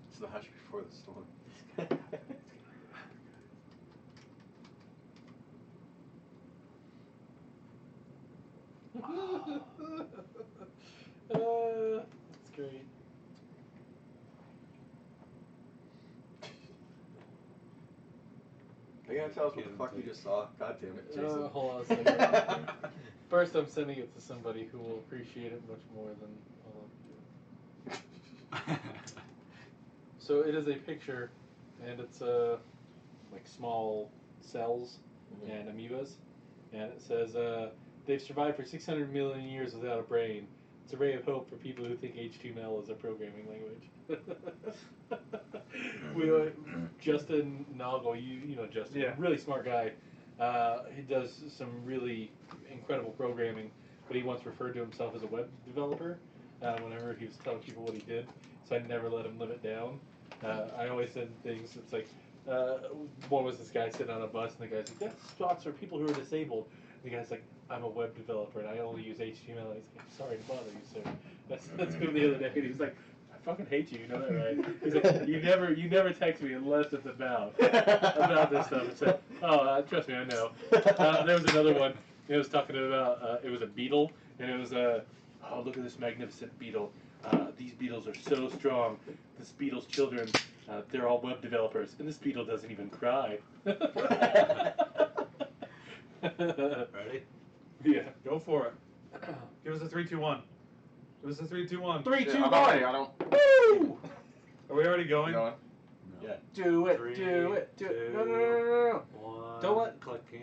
It's the hush before the storm. That's great. Are you gonna tell us what the fuck you just saw? God damn it, Jason. Hold on a second. First, I'm sending it to somebody who will appreciate it much more than I'll do. So it is a picture, and it's like small cells and amoebas, and it says they've survived for 600 million years without a brain. It's a ray of hope for people who think HTML is a programming language. Justin Noggle, you know Justin, yeah. Really smart guy. He does some really incredible programming, but he once referred to himself as a web developer whenever he was telling people what he did, so I never let him live it down. I always said things, it's like, one was this guy sitting on a bus, and the guy's like, that stocks for people who are disabled. The guy's like, I'm a web developer and I only use HTML. He's like, I'm sorry to bother you, sir. That's him the other day. And he was like, I fucking hate you, you know that, right? He's like, you never text me unless it's about this stuff. I said, oh, trust me, I know. There was another one. It was talking about it was a beetle, and it was oh, look at this magnificent beetle. These beetles are so strong. This beetle's children, they're all web developers, and this beetle doesn't even cry. Ready? Yeah. Go for it. Give us a 3, 2, 1. Give us a 3, 2, 1. 3, 2, 1. I don't. Woo! Are we already going? No. Yeah. Do it. 3, Do it. Do it. 2, No. 1.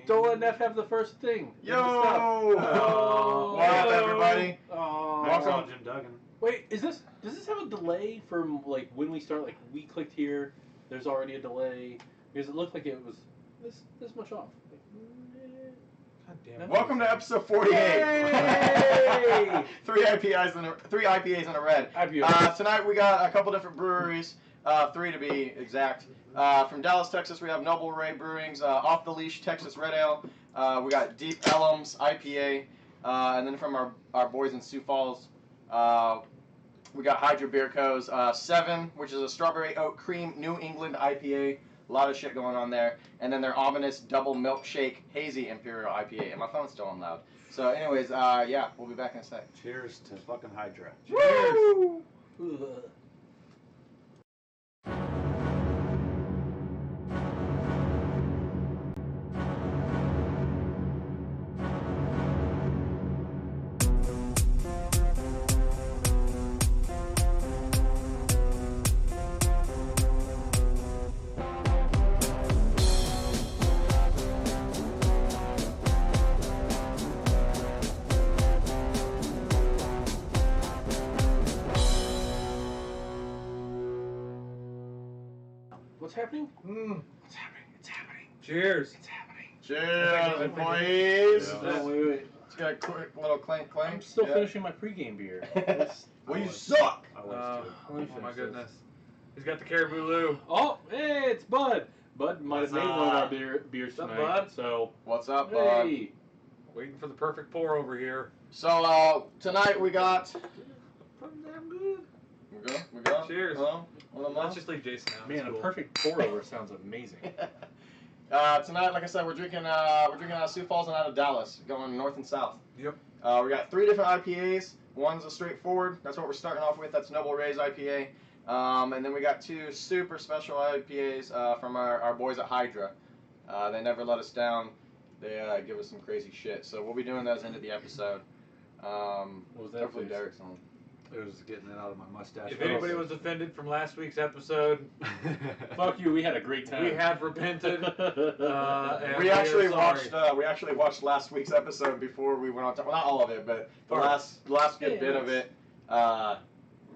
Don't let Neff have the first thing. Yo! Oh. What up, everybody? Oh. Welcome, Jim Duggan. Wait, does this have a delay from like when we start? Like we clicked here, there's already a delay because it looked like it was this much off. Like, God damn it. Welcome to episode 48. Yay! three IPAs in a red. IPAs. Tonight we got a couple different breweries, 3 to be exact. From Dallas, Texas, we have Noble Ray Brewing's Off the Leash Texas Red Ale. We got Deep Ellum's IPA, and then from our boys in Sioux Falls, we got Hydra Beer Co.'s 7, which is a Strawberry Oat Cream New England IPA. A lot of shit going on there. And then their ominous Double Milkshake Hazy Imperial IPA. And my phone's still on loud. So anyways, yeah, we'll be back in a sec. Cheers to fucking Hydra. Woo! What's happening? What's happening? It's happening. Cheers. It's happening. Cheers, employees. Yeah. No, wait. Let's get a quick little clank. I'm still finishing my pregame beer. Well, you suck. I was too. Let me Oh finish my this. goodness. He's got the Caribou Lou. Oh, hey, it's Bud. Bud might have made one of our beers What's up, tonight. Bud? So, What's up, bud? hey. Waiting for the perfect pour over here. So tonight we got. Pretty damn good. We go. Cheers. Hello? Let's just leave Jason out. Man, It's a cool. perfect pour-over sounds amazing. Tonight, like I said, we're drinking out of Sioux Falls and out of Dallas, going north and south. Yep. We got 3 different IPAs. One's a straightforward. That's what we're starting off with. That's Noble Ray's IPA. And then we got 2 super special IPAs from our boys at Hydra. They never let us down. They give us some crazy shit. So we'll be doing those into the episode. What was that? Hopefully face? Derek's on. It was getting it out of my mustache. If anybody was offended from last week's episode, Fuck you, we had a great time. we have repented. And We actually are sorry. watched last week's episode before we went on. Well, not all of it, but the last good bit of it. Yeah,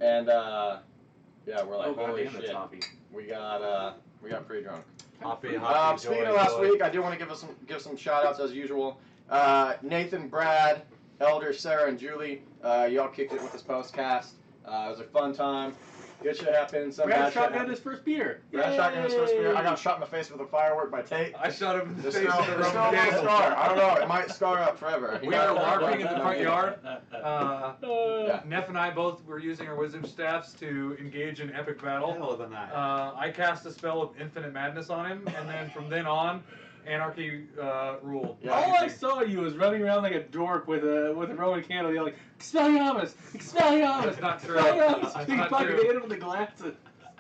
we're like, Oh, holy goddamn, shit, it's hoppy. we got pretty drunk. Hoppy, Speaking of last week, I do want to give some shout outs as usual. Nathan, Brad, Elder, Sarah, and Julie, y'all kicked it with this postcast. It was a fun time. Good shit happened. Some Brad bad shit shotgunned happened. his first beer. Brad shotgun his first beer. I got shot in the face with a firework by Tate. I shot him in the There's face still, with a there's still a Roman little candle. scar. I don't know. It might scar up forever. We were LARPing in the front Yeah. yard. Yeah. Neff and I both were using our wisdom staffs to engage in epic battle. Hell of a night. I cast a spell of infinite madness on him, and then from then on, anarchy ruled. Yeah. All I saw you was running around like a dork with a Roman candle, yelling, "Expelliarmus! Expelliarmus!" That's not true. Expelliarmus! That's You not fucking true. hit him with the glasses.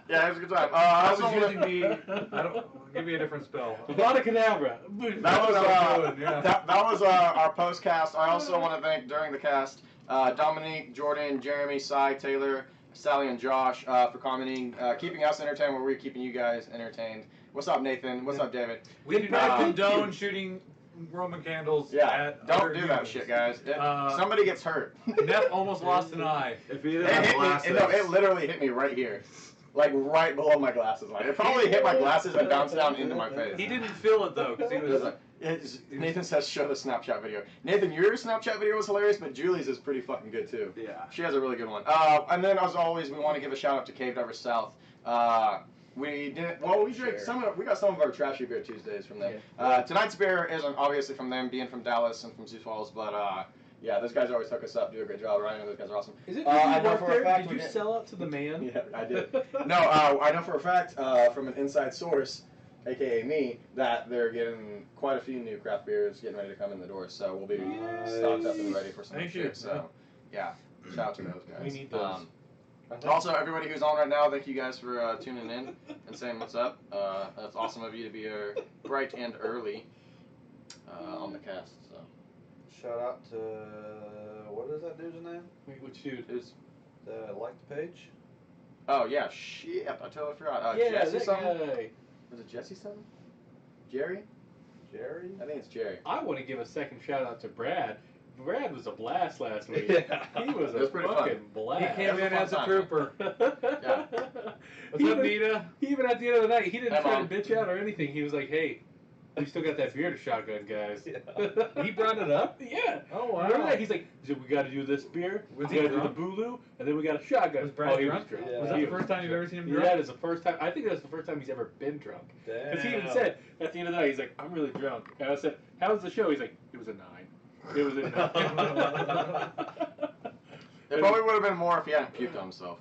Yeah, it was a good time. I was also using wanna- the. I don't. Give me a different spell. Avada Kedavra. That was, what I was doing, yeah. that was our post cast. I also want to thank during the cast Dominique, Jordan, Jeremy, Cy, Taylor, Sally, and Josh for commenting, keeping us entertained while we're keeping you guys entertained. What's up, Nathan? What's up, David? We do not Uh, condone shooting Roman candles. Yeah, at don't other do that humans. shit, guys. Uh, Somebody gets hurt. Neff almost lost an eye. If he It didn't have hit me. glasses, No, it literally hit me right here, like right below my glasses line. It probably hit my glasses and bounced down into my face. He didn't feel it though, because he was. Nathan says, "Show the Snapchat video." Nathan, your Snapchat video was hilarious, but Julie's is pretty fucking good too. yeah. She has a really good one. And then, as always, we want to give a shout out to Cave Diver South. We did well. We drank we got some of our trashy beer Tuesdays from them. Tonight's beer isn't obviously from them, being from Dallas and from Sioux Falls, but yeah, those guys always hook us up, do a great job. Ryan and those guys are awesome. Is it? I Did know you for work a there? fact Did we you did. sell out to the man? Yeah, I did. No, I know for a fact from an inside source, aka me, that they're getting quite a few new craft beers getting ready to come in the door. So we'll be stocked up and ready for some Thank shit. you. So yeah, shout out to those guys. We need those. Also, everybody who's on right now, thank you guys for tuning in and saying what's up. That's awesome of you to be bright and early on the cast. So Shout out to what is that dude's name? Wait, what shoot? who's? That liked the page. Oh yeah, shit! I totally forgot. Yeah, Jesse that something? guy. Was it Jesse something? Jerry? Jerry. I think it's Jerry. I want to give a second shout out to Brad. Brad was a blast last week. Yeah. He was It a was pretty fucking He blast. came was a in fun as a time. trooper. Yeah. What's up, Nita? Even at the end of the night, he didn't Hey, try Mom. to bitch out or anything. He was like, "Hey, we still got that beer to shotgun, guys." He brought it up? Yeah. Oh wow. Remember that? He's like, "We got to do this beer. Was we he got to do the drunk? Bulu, and then we got a shotgun." Was Brad he drunk? was drunk. Yeah. Was that the first time you've ever seen him Yeah, drunk? that is the first time. I think that's the first time he's ever been drunk. Because he even said at the end of the night, he's like, "I'm really drunk." And I said, "How was the show?" He's like, "It was a 9. It was a 9." It probably would have been more if he hadn't puked on himself.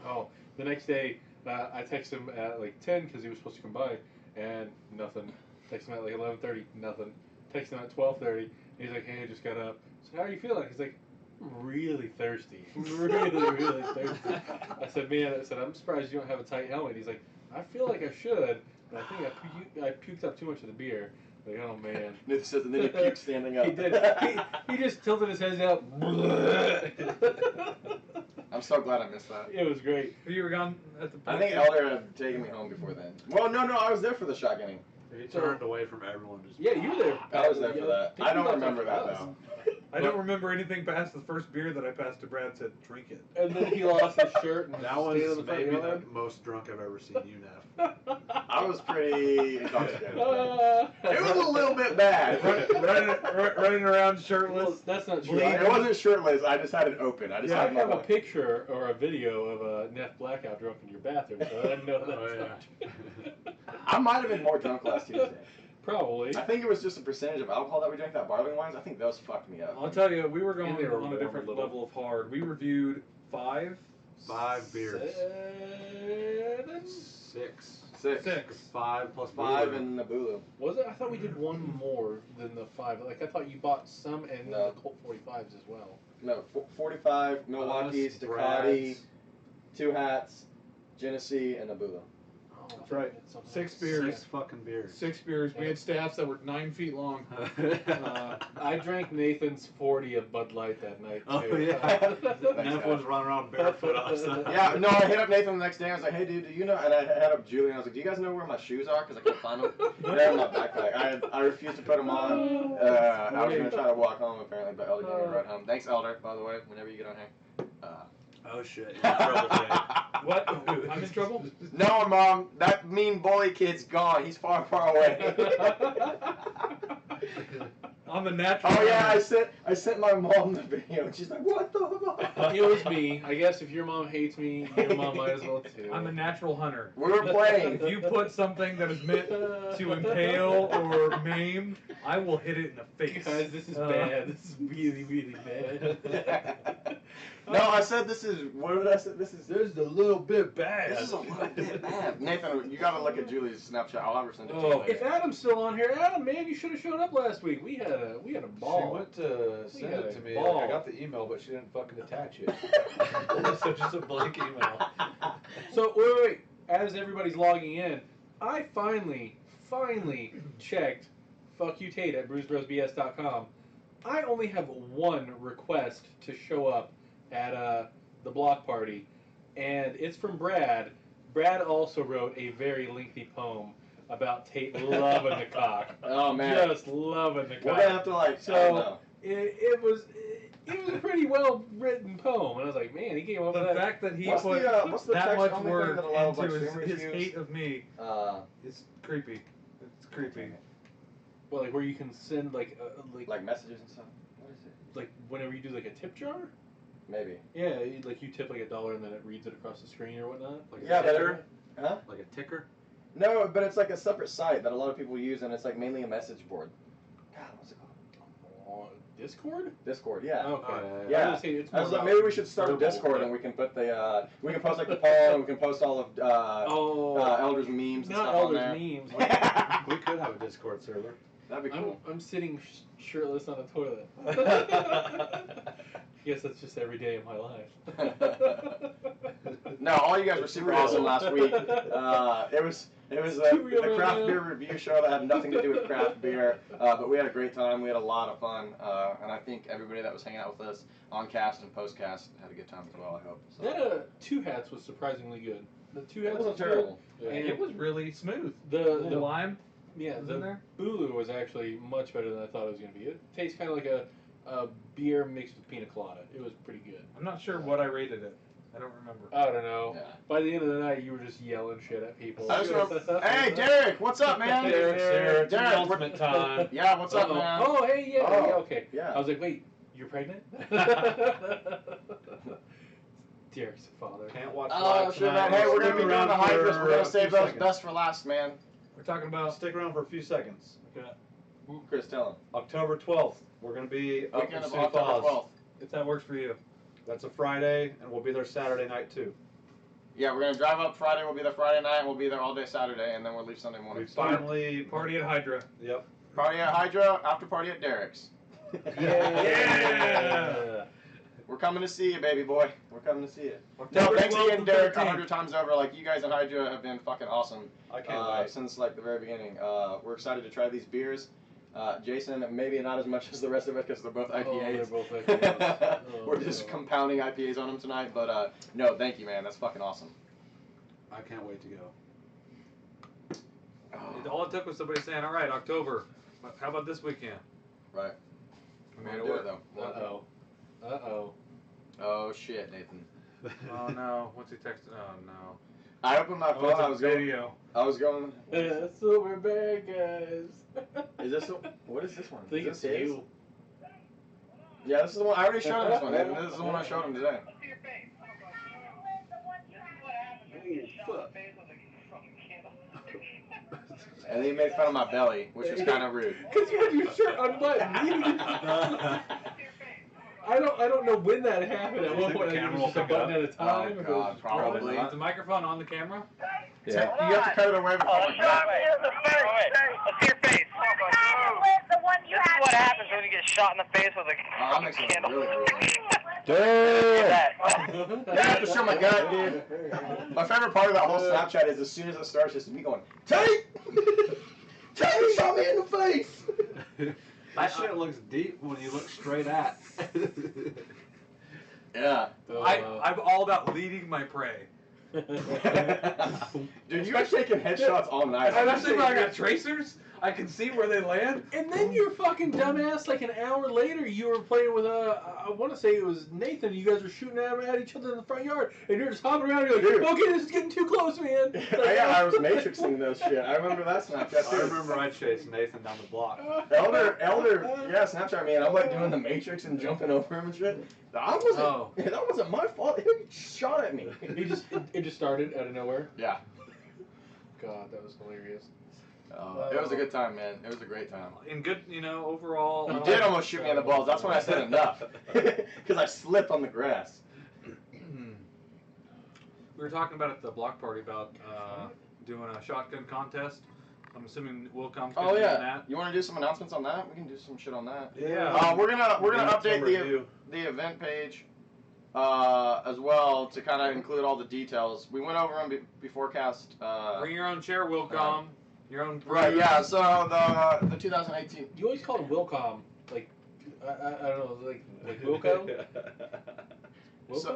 Oh, the next day, I texted him at like 10 because he was supposed to come by, and nothing. Text him at like 11:30, nothing. Text him at 12:30, and he's like, "Hey, I just got up." So how are you feeling? He's like, "I'm really thirsty, really, really thirsty." I said, "Man," I said, "I'm surprised you don't have a tight helmet." He's like, "I feel like I should, but I think I puked up too much of the beer." Like, oh man. Nathan says, and then he puked standing up. He did. He just tilted his head out. I'm so glad I missed that. It was great. You were gone at the. I think Elder had taken me home before then. Well, no, I was there for the shotgunning. He turned away from everyone. Just Yeah, you were there. I was there for that. think I you don't left remember after that us. though. I don't remember anything past the first beer that I passed to Brad. Said, "Drink it." And then he lost his shirt and That stayed in was the front maybe the yard. most drunk I've ever seen you, Neff. I was pretty intoxicated. It It was a little bit bad. running around shirtless. Well, that's not true. It wasn't shirtless. I just had it open. I just I had have my a picture or a video of a Neff blackout drunk in your bathroom, so I didn't know that's Oh, not true. I might have been more drunk last Tuesday. Probably. I think it was just a percentage of alcohol that we drank, that barley wines. I think those fucked me up. I'll tell you, we were going And they were on a warm different a little. level of hard. We reviewed 5, 5 beers. 7? 6. 6. 5 plus 5 and Nabulu. Was it? I thought we did one more than the 5. Like, I thought you bought some and No. the Colt 45s as well. No, 45, Milwaukee's, Ducati, Brad's. 2 hats, Genesee, and Nabulu. Oh, That's right. something 6 else. beers. 6 fucking beers. 6 beers. We had staffs that were 9 feet long. I drank Nathan's 40 of Bud Light that night, too. Oh, yeah. Neff was running around barefoot outside. Yeah, no, I hit up Nathan the next day. I was like, "Hey, dude, do you know?" And I hit up Julie, and I was like, "Do you guys know where my shoes are? Because I can't find them. They're in my backpack." I refused to put them on. I was gonna try to walk home apparently, but Elder gave me a ride home. Thanks, Elder, by the way. Whenever you get on here. Oh shit, you're in trouble today. What? I'm in trouble? No, Mom, that mean bully kid's gone. He's far, far away. I'm a natural. Oh yeah, I sent my mom the video, and she's like, "What the fuck?" It was me. I guess if your mom hates me, your mom might as well too. I'm a natural hunter. We were playing. If you put something that is meant to impale or maim, I will hit it in the face. Guys, this is bad. This is really, really bad. No, I said this is. What did I say? This is a little bit bad. This is a little bit bad. Nathan, you gotta look at Julie's Snapchat. I'll have her send it to you. Oh, later. if Adam's still on here, Adam, man, you should have showed up last week. We had a ball. She went to We send had it a to me. ball. I got the email, but she didn't fucking attach it. So just a blank email. So wait. As everybody's logging in, I finally checked. Fuck you, Tate at brewsbrosbs.com. I only have one request to show up at the block party, and it's from Brad. Brad also wrote a very lengthy poem about Tate loving the cock. Oh man, Just loving the cock. we're gonna have to like. I don't know. It was a pretty well written poem, and I was like, man, he came up with The that. fact that he What's put the that text much only thing work that allows, like, into streamers his use? hate of me is creepy. It's creepy. Well, like where you can send like messages and stuff. What is it? like whenever you do like a tip jar. Maybe. Yeah, like you tip like $1 and then it reads it across the screen or whatnot. Like Yeah, a but ticker. Huh? Like a ticker? No, but it's like a separate site that a lot of people use, and it's like mainly a message board. God, what's it called? Discord? Discord. Yeah. Okay. Yeah. I was gonna say, it's I was more like, about maybe we should start a verbal, Discord, but- and we can put the we can post like the poll, we can post all of Elders memes and not stuff Elders on there. memes. We could have a Discord server. That'd be cool. I'm sitting shirtless on a toilet. Guess that's just every day of my life. No, all you guys were super awesome last week. It was the craft beer review show that had nothing to do with craft beer, but we had a great time. We had a lot of fun, and I think everybody that was hanging out with us on cast and post cast had a good time as well. I hope. So. That Two Hats was surprisingly good. The Two Hats wasn't was terrible. good. And And it was really smooth. the The lime. yeah was the in there? Bulu was actually much better than I thought it was gonna be. It tastes kind of like a beer mixed with pina colada. It was pretty good. I'm not sure what I rated it. I don't remember. I don't know. Yeah. By the end of the night, you were just yelling shit at people. I just remember, hey, Derek, what's up, man? Derek, it's Derek, announcement time. Yeah, what's up, Uh-oh. man? Oh, hey, yeah, Oh, yeah, okay. yeah. I was like, wait, you're pregnant? Derek's the father. Can't watch Oh, live shit, tonight. man. Hey, we're gonna Stick be doing around the hydras. for We're gonna a save few those seconds. best for last, man. We're talking about Stick around for a few seconds. Chris, tell him. October 12th, we're going to be up in Weekend of Sioux October Falls. 12th. if that works for you. That's a Friday, and we'll be there Saturday night too. Yeah, we're gonna drive up Friday. We'll be there Friday night. We'll be there all day Saturday, and then we'll leave Sunday We morning. finally Party at Hydra. Yep. Party at Hydra, after party at Derek's. Yeah. We're coming to see you, baby boy. We're coming to see you. No, October thanks 12th again, and Derek, 13th. 100 times over. Like, you guys in Hydra have been fucking awesome I can't wait. since, like, the very beginning. We're excited to try these beers. Jason, maybe not as much as the rest of us because they're both IPAs. Oh, they're both IPAs. Oh, We're just no. compounding IPAs on them tonight, but no, thank you, man. That's fucking awesome. I can't wait to go. All it took was somebody saying, "All right, October. How about this weekend?" Right. We We're made gonna it do work. it, though. Uh-oh. Uh-oh. Oh, shit, Nathan. Oh no! What's he texting? Oh no! I opened my Oh, phone. it's I a was going. video. I was going. Silver bag, guys. Is this what is this one? I think Is it's this his? you. Yeah, this is the one. I already showed him this one. This is the one I showed him today. And then he made fun of my belly, which was kind of rude. Because you had your shirt unbuttoned. I don't know when that happened. At one point, it was just a button at a time. Oh, if it God, was probably. Is the microphone on the camera? You have to cut it away before Let's see your face. This is what happens when you get shot in the face with a that makes it candle. really rude. That. I have to show my gut, dude. My favorite part of that whole Snapchat is as soon as it starts, just me going, Tate! Tate shot me in the face! That shit looks deep when you look straight at. Yeah. I'm all about leading my prey. Dude, you were taking headshots all night. Especially when I got tracers. I can see where they land. And then your fucking dumbass, like an hour later, you were playing with I want to say it was Nathan. You guys were shooting at each other in the front yard, and you're just hopping around. And you're like, okay, this is getting too close, man. Like, I was matrixing those shit. I remember that Snapchat I too. remember I chased Nathan down the block. Elder, yeah, Snapchat me, and I'm like doing the Matrix and jumping over him and shit. That wasn't my fault. He shot at me. It just started out of nowhere. Yeah. God, that was hilarious. It was a good time, man. It was a great time. In good, overall. You did almost shoot me in the balls. That's when I said enough, because I slipped on the grass. We were talking about at the block party about doing a shotgun contest. I'm assuming Wilcom's going to do that. You want to do some announcements on that? We can do some shit on that. Yeah. We're gonna update the event page as well to kind of include all the details. We went over them beforecast. Bring your own chair, Wilcom. Your own brew. Right. Yeah. So the 2018. You always called him Wilcom, like I don't know, like Wilco.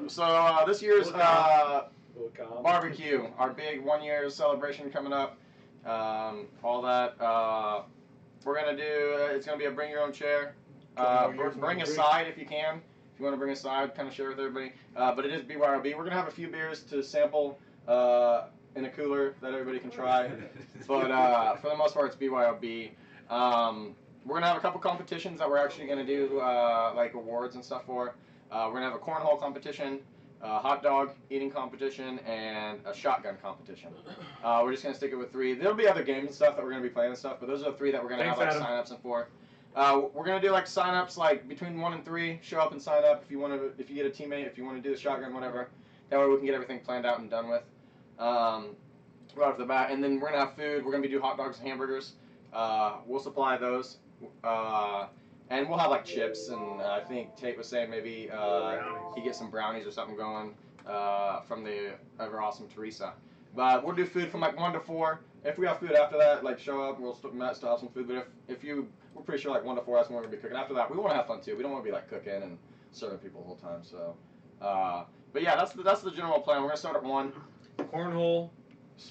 So this year's Wilcom. barbecue, our big 1 year celebration coming up. All that. We're gonna do. It's gonna be a bring your own chair. Bring a side if you can. If you want to bring a side, kind of share with everybody. But it is BYOB. We're gonna have a few beers to sample in a cooler that everybody can try. But for the most part, it's BYOB. We're gonna have a couple competitions that we're actually gonna do like awards and stuff for. We're gonna have a cornhole competition, a hot dog eating competition, and a shotgun competition. We're just gonna stick it with 3. There'll be other games and stuff that we're gonna be playing and stuff, but those are the 3 that we're gonna have like sign-ups and for. We're gonna do like sign-ups like between 1 and 3. Show up and sign up if you get a teammate, if you want to do the shotgun, whatever. That way we can get everything planned out and done with. Right off the bat, and then we're gonna have food. We're gonna do hot dogs and hamburgers. We'll supply those, and we'll have like chips. And I think Tate was saying maybe he get some brownies or something going from the ever awesome Teresa. But we'll do food from like 1 to 4. If we have food after that, like show up, we'll still have some food. But we're pretty sure like 1 to 4, that's when we're gonna be cooking. After that, we want to have fun too. We don't want to be like cooking and serving people the whole time. So, but yeah, that's the general plan. We're gonna start at 1. Cornhole.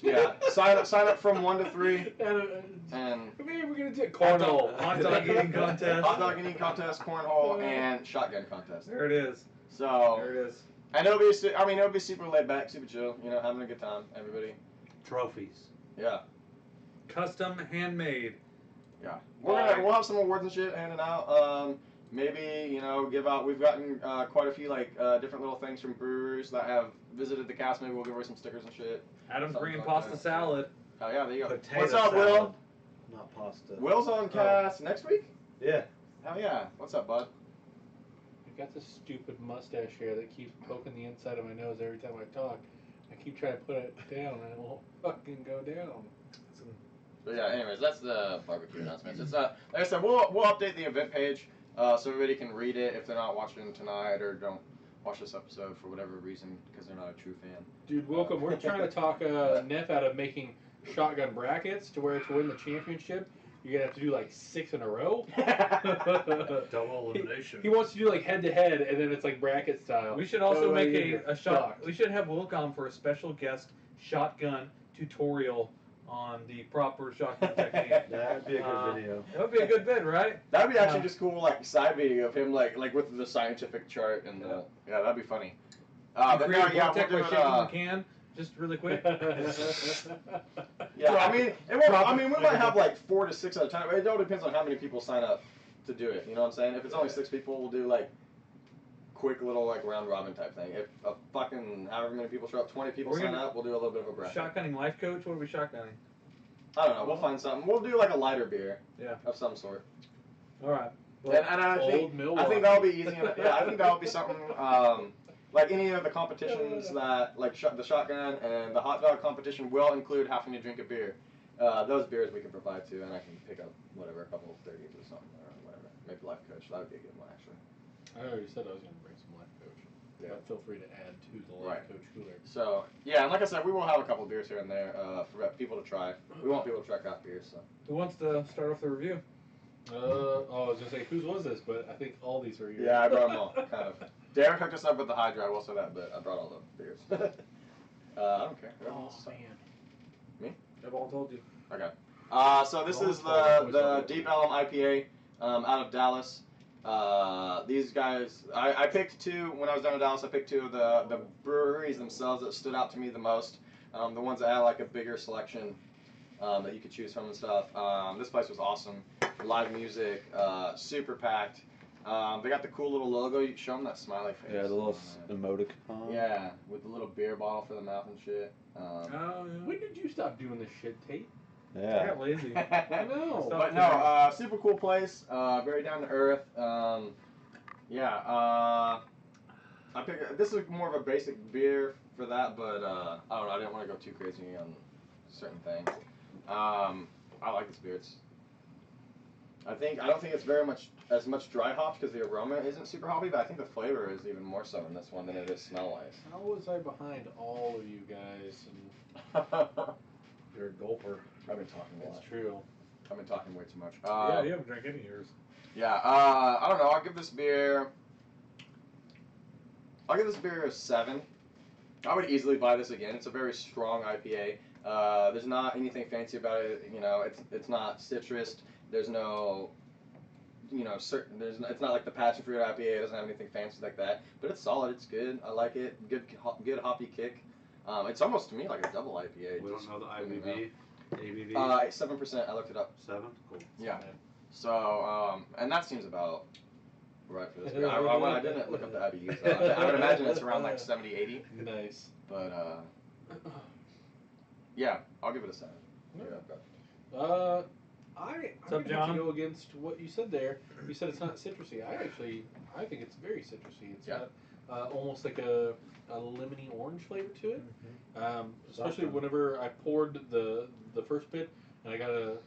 Yeah, sign up from 1 to 3, and maybe we're gonna do cornhole, hot dog eating contest, cornhole, and shotgun contest. There it is. So there it is. And it'll be super laid back, super chill. Having a good time, everybody. Trophies. Yeah. Custom handmade. Yeah. We'll have some awards and shit handing out. Maybe give out. We've gotten quite a few different little things from brewers that have visited the cast. Maybe we'll give away some stickers and shit. Adam's green pasta salad. Oh yeah, there you go. Potato What's up, salad. Will? Not pasta. Will's on cast next week. Yeah. Hell yeah. What's up, bud? I got this stupid mustache hair that keeps poking the inside of my nose every time I talk. I keep trying to put it down and it won't fucking go down. So yeah, anyways, that's the barbecue announcements. It's like I said, we'll update the event page so everybody can read it if they're not watching tonight or don't watch this episode for whatever reason because they're not a true fan. Dude, welcome. We're trying to talk Neff out of making shotgun brackets to where to win the championship, you're gonna have to do like 6 in a row. Double elimination. He wants to do like head to head, and then it's like bracket style. We should also make a shot. shocked. We should have Wilcom for a special guest shotgun tutorial on the proper shotgun technique. That'd be a good video. That would be a good bid, right? That'd be actually just cool, like side video of him, like with the scientific chart and the that'd be funny. But Create no, a yeah, vortex we'll by do shaking the it. can, just really quick. Yeah, I mean, it won't, I mean, we might have like 4 to 6 at a time. It all depends on how many people sign up to do it. You know what I'm saying? If it's only 6 people, we'll do like quick little like round robin type thing. If a fucking however many people show up, 20 people sign up, we'll do a little bit of a bracket. Shotgunning life coach. What are we shotgunning? I don't know. We'll find something. We'll do like a lighter beer. Yeah. Of some sort. All right. Well, and I think that'll be easy. Yeah, I think that'll be something. Like any of the competitions that, like the shotgun and the hot dog competition will include having to drink a beer. Those beers we can provide too, and I can pick up whatever, a couple of 30s or something, or whatever. Maybe life coach. That would be a good one, actually. I already said I was going to bring some life coach. Yeah. But feel free to add to the life coach cooler. So yeah, and like I said, we will have a couple of beers here and there for people to try. We want people to try craft beers. So. Who wants to start off the review? I was going to say, whose was this? But I think all these are yours. Yeah, I brought them all, kind of. Derek hooked us up with the Hydra, I will say that, but I brought all the beers. I don't care. Oh, man. Me? I've all told you. Okay. So this is the Deep Elm IPA out of Dallas. These guys, I picked two when I was down in Dallas. I picked two of the breweries themselves that stood out to me the most. The ones that had like a bigger selection that you could choose from and stuff. This place was awesome. Live music, super packed. They got the cool little logo. You can show them that smiley face. Yeah, the little emoticon. Yeah, with the little beer bottle for the mouth and shit. When did you stop doing this shit, Tate? I Yeah. got lazy. I know. But no, super cool place. Very down to earth. I pick. This is more of a basic beer for that, but I don't know. I didn't want to go too crazy on certain things. I like this beer. I don't think it's as much dry hops because the aroma isn't super hoppy, but I think the flavor is even more so in this one than it is smell-wise. How was I behind all of you guys? And You're a gulper. I've been talking a lot. it's true. I've been talking way too much. Yeah, you haven't drank any of yours. Yeah, I don't know. I'll give this beer a 7. I would easily buy this again. It's a very strong IPA. There's not anything fancy about it. You know, it's not citrus. There's no, it's not like the passion fruit IPA. It doesn't have anything fancy like that. But it's solid. It's good. I like it. Good hoppy kick. It's almost to me like a double IPA. We don't know the ABV. 7%. I looked it up. 7? Cool. Yeah. So, and that seems about right for this beer. I didn't look up the IBUs. I would imagine it's around like 70, 80. Nice. But, yeah, I'll give it a 7. I'm up, going to John? go against what you said there. You said it's not citrusy. I think it's very citrusy. It's got almost like a lemony orange flavor to it. Especially whenever I poured the first bit and I got a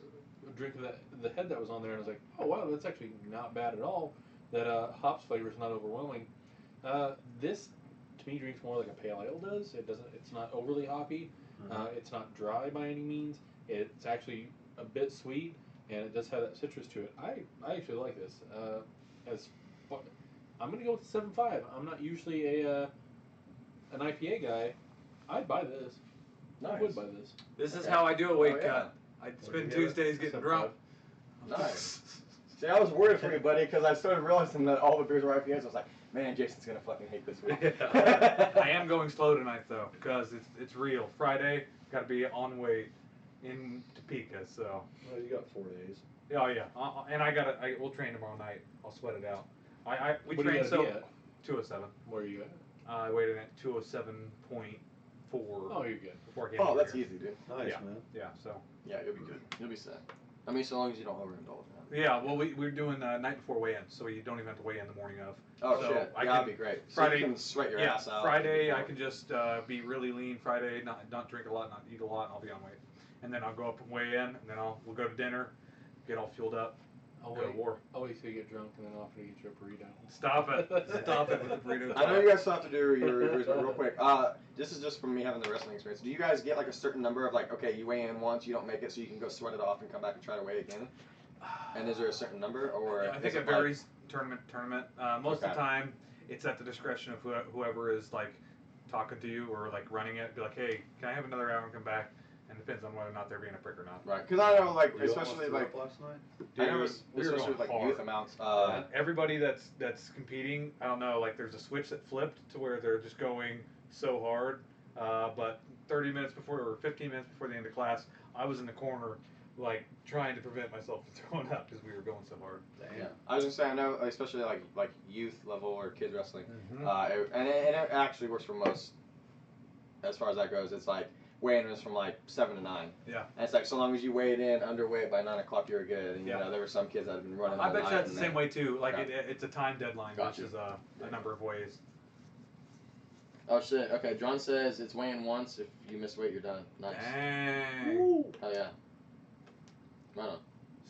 drink of the head that was on there, and I was like, oh wow, that's actually not bad at all. That hops flavor is not overwhelming. This to me drinks more like a pale ale does. It's not overly hoppy. It's not dry by any means. It's actually a bit sweet, and it does have that citrus to it. I actually like this. I'm gonna go with 7.5. I'm not usually an IPA guy. I'd buy this. Nice. I would buy this. This is how I do a weight Oh, yeah. cut. I spend Tuesdays getting drunk. Nice. See, I was worried for you, buddy, because I started realizing that all the beers were IPAs. I was like, man, Jason's gonna fucking hate this week. I am going slow tonight though, because it's real. Friday, got to be on way in Topeka, so. Well, you got 4 days. Oh yeah, and we'll train tomorrow night. I'll sweat it out. We What do you trained gotta be at? 207. Where are you at? I weighed in at 207.4. Oh, you're good. Before I came Oh, over that's here. easy, dude. Nice, Yeah. man. Yeah, so. Yeah, you'll be good. You'll be set. I mean, so long as you don't overindulge. Man. Yeah, well, we're doing night before weigh-in, so you don't even have to weigh in the morning of. Oh So shit, I that'd can- be great. Friday- so you can sweat your Yeah, ass out. Friday I before. can just be really lean. Friday, not drink a lot, not eat a lot, and I'll be on weight. And then I'll go up and weigh in, and then we'll go to dinner, get all fueled up, I'll go to wait. war. I'll wait till you get drunk and then offer to eat you a burrito. Stop it! Stop it with the burrito. I know you guys still have to do your reviews, but real quick, this is just from me having the wrestling experience. Do you guys get like a certain number of like, okay, you weigh in once, you don't make it, so you can go sweat it off and come back and try to weigh again? And is there a certain number, or I think is it like- varies tournament to tournament. Most of Okay. the time, it's at the discretion of whoever is like talking to you or like running it. Be like, hey, can I have another hour and come back? And it depends on whether or not they're being a prick or not. Right, because I know like You especially almost like threw up last night? I know Dude, we were especially going with like hard. youth amounts. Everybody that's competing, I don't know, like there's a switch that flipped to where they're just going so hard. But 30 minutes before or 15 minutes before the end of class, I was in the corner, like trying to prevent myself from throwing up because we were going so hard. Yeah, I was gonna say I know, especially like youth level or kids wrestling, Mm-hmm. and it actually works for most. As far as that goes, it's like weighing is from like 7 to 9. Yeah. And it's like so long as you weighed in underweight by 9 o'clock, you're good. And you Yeah. know there were some kids that had been running. I all bet you night that's the and same way too. Like Okay. it's a time deadline Gotcha. versus a number of ways. Oh shit! Okay, John says it's weighing once. If you miss weight, you're done. Nice. Dang. Hell yeah. Right on.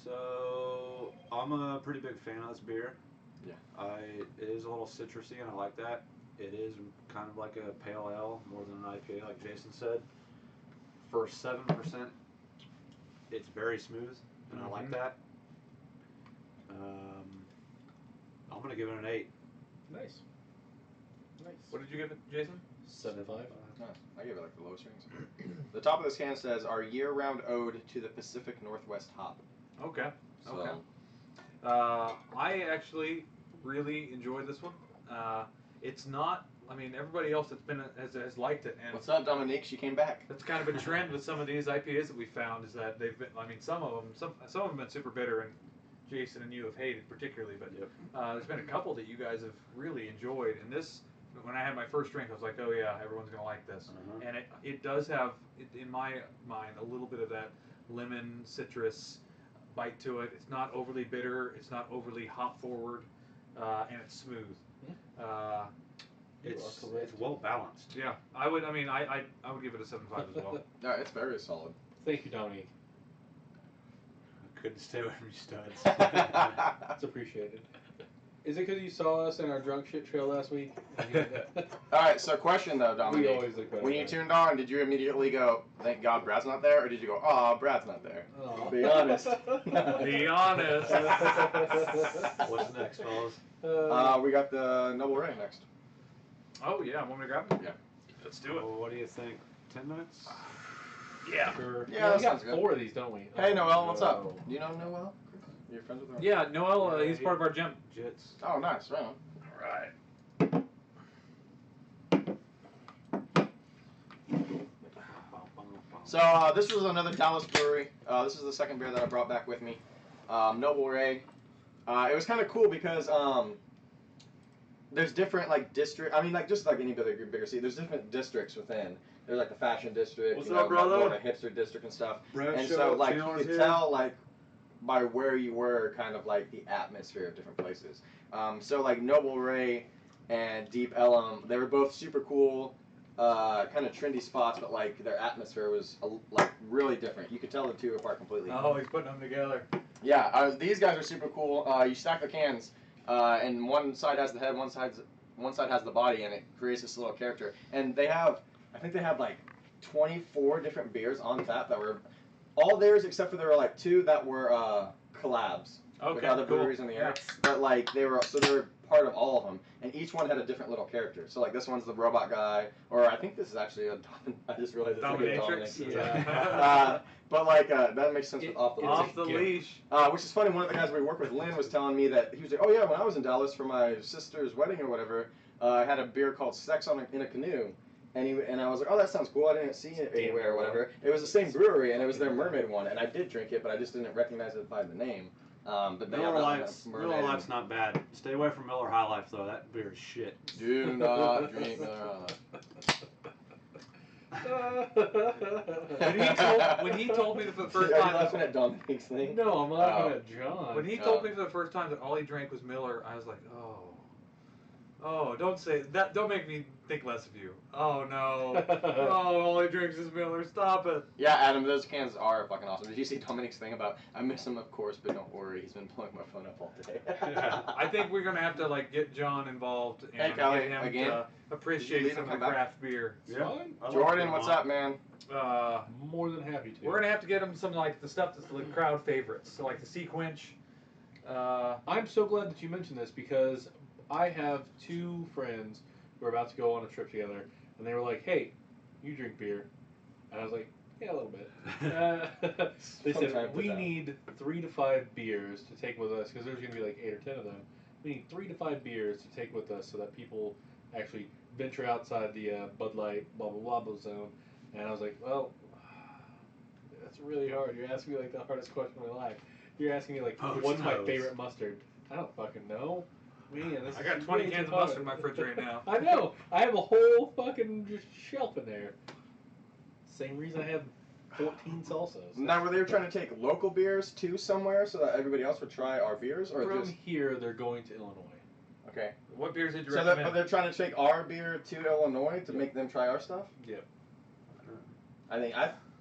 So I'm a pretty big fan of this beer. Yeah. It is a little citrusy, and I like that. It is kind of like a pale ale more than an IPA, like Jason said. For 7%, it's very smooth, and I like that. I'm gonna give it an 8. Nice. Nice. What did you give it, Jason? 7.5. Nice. I gave it like the lowest ratings. The top of this can says, "Our year-round ode to the Pacific Northwest hop." Okay. So, Okay. I actually really enjoyed this one. It's not. I mean, everybody else that's been has liked it, and what's up, Dominique? She came back. that's kind of a trend with some of these IPAs that we found is that they've been. I mean, some of them have been super bitter, and Jason and you have hated particularly. But there's been a couple that you guys have really enjoyed, and this. When I had my first drink, I was like, oh yeah, everyone's gonna like this, and it does have, in my mind, a little bit of that lemon citrus bite to it. It's not overly bitter. It's not overly hop forward, and it's smooth. It's well balanced. Yeah, I would. I mean, I would give it a 7.5 as well. No, it's very solid. Thank you, Dominique. I couldn't stay away from you studs. It's appreciated. Is it because you saw us in our drunk shit trail last week? All right, so question though, We Dominique. always look better. When you tuned on, did you immediately go, "Thank God Brad's not there," or did you go, "Aw, Brad's not there"? Oh. Be honest. Be honest. What's next, fellas? We got the Noble Ray next. Oh yeah, want me to grab it? Yeah. Let's do it. Well, what do you think? 10 minutes? Yeah. Sure. Yeah, Yeah, that we got sounds good. 4 of these, don't we? Hey, Oh, Noel, what's up? no. Do you know Noel? You're friends with him? Yeah, Noel, he's part of our gym. Jits. Oh, nice. Right on. Right. So this was another Dallas brewery. This is the second beer that I brought back with me. Noble Ray. It was kind of cool because there's different like district. I mean, like just like any bigger city, there's different districts within. There's like the fashion district, What's you know, up, brother? more the hipster district and stuff. Brad And Show, so like you Chandler's could here. tell like by where you were, kind of like the atmosphere of different places. So like Noble Ray and Deep Ellum, they were both super cool, kind of trendy spots, but like their atmosphere was like really different. You could tell the two apart completely. Oh, he's putting them together. Yeah, these guys are super cool. You stack the cans, and one side has the head, one side has the body, and it creates this little character. And they have, I think they have like 24 different beers on tap that were all theirs, except for there were like 2 that were collabs with other breweries in the area. But like they were part of all of them, and each one had a different little character. So like this one's the robot guy, or I think this is actually a I just realized it's like a Dominatrix. Dominatrix. Yeah. But like that makes sense with off the Off leash. the leash. Which is funny. One of the guys we work with, Lynn, was telling me that he was like, "Oh yeah, when I was in Dallas for my sister's wedding or whatever, I had a beer called Sex in a Canoe." And I was like, "Oh, that sounds cool. I didn't see it anywhere or whatever." It was the same brewery, and it was their mermaid one, and I did drink it, but I just didn't recognize it by the name. But they have Miller that Lite's, mermaid. Miller Lite's not bad. Stay away from Miller High Life though. That beer is shit. Do not drink Miller When he told me for the first Are you time, laughing at Dominique's thing? No, I'm laughing at John. when he told me for the first time that all he drank was Miller, I was like, oh, don't say that. Don't make me think less of you. Oh no, oh, all he drinks is Miller. Stop it. Yeah, Adam, those cans are fucking awesome. Did you see Dominique's thing about, "I miss him, of course, but don't worry, he's been blowing my phone up all day." I think we're gonna have to like get John involved and Kelly, get him again. to Did you appreciate leave some and of the come back? craft beer. Fine. I like Jordan, it, what's Mom. up, man? More than happy to. We're gonna have to get him some like the stuff that's the crowd favorites, so like the Sequench. I'm so glad that you mentioned this because I have 2 friends who are about to go on a trip together, and they were like, "Hey, you drink beer?" And I was like, "Yeah, a little bit." They I'm trying to said, put "We that. need 3 to 5 beers to take with us because there's going to be like 8 or 10 of them. We need 3 to 5 beers to take with us so that people actually venture outside the Bud Light blah blah blah zone." And I was like, "Well, that's really hard. You're asking me like the hardest question of my life. You're asking me like, Post what's my nose. favorite mustard? I don't fucking know. Man, this I is got 20 way cans too of mustard hard." in my fridge right now. I know. I have a whole fucking just shelf in there. Same reason I have 14 salsas. Now, were they trying to take local beers to somewhere so that everybody else would try our beers, or From just here, they're going to Illinois. okay? What beers did you So recommend? they're trying to take our beer to Illinois to make them try our stuff. Yep. I think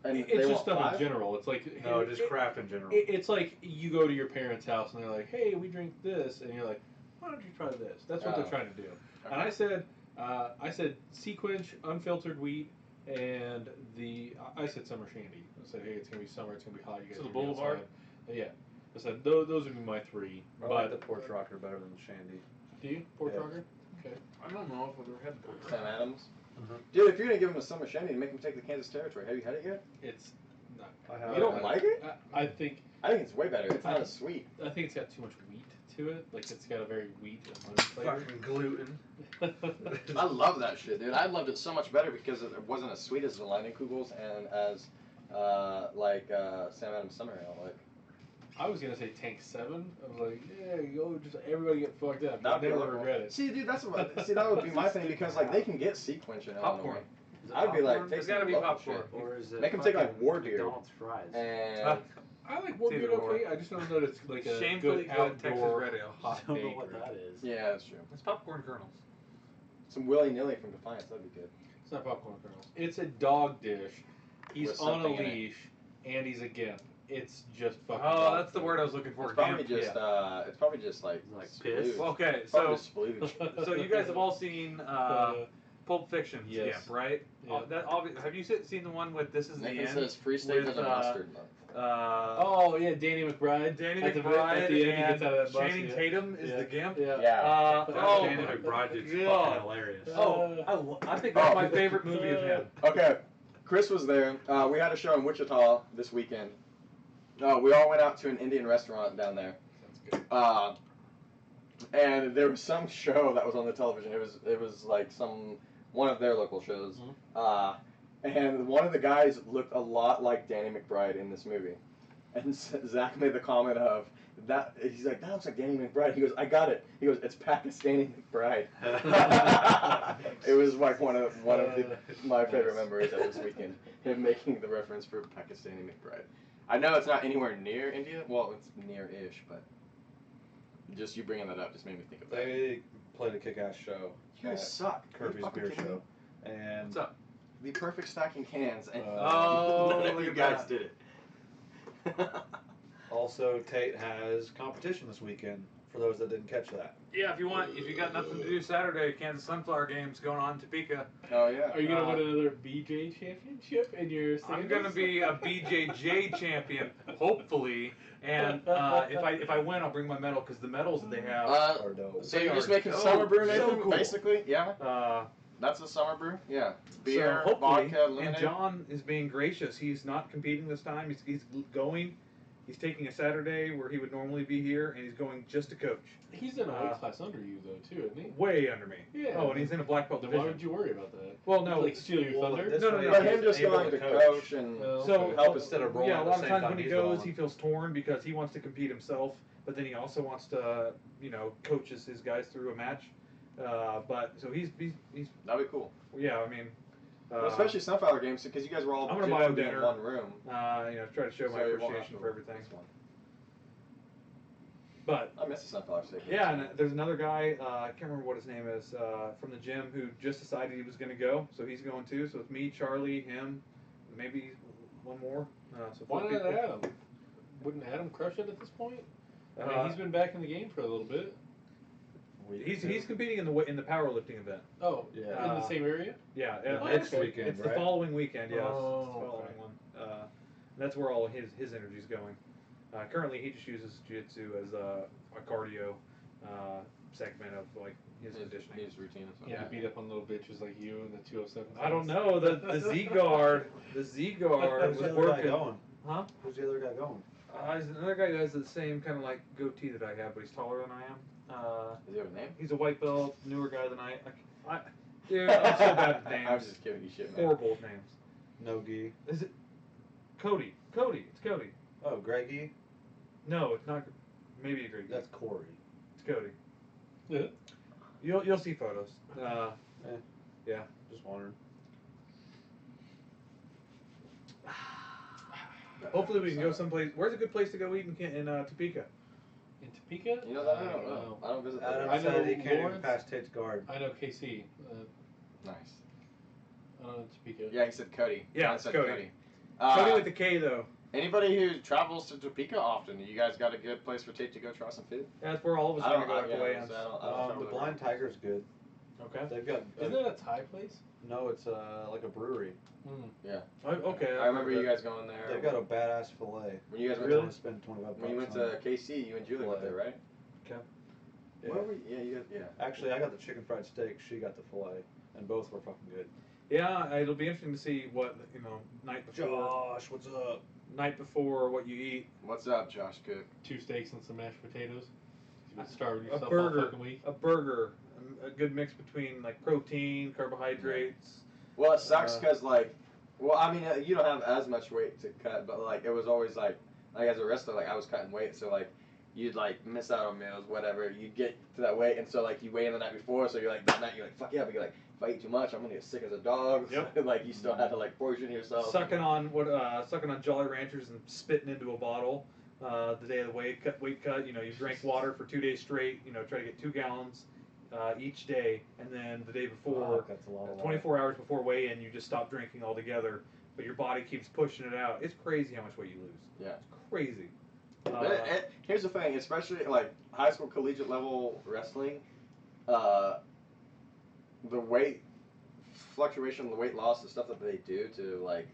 and It's they just want stuff 5? in general. It's like No, just craft in general. It's like you go to your parents' house and they're like, "Hey, we drink this," and you're like, "Why don't you try this?" That's what Oh. they're trying to do. Okay. And I said Sequench, unfiltered wheat, and I said summer shandy. I said, "Hey, it's gonna be summer. It's gonna be hot. You guys So the are gonna be Boulevard? outside." Yeah. I said those would be my 3. I like the porch rocker better than the shandy. Do you porch Yeah. rocker? Okay. I don't know if I've ever had the Sam Adams. Mhm. Dude, if you're gonna give him a summer shandy and make him take the Kansas territory, have you had it yet? It's not. I have. You don't like it? I think I think it's way better. It's not as sweet. I think it's got too much wheat to it. Like it's got a very wheat and honey flavor. fucking gluten. I love that shit, dude. I loved it so much better because it wasn't as sweet as the Leinenkugels and as Sam Adams Summer Ale. Like I was gonna say Tank 7. I was like, yeah, go just everybody get fucked up. that'd be Never a little- regret it. See, dude, that would be my thing because like they can get sequence in Illinois. Popcorn. Is it I'd be like, popcorn? take There's gotta some be local popcorn. shit. Or is it Make 'em take, like, fucking war beer. McDonald's fries? And I like Warbeard either or. okay. I just don't know that it's like a Shamefully good good Texas outdoor Red Ale. hot I don't know bake. what that is. yeah, that's true. It's popcorn kernels. Some willy nilly from Defiance, that'd be good. It's not popcorn kernels. It's a dog dish. He's With on a something in it. leash, and he's a gimp. It's just fucking. Oh, dog that's the food. word I was looking for. It's probably Gimp. just it's probably just like Like piss? splooge. Okay, Probably so just splooge. so you guys have all seen Pulp Fiction, Yes. Gimp, right? Yeah. Have you seen the one with This Is the Nathan End? says free steak with, and a mustard month. Oh yeah, Danny McBride. Danny At the McBride end, he and gets out of that bus, Channing yeah. Tatum is Yeah. the Gimp. Yeah. Yeah. Oh, Danny my McBride is God. fucking hilarious. I think that's Oh. my favorite movie of him. Okay, Chris was there. We had a show in Wichita this weekend. We all went out to an Indian restaurant down there. Sounds good. And there was some show that was on the television. It was like one of their local shows. And one of the guys looked a lot like Danny McBride in this movie. And Zach made the comment of that. He's like, that looks like Danny McBride. He goes, I got it. He goes, it's Pakistani McBride. It was like one of my favorite memories of this weekend. Him making the reference for Pakistani McBride. I know it's not anywhere near India. Well, it's near-ish, but just you bringing that up just made me think of that. They played a kick-ass show. You guys suck. Are you Kirby's fucking beer kidding me? show. And What's up? The perfect stacking cans, and Oh, none of look you at guys that. did it. also Tate has competition this weekend for those that didn't catch that. Yeah, if you got nothing to do Saturday, Kansas Sunflower Games going on in Topeka. Oh yeah. Are you gonna win another BJ championship in your? I'm gonna singles? be a BJJ champion, hopefully. And if I win, I'll bring my medal because the medals that they have. Or no. So you're just are making so- summer brew, so Nathan? cool. Basically, yeah. That's That's a summer brew. Yeah. Beer, so hopefully, vodka, and lemonade. John is being gracious. He's not competing this time. He's going. He's taking a Saturday where he would normally be here, and he's going just to coach. He's in a weight class under you though, too, isn't he? Way under me. Yeah. Oh, and he's in a black belt Then why division. would you worry about that? Well, no. Like steal your Well, thunder? this No, no, way no. But he's him just able going to coach and Well, So help us. instead of rolling yeah, a at the lot of same times time when he he's goes, rolling. he feels torn because he wants to compete himself, but then he also wants to, coach his guys through a match. But so he's That'd be cool. yeah. I mean, Well, especially Sunflower Games because you guys were all I'm gonna buy him in dinner. one room. try to show my So you won't have appreciation to for everything. this one. But I miss the Sunflower Steak. yeah, and there's another guy, I can't remember what his name is, from the gym who just decided he was going to go, so he's going too. So it's me, Charlie, him, maybe one more. So Why 4 not people. Adam? Wouldn't Adam crush it at this point? I mean, Uh, he's been back in the game for a little bit. He's competing in the powerlifting event. Oh, Yeah. in the same area? Yeah, Next it's weekend, It's the right? following weekend. Yes, Oh, it's the following okay. one. That's where all his energy's going. Currently, he just uses jiu-jitsu as a cardio segment of like his conditioning. His routine. Or something. Yeah. To beat up on little bitches like you in the 207. I don't know the Z guard. The Z guard Who's was the other guy working. going? Huh? Who's the other guy going? He's another guy who has the same kind of like goatee that I have, but he's taller than I am. Does he have a name? He's a white belt, newer guy than I dude, I'm so bad at names. I was just giving you shit, man. Horrible with names. No gi. Is it Cody? Cody. It's Cody. Oh, Greggy. No, it's not. Maybe a Greek. That's Corey. It's Cody. Yeah. You'll see photos. Yeah. Just wondering. Hopefully we can go someplace. Where's a good place to go eat in Topeka? In Topeka? You know that? I don't know. I don't visit that. Adam I know said he can't even Lawrence. pass Tate's guard. I know KC. Nice. I don't know Topeka. Yeah, he said Cody. Yeah, John it's said Cody. Cody with the K though. Anybody who travels to Topeka often, you guys got a good place for Tate to go try some food? That's where all of us I are don't gonna go know. after Yeah, weigh-ins. I don't The really Blind know. Tiger's good. Okay. They've got. Isn't that a Thai place? No, it's like a brewery. Okay. I remember you guys going there. They've got a badass fillet. When you guys I went want to spend $25. when you went on to it. KC, you and Julie went there, right? Yeah. What were we, yeah, you got, yeah. Actually, I got the chicken fried steak. She got the filet, and both were fucking good. Yeah, it'll be interesting to see what night before. Josh, what's up? Night before what you eat. What's up, Josh Cook? 2 steaks and some mashed potatoes. You've been starving A yourself burger. all fucking week. A burger. A good mix between like protein, carbohydrates. Well, it sucks because well, I mean, you don't have as much weight to cut, but like it was always like as a wrestler, like I was cutting weight, so like you'd like miss out on meals, whatever. You'd get to that weight, and so like you weigh in the night before, so you're like that night you're like fuck yeah, but you're like if I eat too much, I'm gonna get sick as a dog. Yep. Like you still had to like portion yourself. Sucking on Jolly Ranchers and spitting into a bottle. The day of the weight cut, you drank water for 2 days straight. Try to get 2 gallons each day, and then the day before, That's a lot of 24 hours before weigh-in, you just stop drinking altogether. But your body keeps pushing it out. It's crazy how much weight you lose. Yeah. It's crazy. But here's the thing, especially like high school, collegiate level wrestling, the weight fluctuation, the weight loss, the stuff that they do to like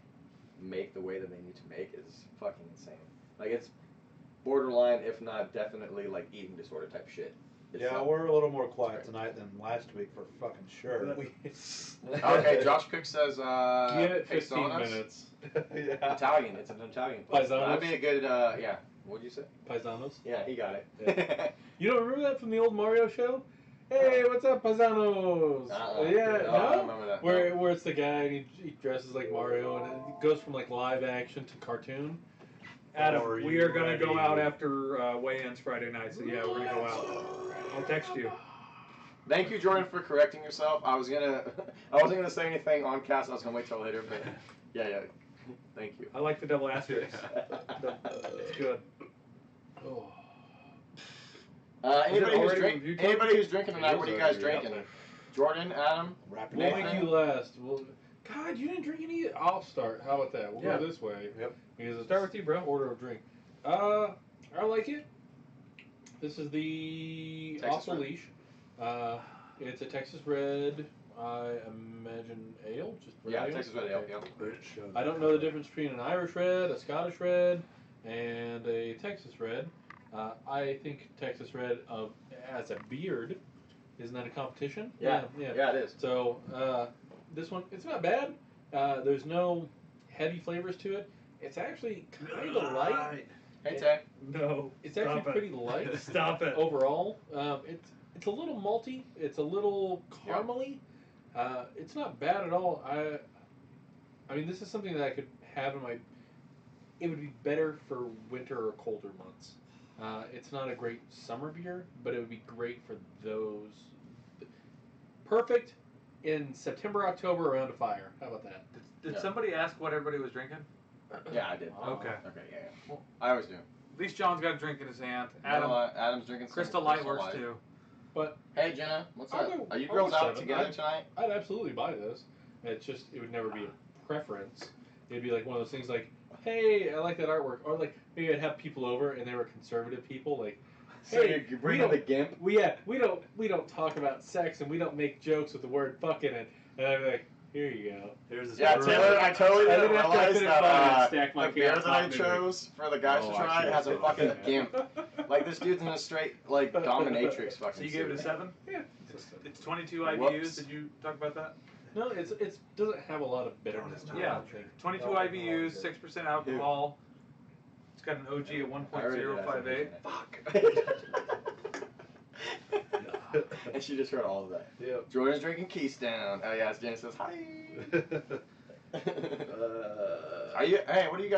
make the weight that they need to make is fucking insane. Like it's borderline, if not definitely, like eating disorder type shit. It's Yeah, not- we're a little more quiet tonight than last week for fucking sure. Okay, Josh Cook says, Give it 15 Paisanos? minutes. Yeah. Italian. It's an Italian place. Paisanos? That'd be a good, yeah. What'd you say? Paisanos. Yeah, he got it. You don't remember that from the old Mario show? Hey, what's up, Paisanos? Yeah, No, I don't no? remember that. Where it's the guy and he dresses like Mario and it goes from like live action to cartoon. Adam, Are we you are going to go ready? out after weigh-ins Friday night, so yeah, we're going to go out. I'll text you. Thank you, Jordan, for correcting yourself. I wasn't gonna say anything on cast. I was gonna wait till later, but yeah. Thank you. I like the double asterisk. It's good. Oh. Anybody who's drinking tonight, what are you guys It is already drinking? Jordan, Adam, Wrapping We'll it make up. you last. God, you didn't drink any. I'll start. How about that? We'll Yeah. go this way. Yep. Because it's start with you, bro. Order of drink. I like it. This is the Texas Off the Red. Leash. It's a Texas Red. I imagine ale, just red yeah, ale. Texas Red Ale. Yeah. I don't know the difference between an Irish Red, a Scottish Red, and a Texas Red. I think Texas Red as a beard, isn't that a competition? Yeah, it is. So this one, it's not bad. There's no heavy flavors to it. It's actually kind of light. Hey, Tay. No. It's Stop actually it. pretty light. Stop it. Overall. It's a little malty. It's a little caramely. It's not bad at all. I mean, this is something that I could have in my. It would be better for winter or colder months. It's not a great summer beer, but it would be great for those. Perfect in September, October around a fire. How about that? Did Yeah. somebody ask what everybody was drinking? Yeah, I did. Okay. Okay, yeah. I always do. At least John's got a drink in his hand. Adam, Adam's drinking some Crystal Light works too. Hey, Jenna, what's I'll up? go- Are you I'll girls go out 7. together tonight? I'd absolutely buy this. It's just, it would never be a preference. It'd be like one of those things like, hey, I like that artwork. Or like, maybe I'd have people over and they were conservative people, like, So hey, you bring up the gimp? we don't talk about sex and we don't make jokes with the word fuck in it. And I'd be like, here you go. Here's this Yeah, brewery. Taylor, I totally I didn't didn't have to realize finish that mine and stack my the beer cans that I on chose for the guys Oh, to I try should've has a said fucking that. gimp. Like, this dude's in a straight, like, dominatrix fucking So you gave it a suit. 7? Yeah. It's 22 IBUs. Whoops. Did you talk about that? No, it doesn't have a lot of bitterness to it. Yeah. I don't think. 22 Oh, IBUs, 6% alcohol. It's got an OG of I already did 1.058. Fuck. And she just heard all of that. Yep. Jordan's drinking Keystone. Oh, yeah, as Jen says, hi. Are you? Hey, what do you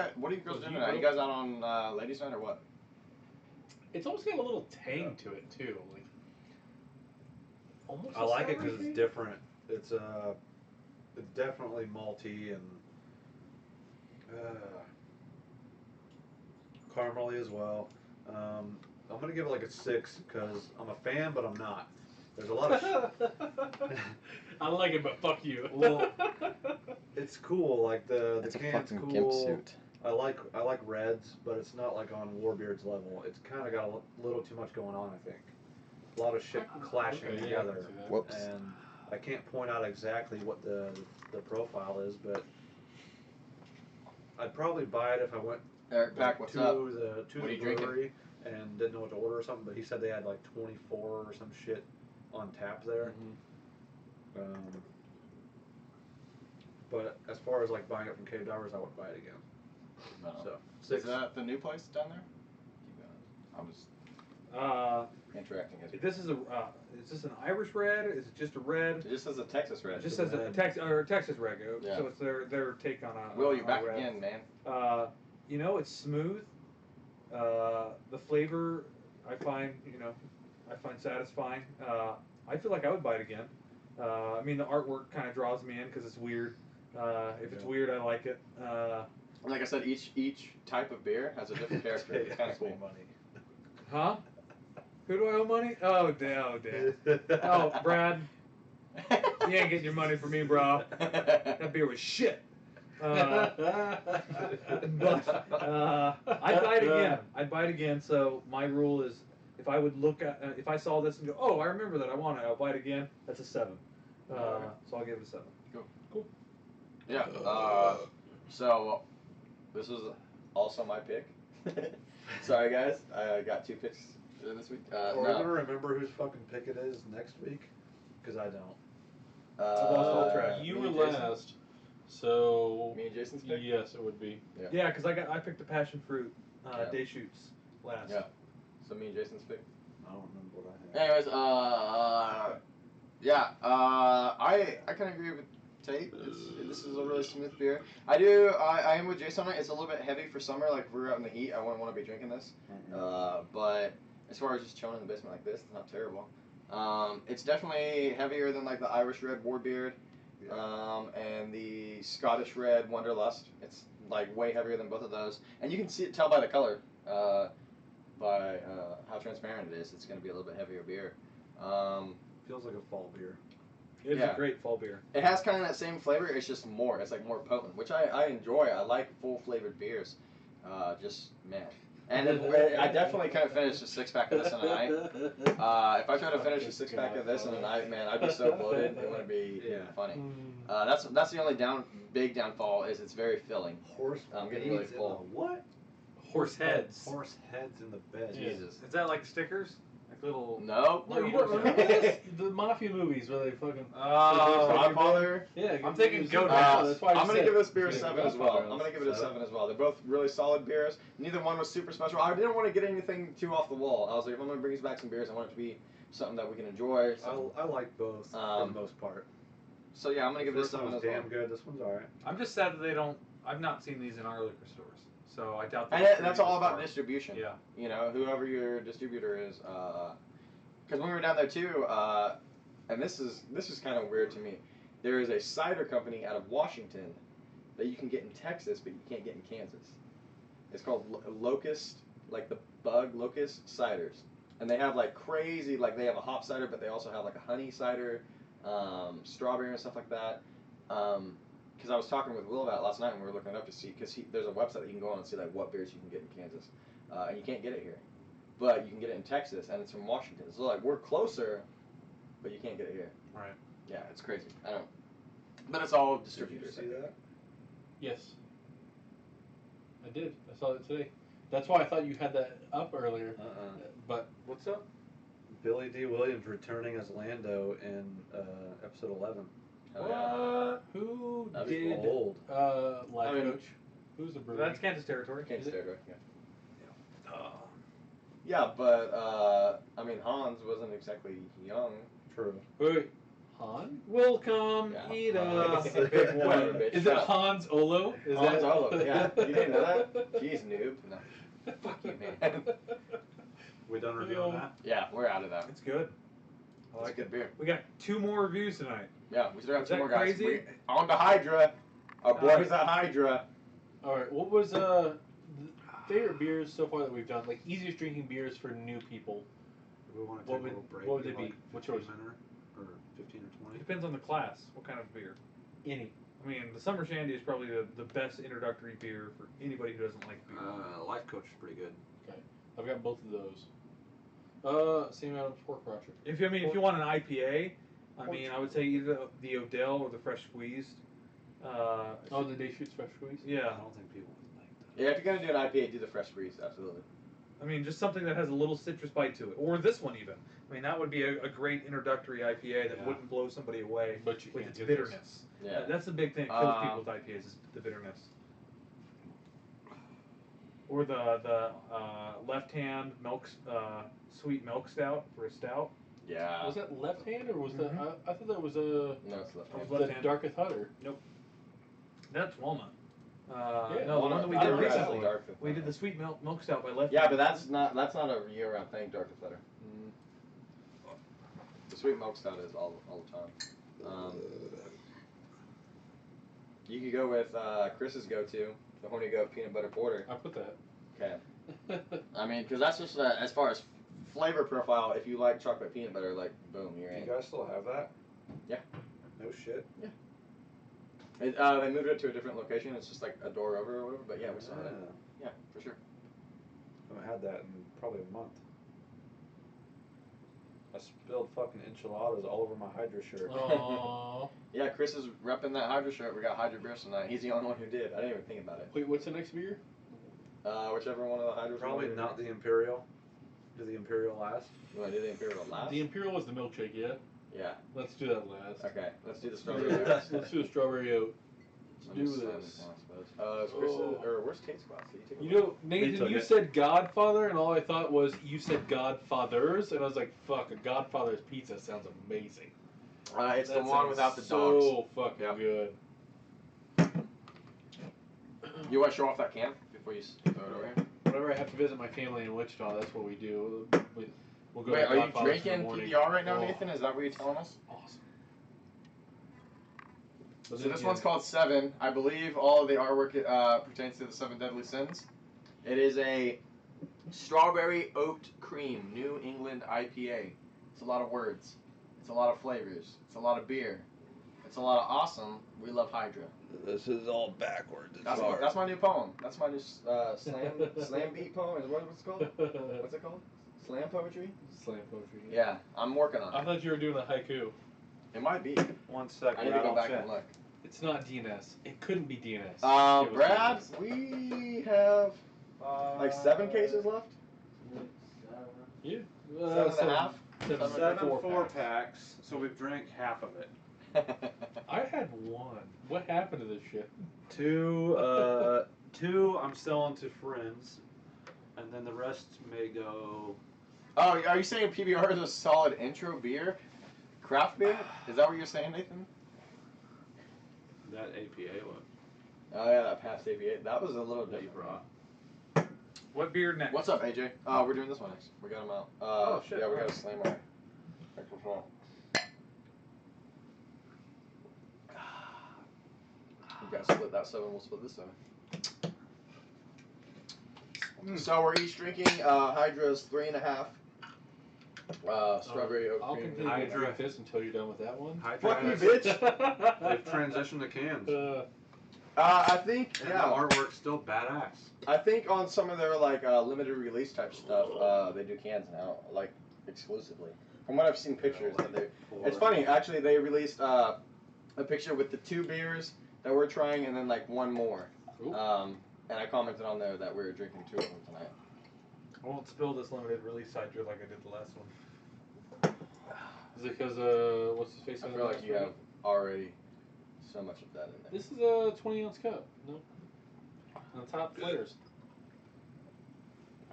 girls doing tonight? You guys out on ladies' night or what? It's almost got a little tang to it too, like almost. I a like it sour because shade. it's different. It's definitely malty and caramely as well. I'm gonna give it like a 6 because I'm a fan, but I'm not. There's a lot of. I like it, but fuck you. Well, it's cool. Like the It's a can's fucking cool. gimp suit. I like reds, but it's not like on Warbeard's level. It's kind of got a little too much going on. I think a lot of shit clashing Okay, yeah, I together. can see that. Whoops. And I can't point out exactly what the profile is, but I'd probably buy it if I went Eric Pack, what's to up? the What are you brewery and didn't know what to order or something, but he said they had like 24 or some shit on tap there. But as far as like buying it from Cave Divers, I wouldn't buy it again. No. So Is that the new place down there? I'm just interacting as This is is this an Irish red? Is it just a red? It just says a Texas red. It just says a Texas red. Yeah. So it's their take on a. Will, on you're a back red. again, man. You know, it's smooth. The flavor, I find satisfying. I feel like I would buy it again. I mean, the artwork kind of draws me in because it's weird. If it's weird, I like it. Like I said, each type of beer has a different character. It's kind of cool. Huh? Who do I owe money? Oh, damn. Oh, Brad, you ain't getting your money from me, bro. That beer was shit. But I'd buy it again. I'd buy it again. So my rule is, if I would look at, if I saw this and go, oh, I remember that, I want it, I'll buy it again. That's a 7. So I'll give it a 7. Cool. Yeah. So this was also my pick. Sorry, guys. I got 2 picks this week. Are we gonna remember whose fucking pick it is next week? Because I don't. I've lost all track. You me were and Jason? last, so Me and Jason's pick? yes, it would be. Yeah, because I picked the passion fruit day shoots last. Yeah. So me and Jason's pick. I don't remember what I had. Anyways, I kind of agree with Tate. This is a really smooth beer. I am with Jason on it. It's a little bit heavy for summer. Like if we're out in the heat, I wouldn't want to be drinking this. But as far as just chilling in the basement like this, it's not terrible. It's definitely heavier than like the Irish Red Warbeard, and the Scottish Red Wonderlust. It's like way heavier than both of those, and you can tell by the color, by how transparent it is. It's going to be a little bit heavier beer. Feels like a fall beer. It's a great fall beer. It has kind of that same flavor. It's just more. It's like more potent, which I enjoy. I like full flavored beers. Just man. And I definitely couldn't finish a 6-pack of this in a night. If I tried to finish a 6-pack of this in a night, man, I'd be so bloated. It wouldn't be even funny. That's the only big downfall is it's very filling. I'm getting really full. What? Horse heads. Horse heads in the bed. Jesus. Is that like stickers? Like little. No. No, you don't remember this? The mafia movies where they fucking. Godfather. Yeah, I'm thinking goat That's why I I'm gonna said- give this beer a Yeah, 7 as well. I'm gonna give it a 7 as well. They're both really solid beers. Neither one was super special. I didn't want to get anything too off the wall. I was like, if I'm gonna bring us back some beers, I want it to be something that we can enjoy. I like both for the most part. So yeah, I'm gonna give it a First 7 one was as well. damn good. This one's alright. I'm just sad that they don't. I've not seen these in our liquor stores, so I doubt. And that's all about distribution. Yeah. You know, whoever your distributor is. Because when we were down there too, and this is kind of weird to me. There is a cider company out of Washington that you can get in Texas, but you can't get in Kansas. It's called Locust, like the bug locust ciders, and they have like crazy, like they have a hop cider, but they also have like a honey cider, strawberry and stuff like that. Because I was talking with Will about it last night, and we were looking it up to see, because there's a website that you can go on and see like what beers you can get in Kansas, and you can't get it here. But you can get it in Texas, and it's from Washington. So like we're closer, but you can't get it here. Right. Yeah, it's crazy. I don't. But it's all Did you distributors. see that? Yes. I did. I saw it today. That's why I thought you had that up earlier. But What's up? Billy D. Williams returning as Lando in episode 11. Oh, yeah. who That'd be did Old. Life I mean- Coach? Who's the brewer? That's Kansas territory. Kansas territory. Yeah. Uh, Yeah, but I mean Hans wasn't exactly young. True. Wait, Han? Welcome, Yeah. eat Hans. us. The big one. Wait, bitch. is Shut it up. Hans Olo? Is Hans that... Olo, yeah. You didn't know that? Jeez, noob. No. Fuck you, man. We done reviewing that? Yeah, we're out of that. It's good. I It's a like good it. beer. We got 2 more reviews tonight. Yeah, we still got Is 2 that more guys. crazy? On to Hydra. Our boys at Hydra. All right, what was the favorite beers so far that we've done? Like easiest drinking beers for new people. Do we want to What take would- a little break? what would they Do be? like What's 15 yours? minute or 15 or It 20? depends on the class. What kind of beer? Any. I mean, the Summer Shandy is probably the best introductory beer for anybody who doesn't like beer. Life Coach is pretty good. Okay, I've got both of those. Same Adams Pork Crusher. If you want an IPA, I mean, I would say either the Odell or the Fresh Squeezed. The Day Shoots Fresh Squeeze. Yeah. I don't think people would like that. Yeah, if you're going to do an IPA, do the fresh squeeze, absolutely. I mean, just something that has a little citrus bite to it, or this one even. I mean, that would be a great introductory IPA that Yeah. wouldn't blow somebody away But you with can't its do this. bitterness. Yeah. That's the big thing that kills people with IPAs is the bitterness. Or the left hand sweet milk stout for a stout. Yeah. Was that left hand or was Mhm. that? I thought that was No, it's left That hand. was the left hand. Darkest Hutter. That's walnut. Yeah, No, the one that we I did don't know. recently. Dark We did the sweet milk stout by left Yeah, hand. but that's not a year-round thing. Darkest Letter. The sweet milk stout is all the time. You could go with Chris's go-to, the Horny Goat Peanut Butter Porter. I put that. Okay. I mean, because that's just as far as flavor profile. If you like chocolate peanut butter, like boom, you're Do in. you guys still have that? Yeah. No shit. They moved it to a different location. It's just like a door over or whatever. But yeah, we still have it. Yeah, for sure. I haven't had that in probably a month. I spilled fucking enchiladas all over my Hydra shirt. Aww. Yeah, Chris is repping that Hydra shirt. We got Hydra beers tonight. He's the only one who did. I didn't even think about it. Wait, what's the next beer? Whichever one of the Hydras. Probably not the Imperial. Do the Imperial last? You want to do the Imperial last? The Imperial was the milkshake, yeah? Yeah. Let's do that last. Okay. Let's do the strawberry. Let's do the strawberry oat. Let me do slam this. one, I suppose. Is Chris's, or where's Kate's glass? Did you take You it? know, Nathan, took you it. said Godfather, and all I thought was you said Godfathers, and I was like, fuck, a Godfather's pizza sounds amazing. It's the That one sounds without the dogs. so fucking Yeah. good. You want to show off that can before you throw it over here? Whenever I have to visit my family in Wichita, that's what we do. We'll go Wait, to are you Godfather's in the drinking morning. PBR right now, Oh, Nathan? Is that what you're telling us? Awesome. So this one's called Seven. I believe all of the artwork pertains to the Seven Deadly Sins. It is a strawberry oat cream New England IPA. It's a lot of words. It's a lot of flavors. It's a lot of beer. It's a lot of awesome. We love Hydra. This is all backwards. That's my new poem. That's my new slam beat poem. Is what's it called? What's it called? Slam poetry? Slam poetry. Yeah, I'm working on I it. thought you were doing a haiku. It might be. 1 second. I need to go back and look. It's not DNS. It couldn't be DNS. It was Brad, DNS. we have like 7 cases left. Yeah. 7.5. 7 4 packs, so we've drank half of it. I had one. What happened to this shit? 2 I'm selling to friends, and then the rest may go. Oh, are you saying PBR is a solid intro beer? Craft beer? Is that what you're saying, Nathan? That APA one Oh yeah, that past AV8. That was a little that you different. brought. What beer next? What's up, AJ? We're doing this one next. We got them out. Oh, shit, Yeah, we got alright. to slam our microphone. We got to split that 7. We'll split this 7. So we're each drinking Hydra's 3.5. Strawberry oat I'll cream. continue to Hydra. drink this until you're done with that one. Hydra Fuck you, has- bitch. They've transitioned to cans, and I think the yeah. artwork's still badass. I think on some of their like limited release type stuff, they do cans now, like exclusively. From what I've seen pictures that they. It's funny actually. They released a picture with the 2 beers that we're trying, and then like 1 more. Ooh. And I commented on there that we were drinking 2 of them tonight. I won't spill this limited release Hydra like I did the last one. Is it because what's his face? I on feel the like you have already so much of that in there. This is a 20-ounce cup. No. On the top flares.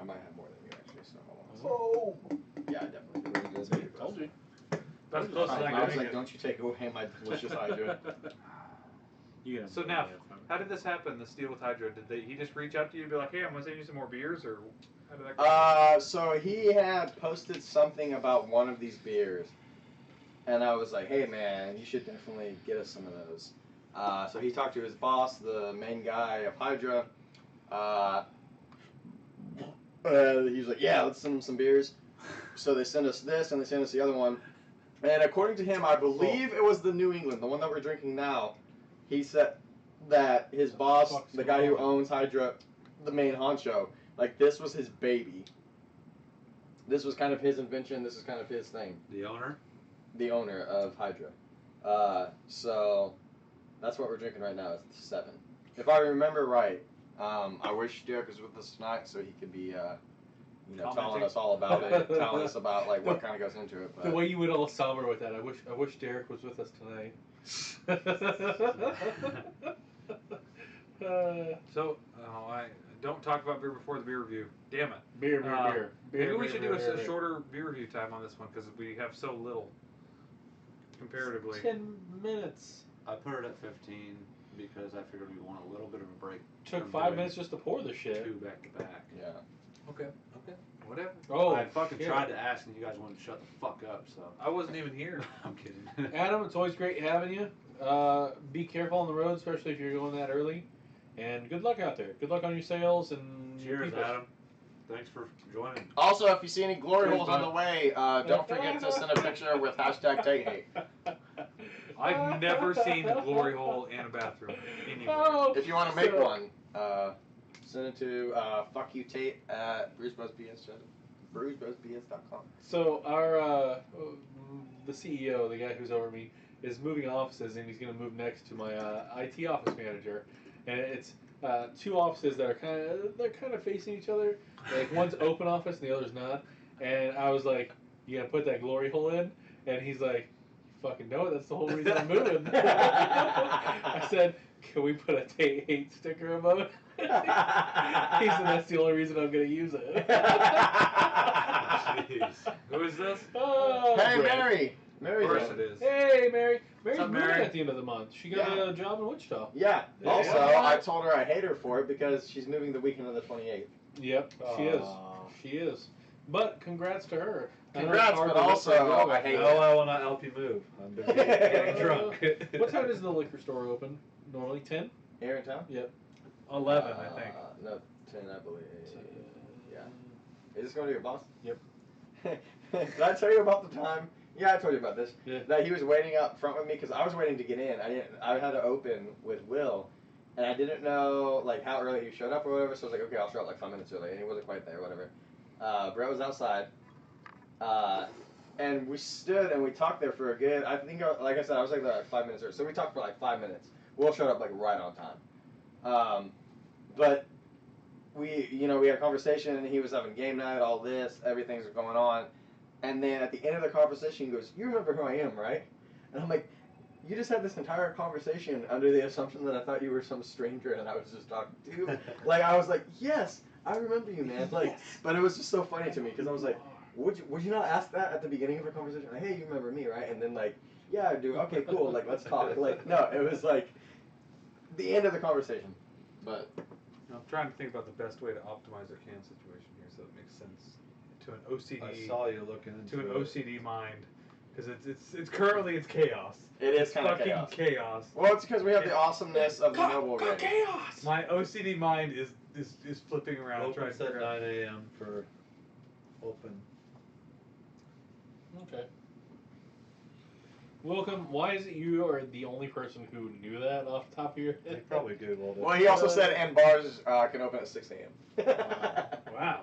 I might have more than you actually. So hold on. Yeah, I definitely do. Told you. That's close as I I can was make like, it. don't you take away my delicious Hydra. So Neff, how did this happen? This deal with Hydra? Did he just reach out to you and be like, "Hey, I'm gonna send you some more beers," or how did that go? So he had posted something about one of these beers, and I was like, "Hey man, you should definitely get us some of those." So he talked to his boss, the main guy of Hydra. He was like, "Yeah, let's send him some beers." So they sent us this, and they sent us the other one. And according to him, I believe it was the New England, the one that we're drinking now. He said that his boss, Fuck's the guy who going on? owns Hydra, the main honcho, like this was his baby. This was kind of his invention. This is kind of his thing. The owner. The owner of Hydra. So that's what we're drinking right now. It's 7. If I remember right, I wish Derek was with us tonight so he could be telling Commenting. us all about it, telling us about like what kind of goes into it. The But way you went all somber with that, I wish Derek was with us tonight. So, I don't talk about beer before the beer review. Damn it. Beer. Maybe we should do a shorter beer review time on this one because we have so little comparatively. 10 minutes. I put it at 15 because I figured we want a little bit of a break. Took from 5 doing minutes just to pour the shit. 2 back to back. yeah. Okay, whatever. Oh, I fucking shit. tried to ask and you guys wanted to shut the fuck up, so. I wasn't even here. I'm kidding. Adam, it's always great having you. Be careful on the road, especially if you're going that early. And good luck out there. Good luck on your sales and your Cheers, people. Adam. Thanks for joining. Also, if you see any glory Cheers, holes on bud. the way, don't forget to send a picture with hashtag Tate Hate. I've never seen a glory hole in a bathroom anywhere. Oh, If you want to make so- one, send it to fuckyoutate at Brews Bros BS. BrewsBrosBS.com. So our the CEO, the guy who's over me, is moving offices, and he's going to move next to my IT office manager, and it's 2 offices that are kind of facing each other. Like one's open office and the other's not. And I was like, "You gonna put that glory hole in?" And he's like, "You fucking know it. That's the whole reason I'm moving." I said, "Can we put a Tate Hate sticker above it?" He said, "That's the only reason I'm gonna use it." Jeez. Who is this? Oh, Hey, Brett. Mary. Mary's Of course on. it is. Hey, Mary. Mary's What's up, moving Mary? at the end of the month. She got Yeah. a job in Wichita. Yeah. Yeah. Also, Yeah. I told her I hate her for it because she's moving the weekend of the 28th. Yep, she is. Aw. She is. But congrats to her. I know Congrats, it's hard but to let also, her go. I hate No, I will not help you move. I'm busy getting drunk. What time does the liquor store open? Normally 10? Here in town? 11, I think. No, 10, I believe. Yeah. Is this going to your boss? Yep. Did I tell you about the time? Yeah, I told you about this. Yeah. That he was waiting up front with me because I was waiting to get in. I had to open with Will, and I didn't know like how early he showed up or whatever. So I was like, okay, I'll show up like 5 minutes early, and he wasn't quite there, whatever. Brett was outside, and we stood and we talked there for a good. I think, like I said, I was like there like 5 minutes early. So we talked for like 5 minutes. Will showed up like right on time, but. We had a conversation, and he was having game night, all this, everything's going on. And then at the end of the conversation, he goes, "You remember who I am, right?" And I'm like, "You just had this entire conversation under the assumption that I thought you were some stranger and I was just talking to." Like, I was like, "Yes, I remember you, man." Like, but it was just so funny to me because I was like, would you not ask that at the beginning of a conversation? Like, "Hey, you remember me, right?" And then like, "Yeah, I do." "Okay, cool. Like, let's talk." Like, no, it was like the end of the conversation. But I'm trying to think about the best way to optimize our can situation here so it makes sense to an OCD. I saw you looking into to an it. OCD mind, because it's currently it's chaos. it is It's kind of fucking chaos. chaos. Well, it's because we have the awesomeness of the noble rating. chaos! My OCD mind is flipping around trying Open to at figure out. 9 a.m. for open. Okay. Welcome. Why is it you are the only person who knew that off the top of your They head? probably Googled it. Well, he also said, and bars can open at 6 a.m. Wow.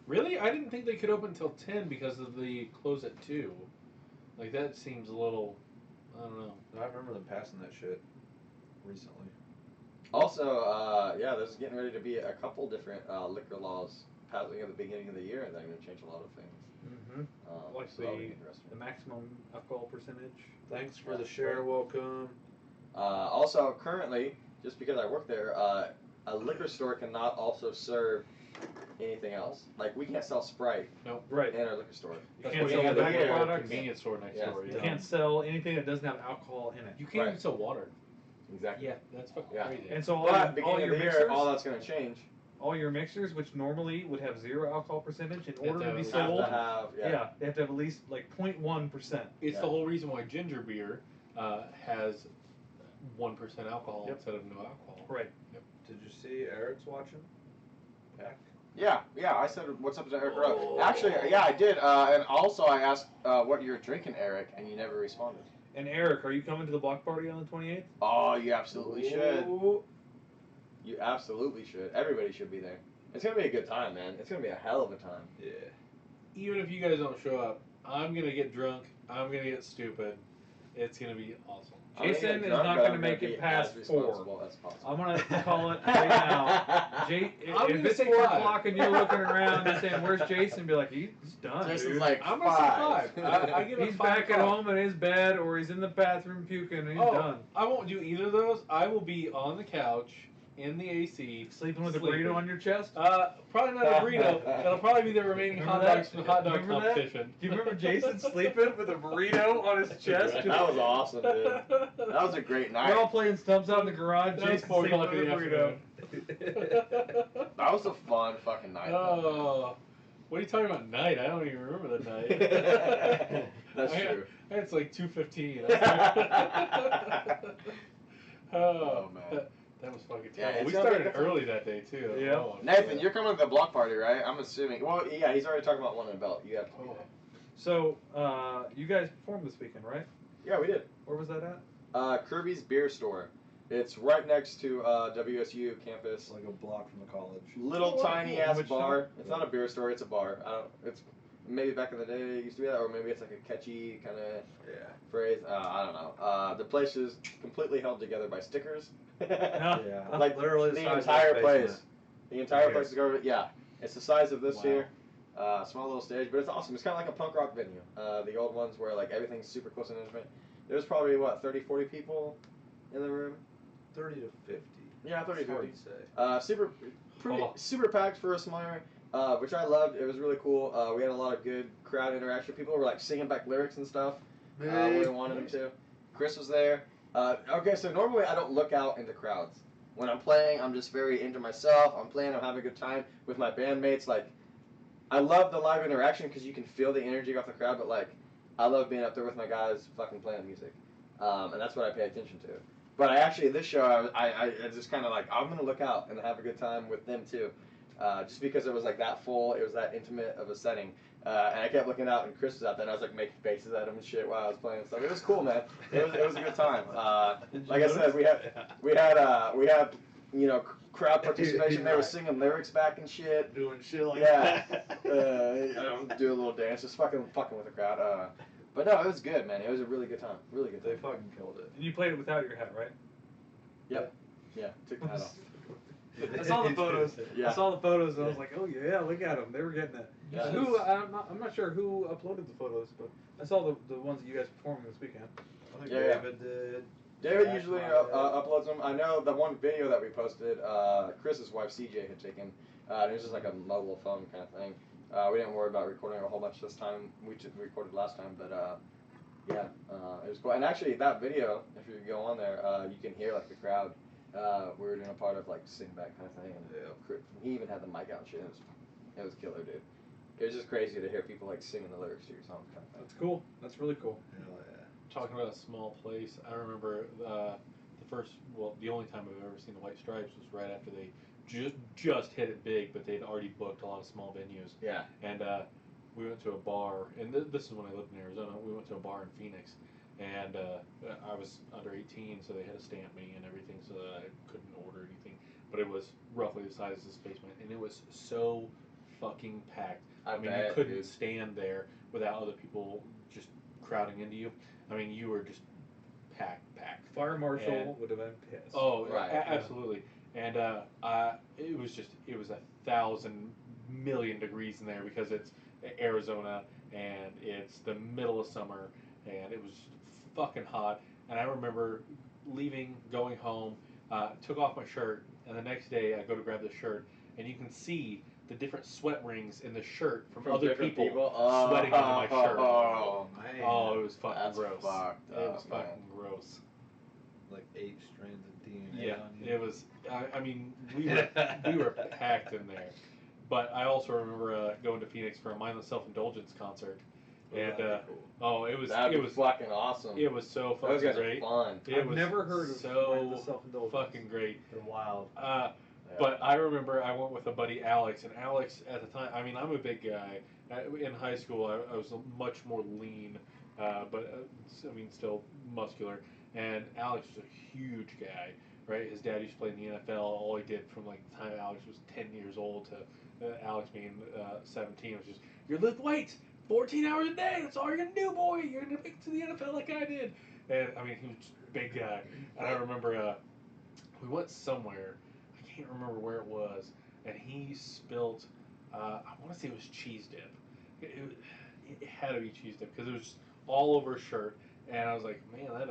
Really? I didn't think they could open until 10 because of the close at 2. Like, that seems a little, I don't know. I remember them passing that shit recently. Also, yeah, there's getting ready to be a couple different liquor laws passing at the beginning of the year that are going to change a lot of things. Mm-hmm. Like So that'll be interesting. the maximum alcohol percentage. Thanks for the share. Welcome. Also, currently, just because I work there, a liquor store cannot also serve anything else. Like, we can't sell Sprite Right. in our liquor store. That's can't why sell you have tobacco a products. convenience store next Yeah. door. You Yeah. can't sell anything that doesn't have alcohol in it. You can't even Right. sell water. Exactly. Yeah, that's fucking Yeah. crazy. And so all But your, beginning all of your the year, mixers, all that's going to change. all your mixers, which normally would have 0 alcohol percentage, in They have order to be to Have sold, to have, yeah, they have to have at least like 0.1%. It's Yeah. the whole reason why ginger beer has 1% alcohol Yep. instead of no alcohol. Right. Did you see Eric's watching? Pack. Yeah, I said, what's up to Eric Rowe? Actually, yeah, I did. And also, I asked what you're drinking, Eric, and you never responded. And Eric, are you coming to the block party on the 28th? Oh, you absolutely should. Ooh. You absolutely should. Everybody should be there. It's going to be a good time, man. It's going to be a hell of a time. Yeah. Even if you guys don't show up, I'm gonna get drunk. I'm gonna get stupid. It's gonna be awesome. Jason is drunk, not but going to I'm make be it past as 4. responsible as possible. I'm going to call it right now. I'm If gonna it's say 4 5. o'clock and you're looking around and saying, "Where's Jason?" Be like, "He's done, Jason's dude. like I'm gonna say 5. 5. I give it He's 5 back at o'clock. home in his bed, or he's in the bathroom puking, and he's done." I won't do either of those. I will be on the couch in the AC, Sleeping with a burrito on your chest. Probably not a burrito. That'll probably be the remaining hot Remember dogs that? from the hot dog Remember that? competition. Do you remember Jason sleeping with a burrito on his chest? That was awesome, dude. That was a great night. We're all playing stumps out in the garage. That was Jason 4 sleeping o'clock with in a the burrito. afternoon. That was a fun fucking night. Oh, what are you talking about? Night? I don't even remember the night. That's true. It's like 2:15. Oh, man. That was fucking Yeah, terrible. it's we gonna be started a good early that day too. Yeah. Oh, Nathan, shit. you're coming to the block party, right? I'm assuming. Well, yeah, he's already talking about one in a belt. You have to be there. So, you guys performed this weekend, right? Yeah, we did. Where was that at? Kirby's Beer Store. It's right next to WSU campus. It's like a block from the college. Little tiny ass Which bar. shop? It's not a beer store. It's a bar. I don't. It's maybe back in the day it used to be that, or maybe it's like a catchy kind of phrase. I don't know. The place is completely held together by stickers. Yeah. Like literally the size of entire this place. basement. The entire Yes. place is going. Yeah, it's the size of this Wow. here. Small little stage, but it's awesome. It's kind of like a punk rock venue. The old ones where like everything's super close and intimate. There's probably what 30, 40 people in the room. 30 to 50. Yeah, 30, It's hard 50. to say. Super packed for a small area, which I loved. It was really cool. We had a lot of good crowd interaction. People were like singing back lyrics and stuff when we wanted them to. Chris was there. Okay, so normally I don't look out into crowds. When I'm playing, I'm just very into myself. I'm playing, I'm having a good time with my bandmates. Like, I love the live interaction because you can feel the energy off the crowd, but like, I love being up there with my guys fucking playing music. And that's what I pay attention to. But I actually, this show, I just kind of like, I'm going to look out and have a good time with them too. Just because it was like that full, it was that intimate of a setting. And I kept looking out, and Chris was out there, and I was like making faces at him and shit while I was playing and stuff. It was cool, man. It was a good time. Like I said, we had you know, crowd participation. They were singing lyrics back and shit. Doing shit like that. Do a little dance, just fucking with the crowd. But no, it was good, man. It was a really good time. Really good time. They fucking killed it. And you played it without your hat, right? Yep. Yeah, took the hat off. I saw the photos. Yeah. I saw the photos, and I was like, "Oh yeah, look at them. They were getting it." Yeah. Who? I'm not sure who uploaded the photos, but I saw the ones that you guys performing this weekend. I think Yeah. David did. David Jack usually might have. uploads them. I know the one video that we posted, Chris's wife CJ had taken. It was just like a mobile phone kind of thing. We didn't worry about recording a whole bunch this time. We recorded last time, but yeah, it was cool. And actually, that video, if you go on there, you can hear like the crowd. We were doing a part of like sing back kind of thing, and he even had the mic out and shit. It was killer, dude. It was just crazy to hear people like singing the lyrics to your songs kind of thing. That's cool. That's really cool. Hell yeah. Talking about a small place, I remember the only time I've ever seen the White Stripes was right after they just hit it big, but they'd already booked a lot of small venues. Yeah. And we went to a bar, and this is when I lived in Arizona. We went to a bar in Phoenix, and I was under 18, so they had to stamp me and everything, so that I couldn't order anything. But it was roughly the size of this basement, and it was so fucking packed. I mean, you couldn't stand there without other people just crowding into you. I mean, you were just packed. Fire marshal And- would have been pissed. Oh, Right. Absolutely. And it was 1,000 million degrees in there because it's Arizona and it's the middle of summer and it was fucking hot. And I remember leaving, going home, took off my shirt, and the next day I go to grab the shirt, and you can see the different sweat rings in the shirt from other different people sweating into my shirt. Oh, Man. Oh, it was fucking That's gross. fucked It was up, man. fucking gross. Like 8 strands of DNA Yeah, on you. it was. I mean, we were packed in there. But I also remember going to Phoenix for a mindless self-indulgence concert, and That'd be cool. oh, it was fucking awesome. it was so Those fucking guys great. are fun. It I've was never heard of so self-indulgence. fucking great. They're wild. But I remember I went with a buddy, Alex, and Alex at the time, I mean, I'm a big guy. In high school, I was much more lean, but I mean, still muscular. And Alex was a huge guy, right? His dad used to play in the NFL. All he did from like the time Alex was 10 years old to Alex being 17 was just, you lift weights 14 hours a day. That's all you're going to do, boy. You're going to make it to the NFL like I did. And I mean, he was big guy. And I remember we went somewhere. I can't remember where it was, and he spilt. I want to say it was cheese dip. It had to be cheese dip because it was all over his shirt. And I was like, man, that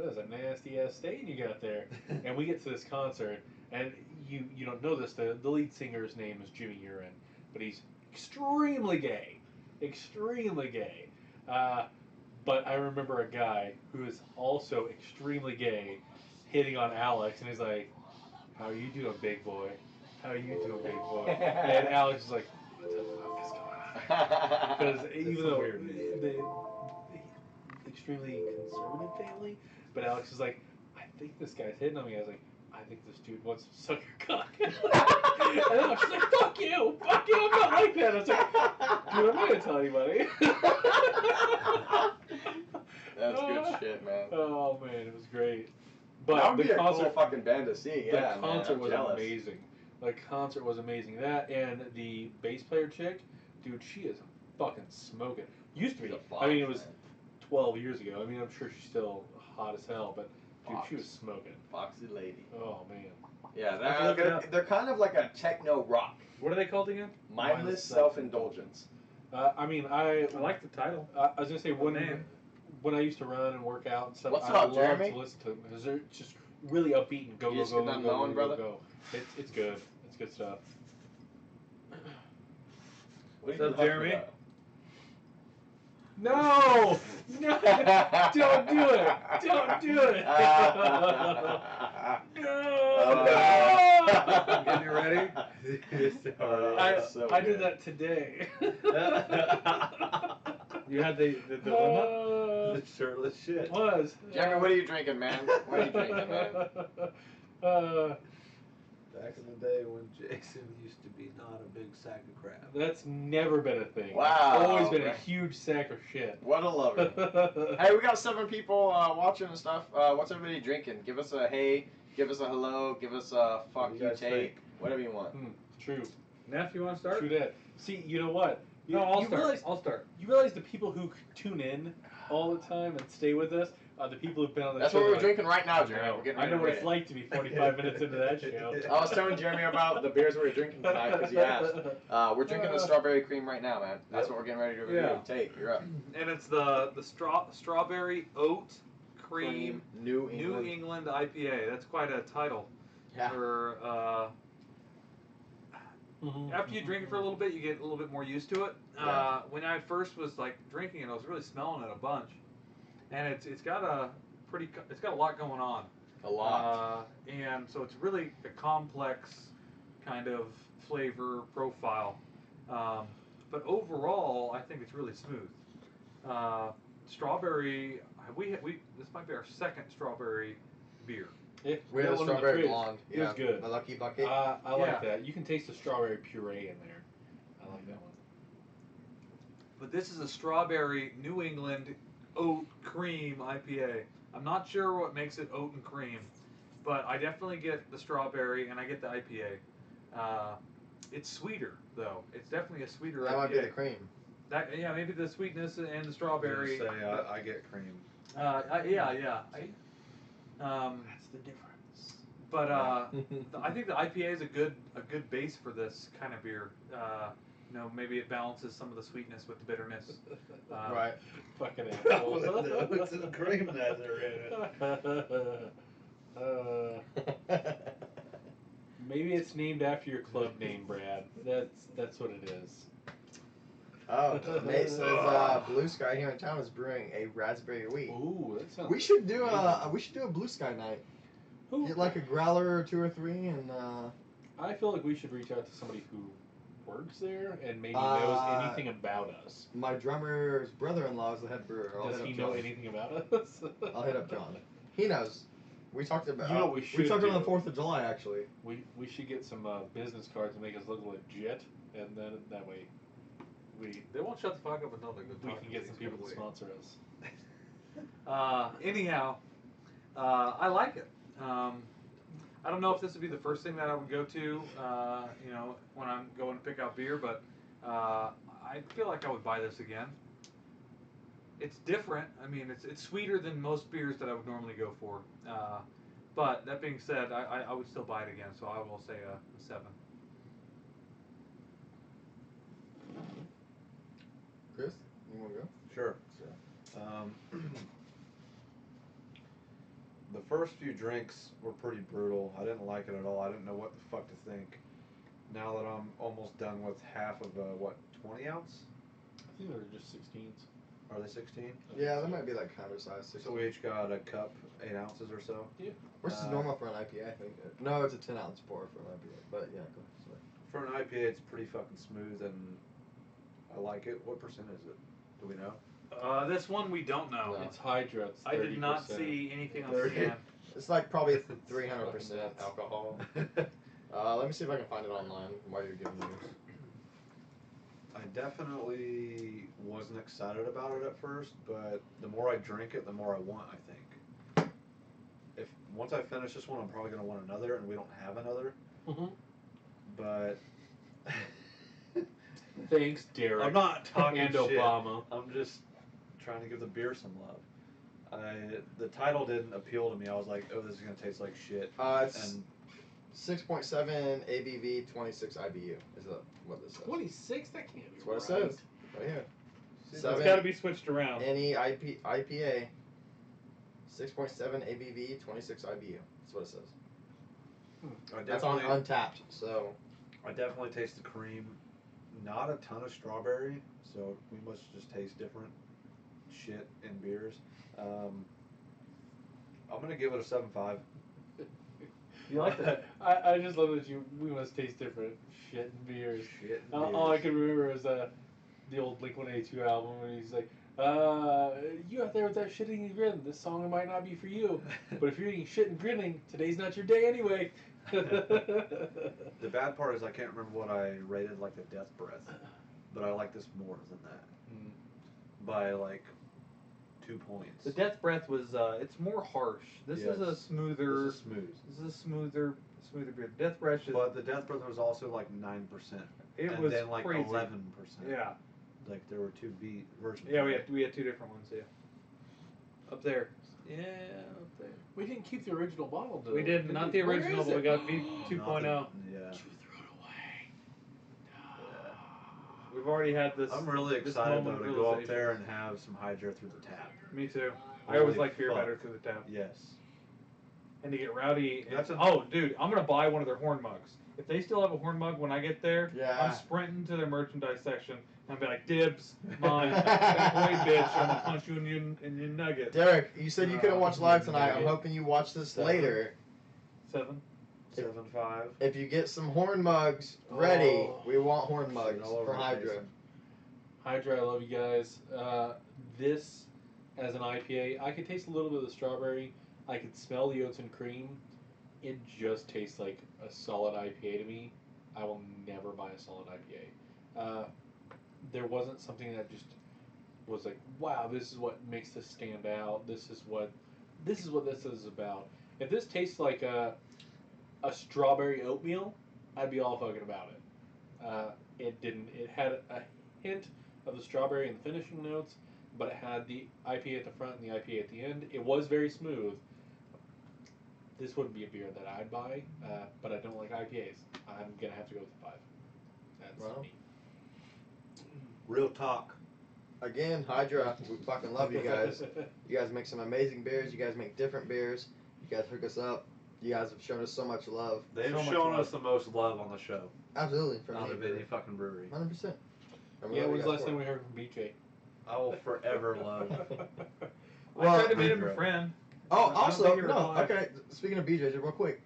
is a nasty ass stain you got there. And we get to this concert, and you don't know this. The lead singer's name is Jimmy Urine, but he's extremely gay, extremely gay. But I remember a guy who is also extremely gay hitting on Alex, and he's like, "How are you doing, big boy? How are you doing, big boy?" And Alex is like, "What the fuck is going on?" Because even though they extremely conservative family, but Alex is like, "I think this guy's hitting on me." I was like, "I think this dude wants to suck your cock." And Alex is like, "Fuck you, I'm not like that." I was like, "Dude, I'm not gonna tell anybody." That's good shit, man. Oh man, it was great. That But would the be a concert, cool fucking band to see. Yeah, the concert man, I'm was jealous. amazing. The concert was amazing. That and the bass player chick, dude, she is fucking smoking. Used to be. She's a I mean, it fox, was man. 12 years ago. I mean, I'm sure she's still hot as hell, but dude, Fox. she was smoking. Foxy lady. Oh man. Yeah, Have to look it they're, up. they're kind of like a techno rock. What are they called again? Mindless self-indulgence. I mean, I like the title. I was gonna say The name. when I used to run and work out and stuff, What's I up, love Jeremy? to listen to them because they're just really upbeat and go You go just go get go done go mowing, go brother? go. It's good. It's good stuff. What What's up, Jeremy? No, no, don't do it! Don't do it! No! Getting you ready? I did that today. You had the dilemma? The shirtless shit. It was. Jeremy, what are you drinking, man? What are you drinking, man? Back in the day when Jason used to be not a big sack of crap. That's never been a thing. Wow. It's always been a huge sack of shit. What a lover. Hey, we got 7 people watching and stuff. What's everybody drinking? Give us a hey, give us a hello, give us a fuck What do you you guys take, think? whatever you want. True. Neff, you want to start? True that. See, you know what? No, I'll you start. Realize, I'll start. you realize the people who tune in all the time and stay with us are the people who've been on the That's show. what we're like, drinking right now, I Jeremy. know. We're getting I ready know to what rate it's it. like to be 45 minutes into that show. I was telling Jeremy about the beers we were drinking tonight because he asked. We're drinking the strawberry cream right now, man. That's what we're getting ready to review. Yeah. Take, you're up. And it's the strawberry oat cream New New England. England IPA. That's quite a title. Yeah. For Mhm. after you drink it for a little bit, you get a little bit more used to it. Yeah. When I first was like drinking it, I was really smelling it a bunch, and it's got a lot going on. A lot. And so it's really a complex kind of flavor profile. But overall, I think it's really smooth. Strawberry, this might be our second strawberry beer. We had a That one in the strawberry fridge. blonde. It was good. The Lucky Bucket. I Yeah. like that. You can taste the strawberry puree in there. I like that one. But this is a strawberry New England oat cream IPA. I'm not sure what makes it oat and cream, but I definitely get the strawberry and I get the IPA. It's sweeter though. It's definitely a sweeter That IPA. might be the cream. Yeah, maybe the sweetness and the I strawberry. was gonna say, I get cream. Yeah. That's the difference. But I think the IPA is a good base for this kind of beer. Maybe it balances some of the sweetness with the bitterness. Right. Fucking assholes. What's the cream that they're in? Maybe it's named after your club name, Brad. That's what it is. Oh, Nate says Blue Sky here in town is brewing a raspberry wheat. Ooh, that sounds. We should do a Blue Sky night. Ooh. Get like a growler or 2 or 3 and I feel like we should reach out to somebody who works there and maybe knows anything about us. my drummer's brother-in-law is the head brewer. I'll Does hit he up know John. anything about us? I'll hit up John. He knows. We talked about. You know what we we should talked about do? the 4th of July actually. We should get some business cards and make us look legit, and then that way They won't shut the fuck up until they're good. we can get some people to sponsor us. Anyhow, I like it. I don't know if this would be the first thing that I would go to, when I'm going to pick out beer, but I feel like I would buy this again. It's different. I mean, it's sweeter than most beers that I would normally go for. But that being said, I would still buy it again, so I will say a 7. Chris, you want to go? Sure. The first few drinks were pretty brutal. I didn't like it at all. I didn't know what the fuck to think. Now that I'm almost done with half of a, 20 ounce? I think they're just 16s. Are they 16? Yeah, that might be like counter-sized. So we each got a cup, 8 ounces or so. Yeah. Which is normal for an IPA, I think. No, it's a 10-ounce pour for an IPA. But yeah, go ahead. Sorry. For an IPA, it's pretty fucking smooth and I like it. What percent is it? Do we know? This one we don't know. No. It's Hydra. It's 30%. I did not see anything on the 30. can. It's like probably 300% alcohol. I Let me see if I can find it online while you're giving news. definitely wasn't excited about it at first, but the more I drink it, the more I want, I think. Once I finish this one, I'm probably going to want another, and we don't have another. Mm-hmm. But Thanks, Derek. I'm not talking and shit. Obama. I'm just trying to give the beer some love. The title didn't appeal to me. I was like, oh, this is going to taste like shit. It's And 6.7 ABV, 26 IBU. Is that what this says? 26? That can't be That's what it right. says. Right here. It's 7 got to be switched around. Any IPA, 6.7 ABV, 26 IBU. That's what it says. That's on Untapped. So I definitely taste the cream. Not a ton of strawberry, so we must just taste different shit in beers. I'm gonna give it a 7.5. You like that? I just love that we must taste different shit in beers. Shit in All I beers. can remember is the old Blink-182 album when he's like, you out there with that shitting and grinning, this song might not be for you. But if you're eating shit and grinning, today's not your day anyway. The bad part is I can't remember what I rated like the Death Breath, but I like this more than that by like 2 points. The Death Breath was it's more harsh. This is a Yes. smoother. This is smooth. This is a smoother beer. Death Breath is. But the Death Breath was also like 9%. It and was then like crazy. 11%. Yeah. Like there were two versions. Yeah, we had 2 different ones. Yeah. Up there. Yeah, up there. We didn't keep the original bottle, though. We did not the Where original, is but we it? got V 2.0. Yeah. You threw it away. We've already had this. I'm really this excited moment though of to go up realization. there and have some Hydra through the tap. Me too. I Holy always like beer fuck. better through the tap. Yes. And to get rowdy. That's a- Oh, dude, I'm gonna buy one of their horn mugs. If they still have a horn mug when I get there, Yeah. I'm sprinting to their merchandise section and I'll be like, dibs, mine. Bad boy, bitch. I'm gonna punch you in your nugget. Derek, you said you couldn't watch live tonight. I'm Nugget. hoping you watch this 7. later. 7. 7.5. If you get some horn mugs ready, Oh. we want horn mugs Shit all over for the Hydra. place. Hydra, I love you guys. This, as an IPA, I could taste a little bit of the strawberry. I could smell the oats and cream. It just tastes like a solid IPA to me. I will never buy a solid IPA. There wasn't something that just was like, wow, this is what makes this stand out. This is what this is about. If this tastes like a strawberry oatmeal, I'd be all fucking about it. It didn't. It had a hint of the strawberry in the finishing notes, but it had the IPA at the front and the IPA at the end. It was very smooth. This wouldn't be a beer that I'd buy, but I don't like IPAs. I'm gonna have to go with the 5. That's Well. me. Real talk. Again, Hydra, we fucking love you guys. You guys make some amazing beers. You guys make different beers. You guys hook us up. You guys have shown us so much love. They've So much shown love. us the most love on the show. Absolutely. From Out any of any brewery. fucking brewery. 100%. And we Yeah, love when you was the guys last for time it. we heard from BJ? I will forever love. I tried to Well, meet him a friend. Oh, I don't also, think he no, replied. okay, speaking of BJ's, real quick.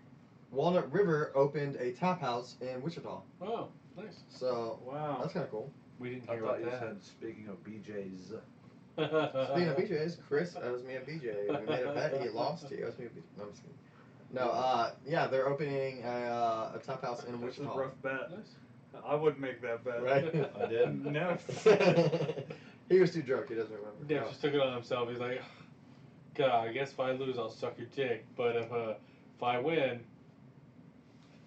Walnut River opened a tap house in Wichita. Oh, nice. So, Wow. that's kind of cool. We didn't I hear thought about you that. said speaking of BJ's. Speaking of BJ's, Chris owes me a BJ. We made a bet, he lost, he owes me a BJ. No, I'm just kidding. No, yeah, they're opening a tap house in That's a Wichita. rough bet. Nice. I wouldn't make that bet. Right? I did. No. He was too drunk, he doesn't remember. Neff No. just took it on himself. He's like, God, I guess if I lose, I'll suck your dick. But if I win,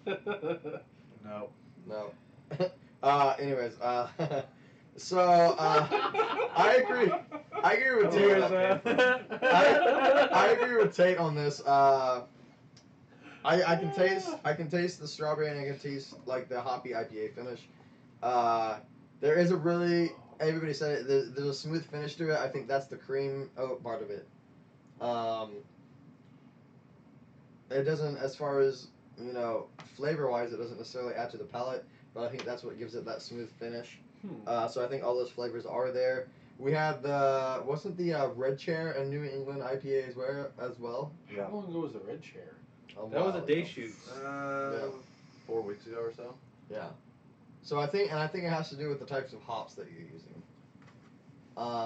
No. No. Anyways, so I agree. I agree with Tate. I agree with Tate on this. I can taste the strawberry and I can taste like the hoppy IPA finish. There is a really, everybody said it, there's a smooth finish to it. I think that's the cream oat part of it. It doesn't, as far as, flavor wise, it doesn't necessarily add to the palate, but I think that's what gives it that smooth finish. So I think all those flavors are there. We had wasn't the Red Chair and New England IPA as well? Yeah. How long ago was the Red Chair? That was a day shoot. 4 weeks ago or so. Yeah. So I think it has to do with the types of hops that you're using.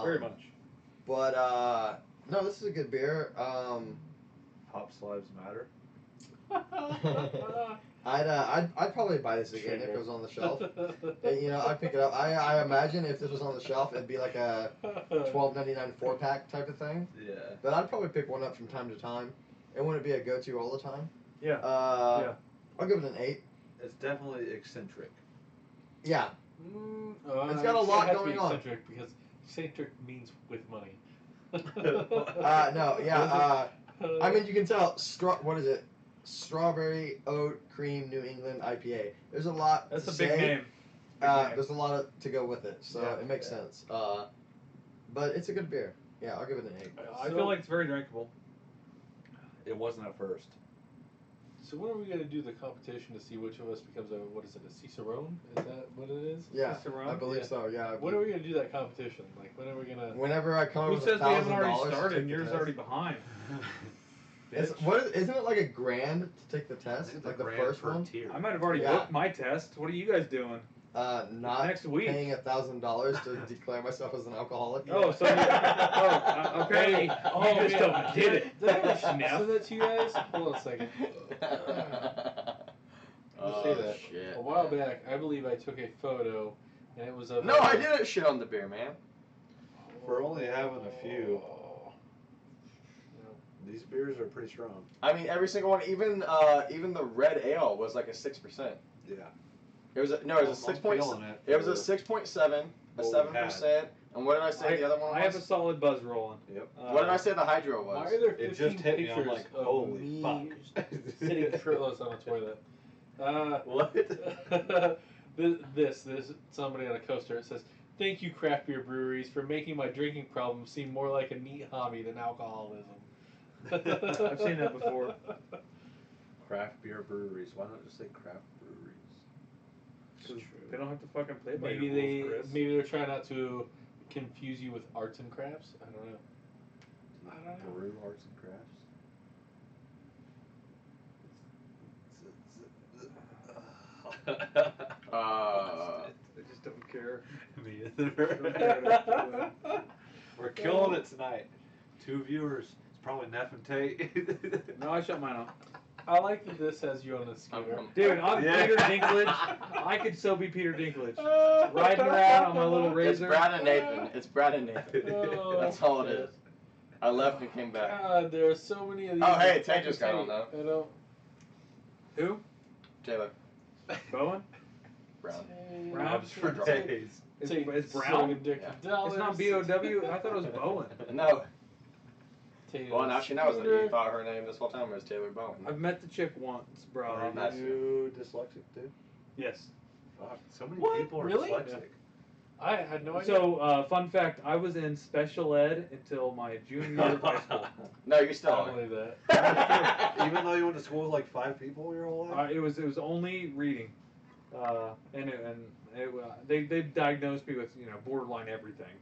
Very much. But no, this is a good beer. Hops lives matter. I'd probably buy this again if it was on the shelf. I'd pick it up. I imagine if this was on the shelf, it'd be like a $12.99 4-pack type of thing. Yeah. But I'd probably pick one up from time to time. It wouldn't be a go-to all the time. Yeah. I'll give it an 8. It's definitely eccentric. Yeah. It's got a lot going on. Eccentric because eccentric means with money. No, yeah. I mean, you can tell. What is it? Strawberry oat cream New England IPA. There's a lot. That's to a big say. name. There's a lot to go with it, so it makes sense. But it's a good beer. Yeah, I'll give it an 8. I feel like it's very drinkable. It wasn't at first. So when are we going to do the competition to see which of us becomes a Cicerone? Is that what it is? Yeah, Cicerone? I believe so. Yeah. When are we going to do that competition? Like, when are we going to... Whenever I come Who up with says we haven't already $1,000 started to and take yours the already test. behind? Isn't it like $1,000 to take the test? Like the first one? Tier. I might have already booked my test. What are you guys doing? Not Next week. paying $1,000 to declare myself as an alcoholic. Oh, so okay. You just don't get it. Did I ever send that to you guys? Hold on a second. Say that. Shit. A while back, I believe I took a photo, and it was of... No, I didn't shit on the beer, man. For only having a few, Oh. these beers are pretty strong. I mean, every single one, even the red ale was like a 6%. Yeah. It was a 6.7. It was a 6.7, a What we 7%. And what did I say the other one was? I have a solid buzz rolling. Yep. What did I say the hydro Why was? are there It 15 just hit me, I'm pictures like, of holy me fuck. sitting shirtless on a toilet? What? This somebody on a coaster. It says, "Thank you, craft beer breweries, for making my drinking problem seem more like a neat hobby than alcoholism." I've seen that before. Craft beer breweries. Why not just say craft breweries? Because they don't have to fucking play by Maybe your rules, Chris. maybe they're trying not to confuse you with arts and crafts. I don't know. Brew arts and crafts. I just don't care. Me either. We're killing it tonight. 2 viewers. It's probably Neff and Tate. No, I shut mine off. I like that this has you on a scooter. Dude, I'm Yeah. Peter Dinklage. I could so be Peter Dinklage. Riding around on my little It's razor. Brad and Nathan. It's Brad and Nathan. Oh, That's all it is. I left and came back. God, there are so many of these. Oh, hey, that Tay fucking just got say- on, though. I know. Who? Taylor Bowen? Brown. Brown? For days. It's Brown? Yeah. It's not B-O-W? I thought it was Bowen. No. Taylor Well, now she knows that Scooter. you thought her name this whole time was Taylor Bowen. I've met the chick once, bro. Are That's you dyslexic too? Yes. Fuck. So many What? people are Really? dyslexic. I had no idea. So, fun fact, I was in special ed until my junior year of high school. No, you still I don't are. believe that. Even though you went to school with like 5 people your whole life? It was only reading, they diagnosed me with borderline everything.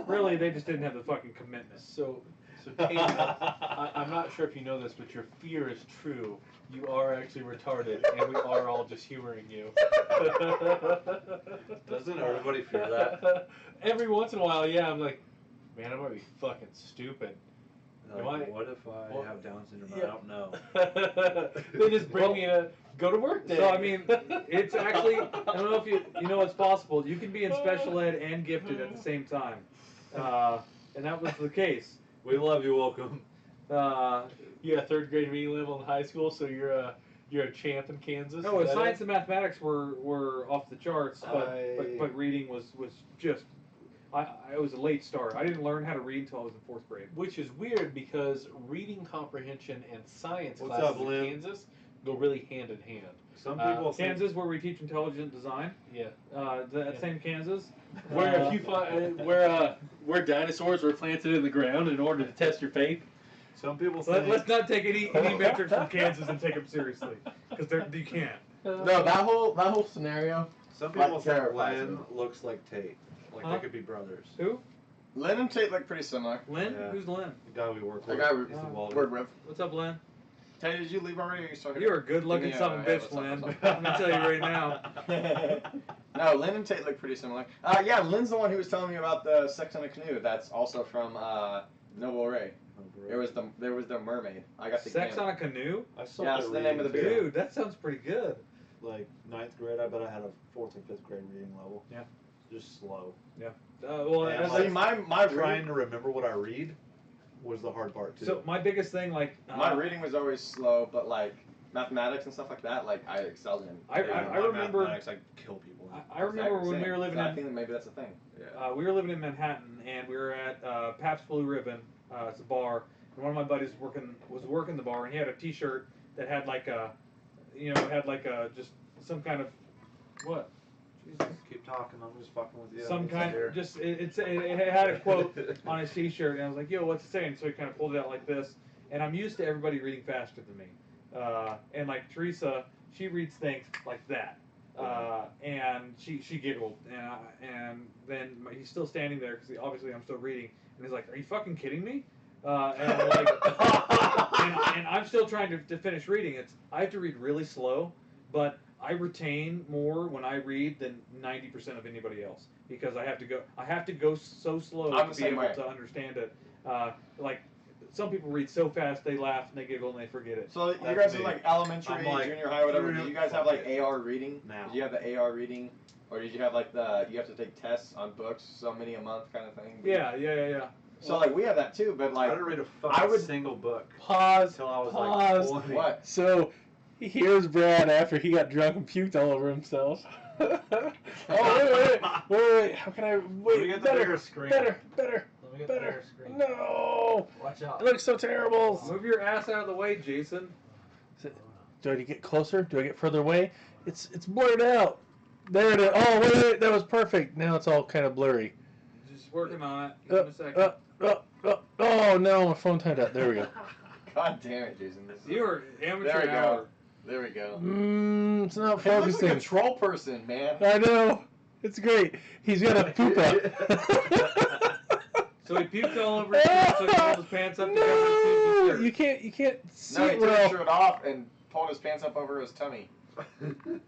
Really, they just didn't have the fucking commitment. So Taylor, I'm not sure if you know this, but your fear is true. You are actually retarded, and we are all just humoring you. Doesn't everybody fear that? Every once in a while, yeah, I'm like, man, I might be fucking stupid. Like, I- what if I have Down syndrome? Yeah. I don't know. They just bring me a go to work day. So I mean, it's actually I don't know if you know it's possible. You can be in special ed and gifted at the same time, and that was the case. We love you, welcome. You got third grade reading level in high school, so you're a champ in Kansas. No, is that science and mathematics were off the charts, but reading was just. I was a late start. I didn't learn how to read until I was in 4th grade. Which is weird because reading comprehension and science What's classes up, in Lynn? Kansas go really hand in hand. Some people think Kansas, where we teach intelligent design. Yeah. That same Kansas. Where if you find where dinosaurs were planted in the ground in order to test your faith. some people think Let's not take any metrics from Kansas and take them seriously, because you can't. No, that whole scenario. some people Like, think terrifies Len me. looks like Tate. Like Huh? they could be brothers. Who? Lynn and Tate look pretty similar. Lynn? Yeah. Who's Lynn? The guy we work The with. guy we He's the welder. work with. What's up, Lynn? Tate, did you leave already? Or are you still here? You're a good-looking Yeah, son of a yeah, bitch, what's up, Lynn. what's I'm gonna tell you right now. No, Lynn and Tate look pretty similar. Yeah, Lynn's the one who was telling me about the Sex on a Canoe. That's also from Noble Ray. Oh, bro. There was the mermaid. I got the Sex can. on a canoe? I saw Yeah, that it's the name of the reading, beer. too. Dude, that sounds pretty good. Like 9th grade, I bet I had a 4th and 5th grade reading level. Yeah. Just slow. Well, Yeah, that's- See, my Trying to remember what I read was the hard part too. so my biggest thing, like, my reading was always slow, but like mathematics and stuff like that, like I excelled in. I remember. mathematics, I kill people. I remember when we were living I in. think that maybe that's the thing. Yeah. We were living in Manhattan, and we were at Pabst Blue Ribbon. It's a bar, and one of my buddies was working the bar, and he had a T-shirt that had like a, just some kind of what? Jesus, keep talking. I'm just fucking with you. Some It's kind here. of just it had a quote on his T-shirt, and I was like, "Yo, what's it saying?" So he kind of pulled it out like this, and I'm used to everybody reading faster than me, and like Teresa, she reads things like that, and she giggled, and then he's still standing there because obviously I'm still reading, and he's like, "Are you fucking kidding me?" And I'm like, and I'm still trying to finish reading. I have to read really slow, but I retain more when I read than 90% of anybody else because I have to go so slow I'm to the be same able way. to understand it. Like some people read so fast they laugh and they giggle and they forget it. So you That's guys me. are like elementary, I'm like, junior high, whatever. Did you guys have like fuck it. AR reading? Now. Did you have the AR reading, or did you have like you have to take tests on books, so many a month kind of thing? Yeah. So like we have that too, but I like didn't read a I fucking would- single book Pause. until I was Pause. like 20. what? So here's Brad after he got drunk and puked all over himself. Wait. How can I Let me wait? get the bigger screen. Better. Let me get the Better. bigger screen. No, Watch out. it looks so terrible. Move your ass out of the way, Jason. Do I get closer? Do I get further away? It's blurred out. There it is. Oh wait, that was perfect. Now it's all kind of blurry. Just working on it. Give it a second. Oh no, my phone timed out. There we go. God damn it, Jason. This is, You're amateur there we go. hour. There we go. It's not He looks focusing. like a troll person, man. I know. It's great. He's got a poop up. So he puked all over his shirt, so he pulled his pants up to cover his No, shirt. you can't see No, he it took his well. shirt off and pulled his pants up over his tummy.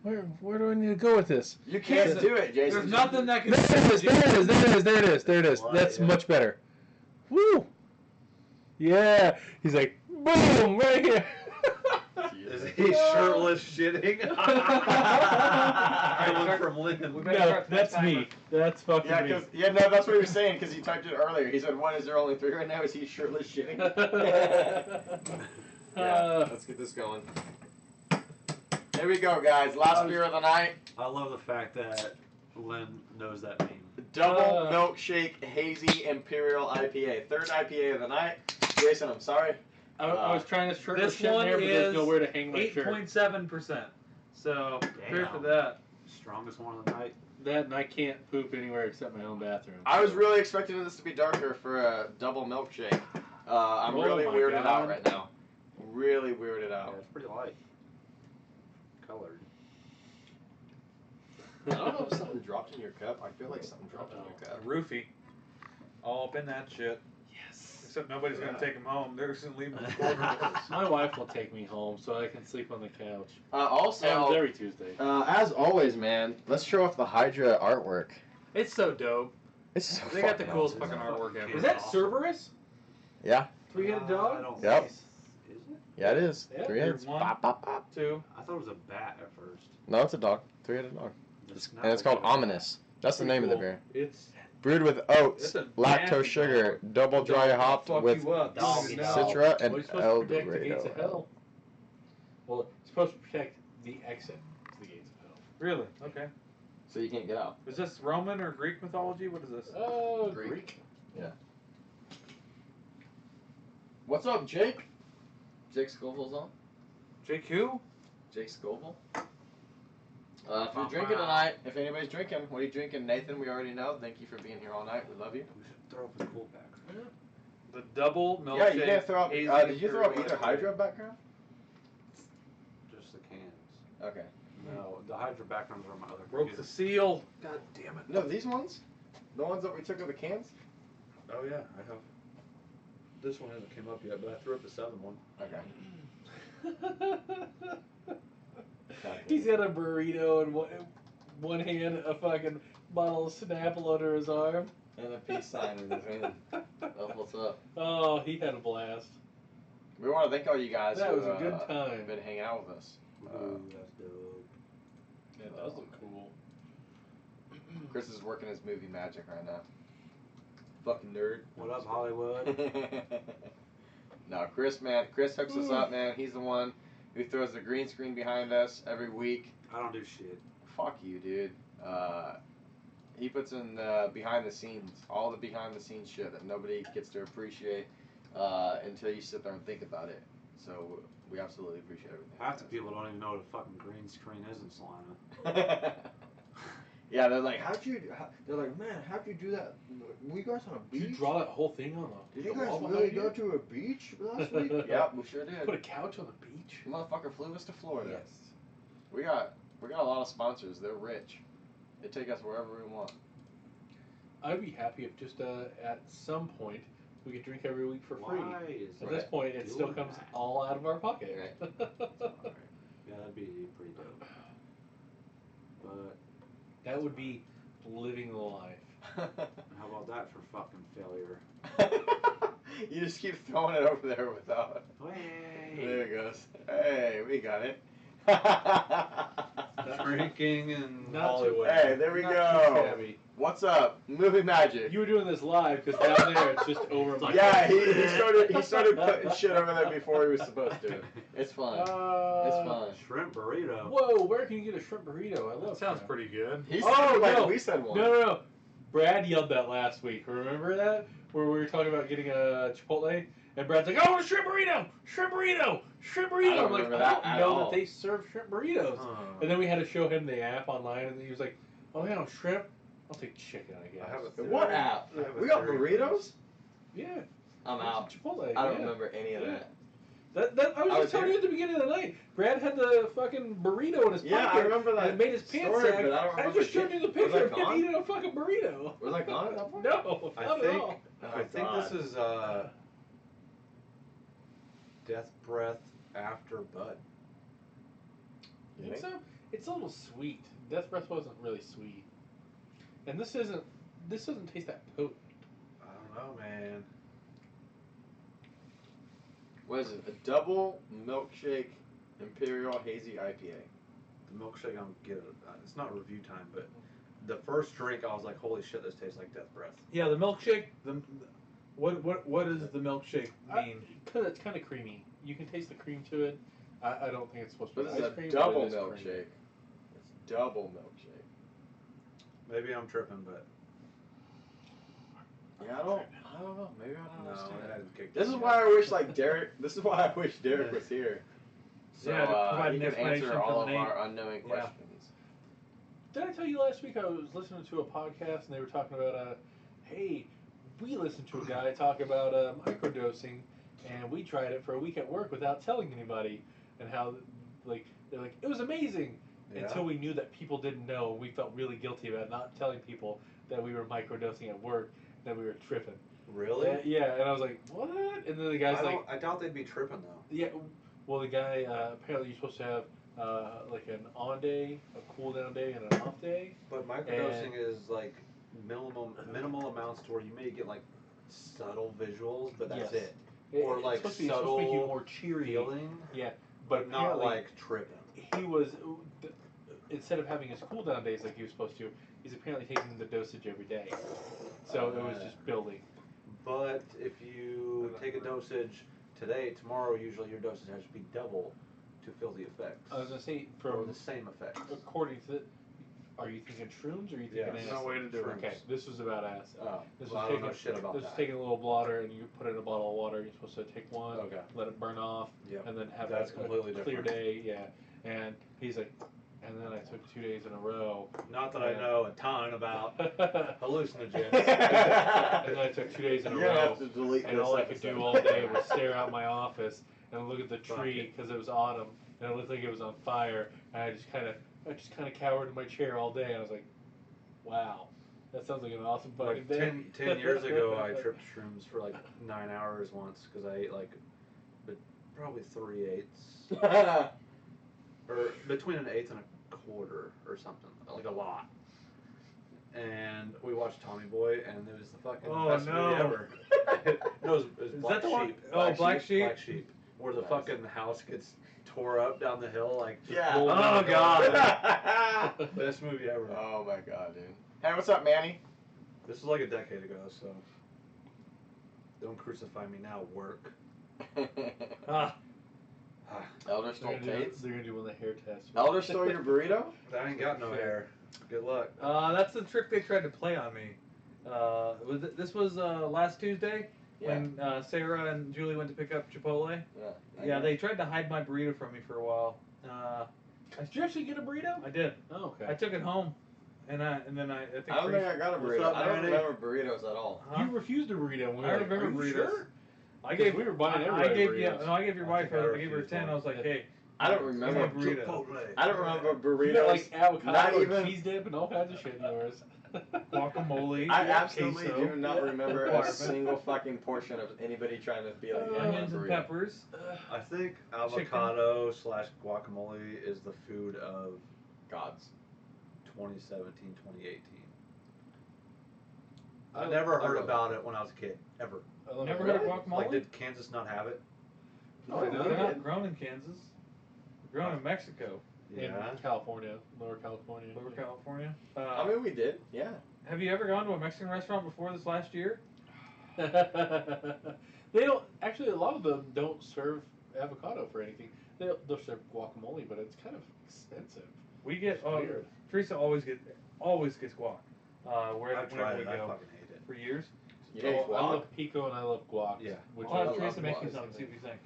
Where do I need to go with this? You can't do it, Jason. There's nothing that can. There it is. That's Yeah. much better. Woo! Yeah. He's like, boom, right here. Is he shirtless shitting? Coming from Lynn. No, that's me. That's fucking Yeah, me. no, that's what he was saying because he typed it earlier. He said, "What is there only 3 right now? Is he shirtless shitting?" Yeah, let's get this going. Here we go, guys. Last beer of the night. I love the fact that Lynn knows that meme. Double milkshake hazy imperial IPA. 3rd IPA of the night. Jason, I'm sorry. I was trying to shirt This shit in one there, but there's is nowhere to hang my shirt. 8.7%. So prepare for that. Strongest one of the night. That and I can't poop anywhere except my own bathroom. I was really expecting this to be darker for a double milkshake. I'm Oh really my weirded God. out right now. Really weirded Yeah, out. it's pretty light. Colored. I don't know if something dropped in your cup. I feel like something dropped in your A cup. roofie. All up in that shit. Yes. Except nobody's gonna take him home. They're just gonna leave him in the corner. My wife will take me home so I can sleep on the couch. Also, Happens every Tuesday. as always, man, let's show off the Hydra artwork. It's so dope. It's so They got the fucking coolest awesome. fucking artwork ever. Is Is that that Cerberus? Yeah, 3-headed dog? I don't Yep. think Is it? yeah, it is. Yeah, 3 heads. there's one. Pop, pop, pop. 2. I thought it was a bat at first. No, it's a dog. 3-headed dog. It's And it's called Ominous. That's the name of the Cool. beer. It's Brewed with oats, It's a lactose nasty sugar, double dry Dog will hopped fuck with you up. Dog, You no. know. Citra and Well, you're supposed El to protect the gates of Dorado. hell. Well, it's supposed to protect the exit to the gates of hell. Really? Okay. so you can't get out. Is this Roman or Greek mythology? What is this? Oh, Greek. Greek. What's up, Jake? Jake Scoville's on. Jake who? Jake Scoville. If you're drinking tonight, if anybody's drinking, what are you drinking? Nathan, we already know. Thank you for being here all night. We love you. We should throw up his cool pack. The double milkshake. Yeah, you didn't throw up. hazy Did you throw up imperial either IPA. Hydra background? Just the cans. Okay. No, the Hydra backgrounds are on my other Broke computer. the seal. God damn it. No, these ones? The ones that we took of the cans? Oh yeah, I have. This one hasn't came up yet, but I threw up the 7 one. Okay. He's got a burrito in one hand, a fucking bottle of Snapple under his arm. And a peace sign in his hand. That's what's up. Oh, he had a blast. We want to thank all you guys That who was a good time. have been hanging out with us. Ooh, that's dope. That does look cool. Chris is working his movie magic right now. Fucking nerd. What up, Hollywood? No, Chris, man. Chris hooks us up, man. He's the one who throws the green screen behind us every week. I don't do shit. Fuck you, dude. He puts in the behind the scenes, all the behind the scenes shit that nobody gets to appreciate until you sit there and think about it. So we absolutely appreciate everything. Half the people don't even know what a fucking green screen is in Salina. Yeah, they're like, they're like, man, how'd you do that? Were you guys on a Did beach? you draw that whole thing on the Did you the guys wall really behind you? go to a beach last week? Yep, we sure did. Put a couch on the beach? The motherfucker flew us to Florida. Yes. We got a lot of sponsors. They're rich. They take us wherever we want. I'd be happy if just at some point we could drink every week for free. Why is At that this point, it still doing comes that? all out of our pocket. Right. Yeah, that'd be pretty dope. But That would be living the life. how about that for fucking failure? You just keep throwing it over there without. Hey. There it goes. Hey, we got it. Drinking and Not Hollywood. Hey, there we Not go. too shabby. What's up? Movie magic. You were doing this live because down there it's just over my Yeah, he started putting shit over there before he was supposed to. It's fun. It's fun. Shrimp burrito. Whoa, where can you get a shrimp burrito? I love That sounds shrimp. pretty good. He Oh, said like no. we said one. No. Brad yelled that last week. Remember that? Where we were talking about getting a Chipotle? And Brad's like, oh, a shrimp burrito! Shrimp burrito! Shrimp burrito! I don't I'm like, remember I that don't at know all. that they serve shrimp burritos. And then we had to show him the app online, and he was like, oh, yeah, shrimp? I'll take chicken, I guess. I have a theory. What app? I have a We got theory for burritos? this. Yeah. I'm out. Chipotle. I don't yeah. remember any of Yeah. that. I was I just was telling here. you at the beginning of the night. Brad had the fucking burrito in his Yeah, I pocket. remember that And it made his pants story, sag. but I don't I remember just showed you the was picture I of him gone? eating a fucking burrito. Was I gone at that point? No, I not at think all. I think God. this is Death Breath after Bud. You Think think? so? It's a little sweet. Death Breath wasn't really sweet. And this doesn't taste that potent. I don't know, man. What is it? A double milkshake imperial hazy IPA. The milkshake, I'm get it. It's not review time, but the first drink, I was like, "Holy shit, this tastes like Death Breath." Yeah, the milkshake. What does the milkshake mean? Because it's kind of creamy. You can taste the cream to it. I don't think it's supposed to But be it's ice a cream. double but it is milkshake. creamy. It's double milkshake. Maybe I'm tripping, but Yeah, I don't know. Maybe I don't no, understand. it hasn't kicked This in is yet. why I wish Derek. This is why I wish Derek was here. So Yeah, to provide he an could explanation answer for all the of name. our unknowing Yeah. questions. Did I tell you last week I was listening to a podcast and they were talking about, hey, we listened to a guy talk about microdosing and we tried it for a week at work without telling anybody and how, they're like, it was amazing Yeah. until we knew that people didn't know and we felt really guilty about not telling people that we were microdosing at work, that we were tripping. Really? Yeah, and I was like, what? And then the guy's like, I doubt they'd be tripping though. yeah, well, the guy, apparently you're supposed to have like an on day, a cool down day, and an off day. But microdosing is like minimal amounts to where you may get like subtle visuals, but that's Yes. it. It- Or it's like supposed to be, it's supposed to make you subtle more cheery. feeling, Yeah, but not apparently like tripping. he was, instead of having his cool down days like he was supposed to, he's apparently taking the dosage every day. So it was just building. But if you take a dosage today, tomorrow usually your dosage has to be double to feel the effects. I was gonna say, or from the same effects. according to Are you thinking shrooms or are you Yeah, thinking There's no acid? way to do it. Okay, this was about acid. Oh, This well, I was don't taking know shit about this that. was taking a little blotter and you put it in a bottle of water. You're supposed to take one, Okay. let it burn off, Yep. and then have That's a completely clear different. day. Yeah, and he's like, and then I took 2 days in a row. Not that I know a ton about and hallucinogens. then I took 2 days in a You're gonna row. have to delete And this all I could episode. do all day was stare out my office and look at the tree because it was autumn and it looked like it was on fire. And I just kind of cowered in my chair all day. And I was like, wow, that sounds like an awesome fucking Like day. 10 years ago, I tripped shrooms for like 9 hours once because I ate like probably 3/8, or between an eighth and a quarter or something, like a lot. And we watched Tommy Boy, and it was the fucking best movie ever. No, it was Is Black that the one? Sheep. Oh, Black Sheep. Black Sheep, where the Nice. fucking house gets tore up down the hill, like just Yeah. rolled Oh, down the hill. God. Best movie ever. Oh my god, dude. Hey, what's up, Manny? This was like a decade ago, so don't crucify me now. Work. Ah, Elder stole Tate's. They're gonna do one of the hair tests. Elder stole your burrito? I ain't got no hair. Good luck. that's the trick they tried to play on me. This was last Tuesday when Sarah and Julie went to pick up Chipotle. Yeah, they tried to hide my burrito from me for a while. Did you actually get a burrito? I did. Oh, okay. I took it home, and then I think. I don't think I got a What's burrito. up, I don't Manny? remember burritos at all. Huh? You refused a burrito. And we were I like, remember are you burritos. sure? I gave. We were buying I everybody gave burritos. I gave your I wife. think I I gave her a refused 10. I was like, one. hey. I don't give me remember. a burrito. Chipotle. I don't remember burritos. You got like avocado Not and even- cheese dip and all kinds of shit in yours. Guacamole. I absolutely queso, do not Yeah. remember a Requirement. single fucking portion of anybody trying to be like, yeah, I want a onions and burrito. peppers. I think avocado / guacamole is the food of Gods. 2017, 2018. I I never heard love about it when I was a kid, ever. I love Never it. heard of Really? guacamole? Like, did Kansas not have it? No, I know. They're not grown in Kansas. They're grown in Mexico, In California, Lower California. Lower California. I mean, we did, yeah. Have you ever gone to a Mexican restaurant before this last year? They don't actually. A lot of them don't serve avocado for anything. They'll serve guacamole, but it's kind of expensive. We get. It's weird. Teresa always gets guac. Wherever I've tried we it. I go fucking hate it. for years. You hate I guac? love pico and I love guac. Yeah. Which I'll have is- Teresa make guac. you some. See what you think.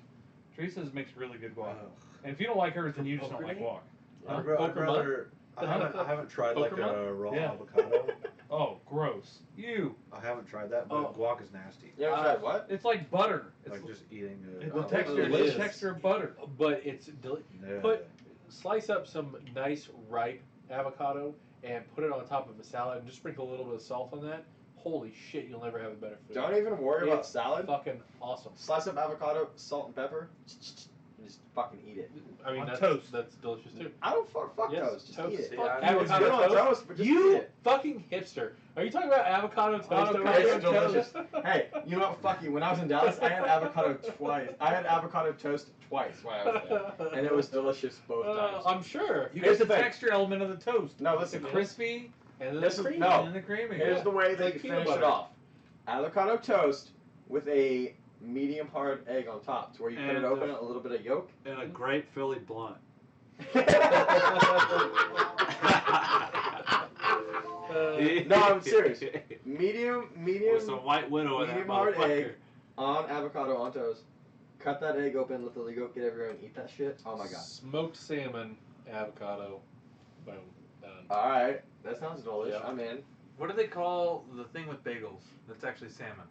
Teresa's makes really good guac. Ugh. And if you don't like hers, then you just don't Poker like day? guac. Huh? I'd Poker rather. I haven't tried like Poker a raw Yeah. avocado. Oh, gross. You. I haven't tried that, but Oh. guac is nasty. You ever tried what? It's like butter. It's Like just eating the Oh, texture. it It's is. the texture of butter. But it's Yeah. slice up some nice ripe avocado and put it on top of a salad and just sprinkle a little bit of salt on that. Holy shit, you'll never have a better food. Don't even worry about It's salad. Fucking awesome. Slice up avocado, salt and pepper, and just fucking eat it. I mean, On that's, toast. that's delicious too. I don't fuck Yes, toast, just toast. eat it. Fuck Yeah, you, It's avocado good on toast. toast, but just eat You it. fucking hipster. Are you talking about avocado toast? Avocado over It's here? delicious. Hey, you know what? Fuck you. When I was in Dallas, I had avocado twice. I had avocado toast twice while I was there, and it was delicious both times. I'm sure. You Here's get the the thing. texture element of the toast. No, It's listen. crispy And then This the is- cream. no. and the creamy. Here's the way that Like you peanut finish it butter. off: avocado toast with a medium hard egg on top, to where you cut it And, open, a little bit of yolk. And a great Philly blunt. No, I'm serious. Medium With some White Widow in that medium hard motherfucker. egg on avocado on toast. Cut that egg open, let the yolk get everywhere, and eat that shit. Oh my god. Smoked salmon, avocado. Boom. Done. All right, that sounds delicious. Yeah. I'm in. What do they call the thing with bagels that's actually salmon?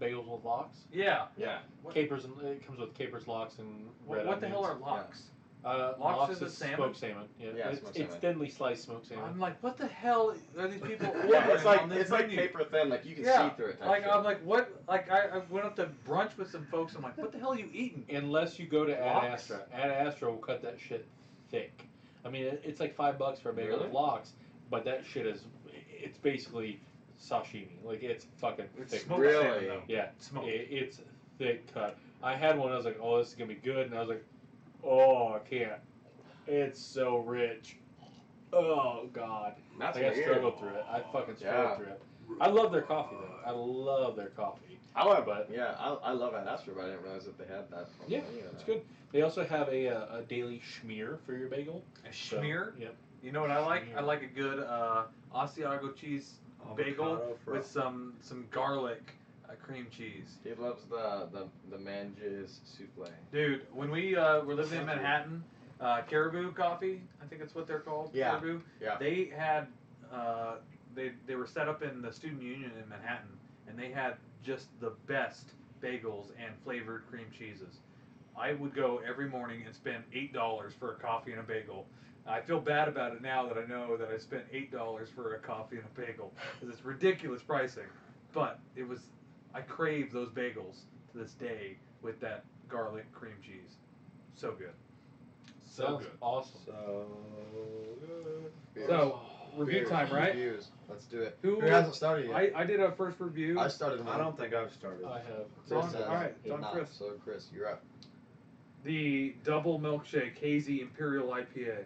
Bagels with lox. Yeah. Yeah. Capers and it comes with capers, lox, and red What the hell are onions. lox? Lox Lox is is a salmon? smoked salmon. Yeah, Yeah, it's, smoked it's salmon. thinly sliced smoked salmon. I'm like, what the hell are these people ordering Yeah, it's like on this menu? paper thin, like you can Yeah, see through it. Type Like shit. I'm like, what? Like I went up to brunch with some folks. I'm like, what the hell are you eating? Unless you go to Ad Lox? Astra. Ad Astra will cut that shit thick. I mean, it's like $5 for a bagel Really? with lox, but that shit it's basically sashimi. Like, it's fucking It's thick. smoked Really? salmon though. Yeah, Smoked. it's thick cut. I had one, I was like, oh, this is gonna be good, and I was like, oh, I can't. It's so rich. Oh, God. That's Like, I weird. struggled through it. I fucking struggled Yeah. through it. I love their coffee, though. I love their coffee. I love But- yeah, I love Ad Astra, but I didn't realize that they had that. On Yeah, the menu. it's good. They also have a daily schmear for your bagel. A So, schmear? Yep. You know what I like? I like a good Asiago cheese bagel Avocado with some garlic cream cheese. He loves the manja's souffle. Dude, when we were living in Manhattan, Caribou Coffee, I think that's what they're called. Yeah. Caribou. Yeah. They had they were set up in the student union in Manhattan, and they had just the best bagels and flavored cream cheeses. I would go every morning and spend $8 for a coffee and a bagel. I feel bad about it now that I know that I spent $8 for a coffee and a bagel because it's ridiculous pricing. But I crave those bagels to this day with that garlic cream cheese. So good. So Sounds good. awesome. So good. So, review Beers, time, right? Reviews. Let's do it. Who- Who hasn't started yet? I did a first review. I started one. I don't think I've started. I have. Chris Don- has alright, Don not. Chris. So Chris, you're up. The double milkshake hazy imperial IPA.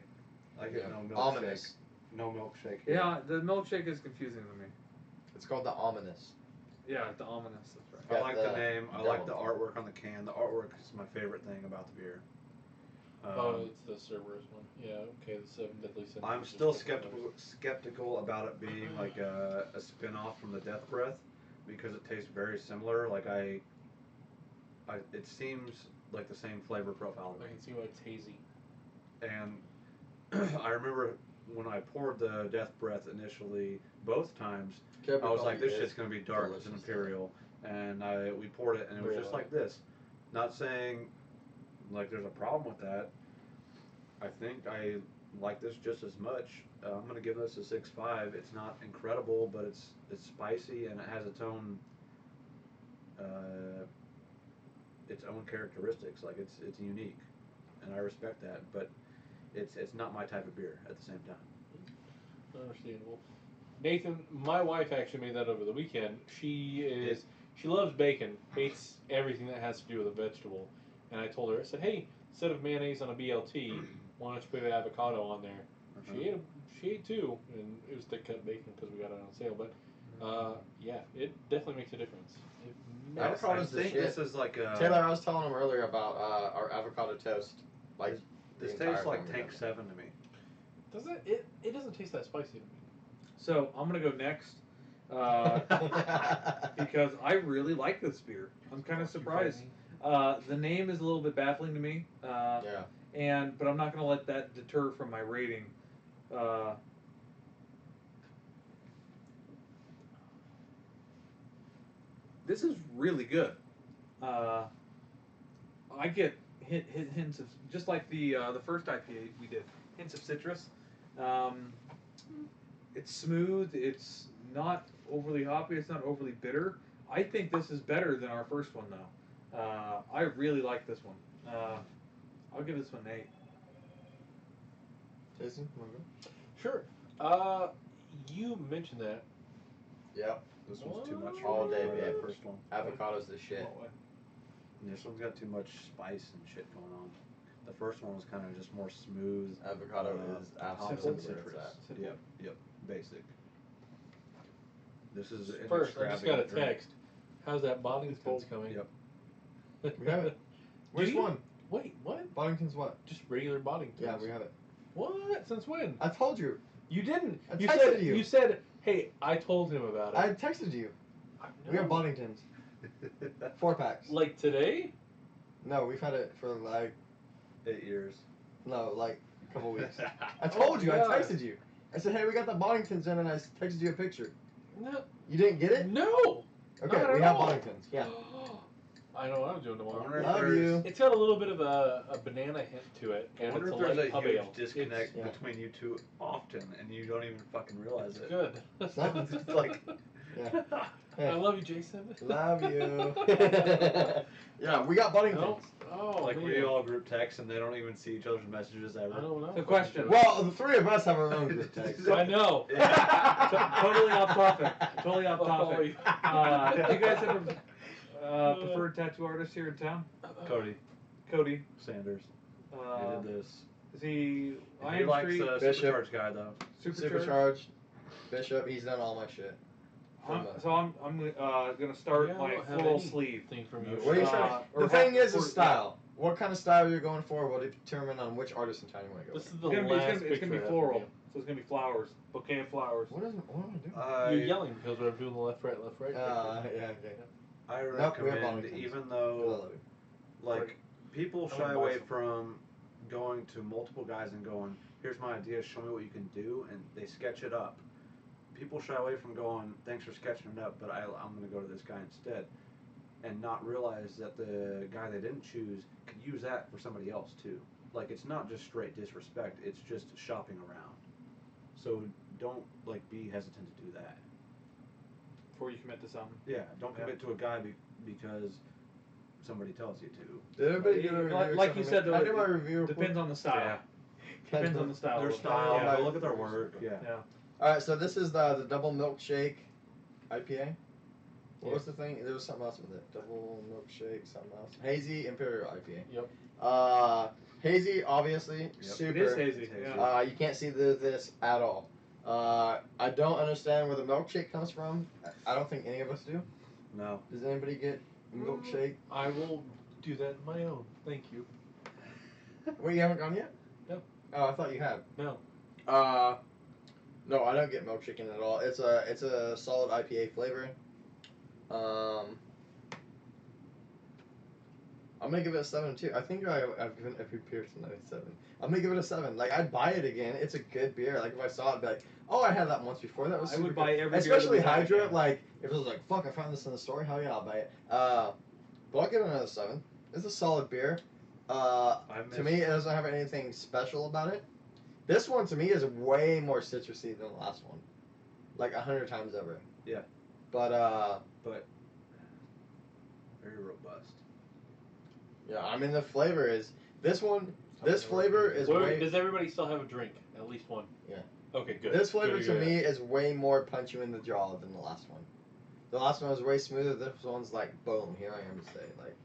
I get no milkshake. Ominous. No milkshake. Yeah, the milkshake is confusing to me. It's called the ominous. Yeah, the ominous. That's right. I like the name. I like the devil. artwork on the can. The artwork is my favorite thing about the beer. It's the Cerberus one. Yeah, okay, the 7 Deadly Sins. I'm still skeptical about it being like a spin-off from the Death Breath because it tastes very similar. Like it seems like the same flavor profile to I me. can see why it's hazy. And I remember when I poured the Death Breath initially, both times, Capital I was like, this is shit's gonna be dark. It's an delicious. Imperial. And we poured it and it was just like this. Not saying like there's a problem with that. I think I like this just as much. I'm gonna give this a 6.5. It's not incredible, but it's spicy and it has its own characteristics. Like it's unique, and I respect that. But it's not my type of beer at the same time. Understandable. Nathan, my wife actually made that over the weekend. She loves bacon, hates everything that has to do with a vegetable. And I told her, I said, hey, instead of mayonnaise on a BLT, why don't you put avocado on there? She ate two, and it was thick cut bacon because we got it on sale. But yeah, it definitely makes a difference. Avocado's I the think shit. this is like a Taylor, I was telling him earlier about our avocado toast. Like this the entire tastes like thing Tank was 7 to me. Does it? It doesn't taste that spicy to me. So I'm gonna go next because I really like this beer. I'm kind of surprised. The name is a little bit baffling to me. Yeah. But I'm not gonna let that deter from my rating. This is really good. I get hints of just like the first IPA we did, hints of citrus. It's smooth. It's not overly hoppy. It's not overly bitter. I think this is better than our first one though. I really like this one. I'll give this one an 8. Jason, wanna go? Sure. You mentioned that. Yep. This one's too much All for day, me. babe. The first one. Avocado's the shit. And this one's got too much spice and shit going on. The first one was kind of just more smooth. Avocado is hops absolutely and where it's citrus. at. Yep, basic. This is an First, I just got a extravagant drink. text. How's that Boddington's coming? Yep. We have it. Which Do you? one? Wait, what? Boddington's what? Just regular Boddington's. Yeah, we have it. What? Since when? I told you. You didn't. I You texted said you. you said, hey, I told him about it. I texted you. We have No. Boddington's. 4 packs. Like today? No, we've had it for like 8 years. a couple weeks. I told you. I God. texted you. I said, hey, we got the Boddingtons in, and I texted you a picture. No. You didn't get it? No. Okay, Not at we have all. Boddingtons. Yeah. I know what I'm doing I tomorrow. wonder if Love there's, you. It's got a little bit of a banana hint to it, I and wonder it's if a there's light a pub huge ale. disconnect yeah. between you two often, and you don't even fucking realize It's it. good. It's like- Yeah. I love you, Jason. Love you. Yeah, we got Boddingtons. No. Oh, Like man. we all group text, and they don't even see each other's messages I ever. don't know. The question. Well, the three of us have our own group text. I know. Totally off topic. Totally off topic. Oh, yeah. Do you guys ever preferred tattoo artist here in town? Cody Cody. Sanders. He Uh, did this. is he And he Iron likes Street? the Bishop. Supercharged guy though. Supercharged. Bishop, he's done all my shit. I'm gonna start Yeah, I my don't have full any sleeve. Thing from you. What are you Uh, trying? or The thing half- is or- style. what kind of style you're going for will determine on which artist in town you want to go. This is with. the It's gonna last be, it's gonna be picture I have floral. from So it's gonna be flowers, bouquet of flowers. What am I doing? you. You're yelling because we're doing the left, right picture. Yeah, okay. I Nope, we have recommend, Wellingtons. even I though, love you. like, people I shy wanna buy away some. from going to multiple guys and going, here's my idea, show me what you can do, and they sketch it up. People shy away from going, thanks for sketching it up, but I'm going to go to this guy instead. And not realize that the guy they didn't choose could use that for somebody else too. Like, it's not just straight disrespect, it's just shopping around. So don't, like, be hesitant to do that. Before you commit to something. Yeah, don't commit to a guy because somebody tells you to. Did everybody get a review? Like you said, though, I did my review. Depends on the style. Yeah. Depends on the style. Their of it. style, Yeah. look at their work, yeah. Alright, so this is the double milkshake IPA. What was the thing? There was something else with it. Double milkshake, something else. Hazy Imperial IPA. Yep. Hazy, obviously, super. It is hazy. Yeah. You can't see this at all. I don't understand where the milkshake comes from. I don't think any of us do. No. Does anybody get milkshake? I will do that on my own. Thank you. Wait, you haven't gone yet? No. Oh, I thought you had. No. No, I don't get milkshake in it at all. It's a solid IPA flavor. I'm gonna give it a 7 too. I think I've given every beer tonight a 7. I'm gonna give it a 7. Like, I'd buy it again. It's a good beer. Like, if I saw it, I'd be like, oh, I had that once before. That was I super would buy good. every beer Especially that we have Hydra. again. Like, if it was like, fuck, I found this in the store. Hell yeah, I'll buy it. But I'll give it another 7. It's a solid beer. To me, it doesn't have anything special about it. This one, to me, is way more citrusy than the last one. Like, 100 times over. Yeah. But very robust. yeah, I mean, the flavor is... This flavor is way... Does everybody still have a drink? At least one? Yeah. Okay, good. This flavor, Good, to good. me, is way more punch you in the jaw than the last one. The last one was way smoother. This one's like, boom, here I am to stay. Like,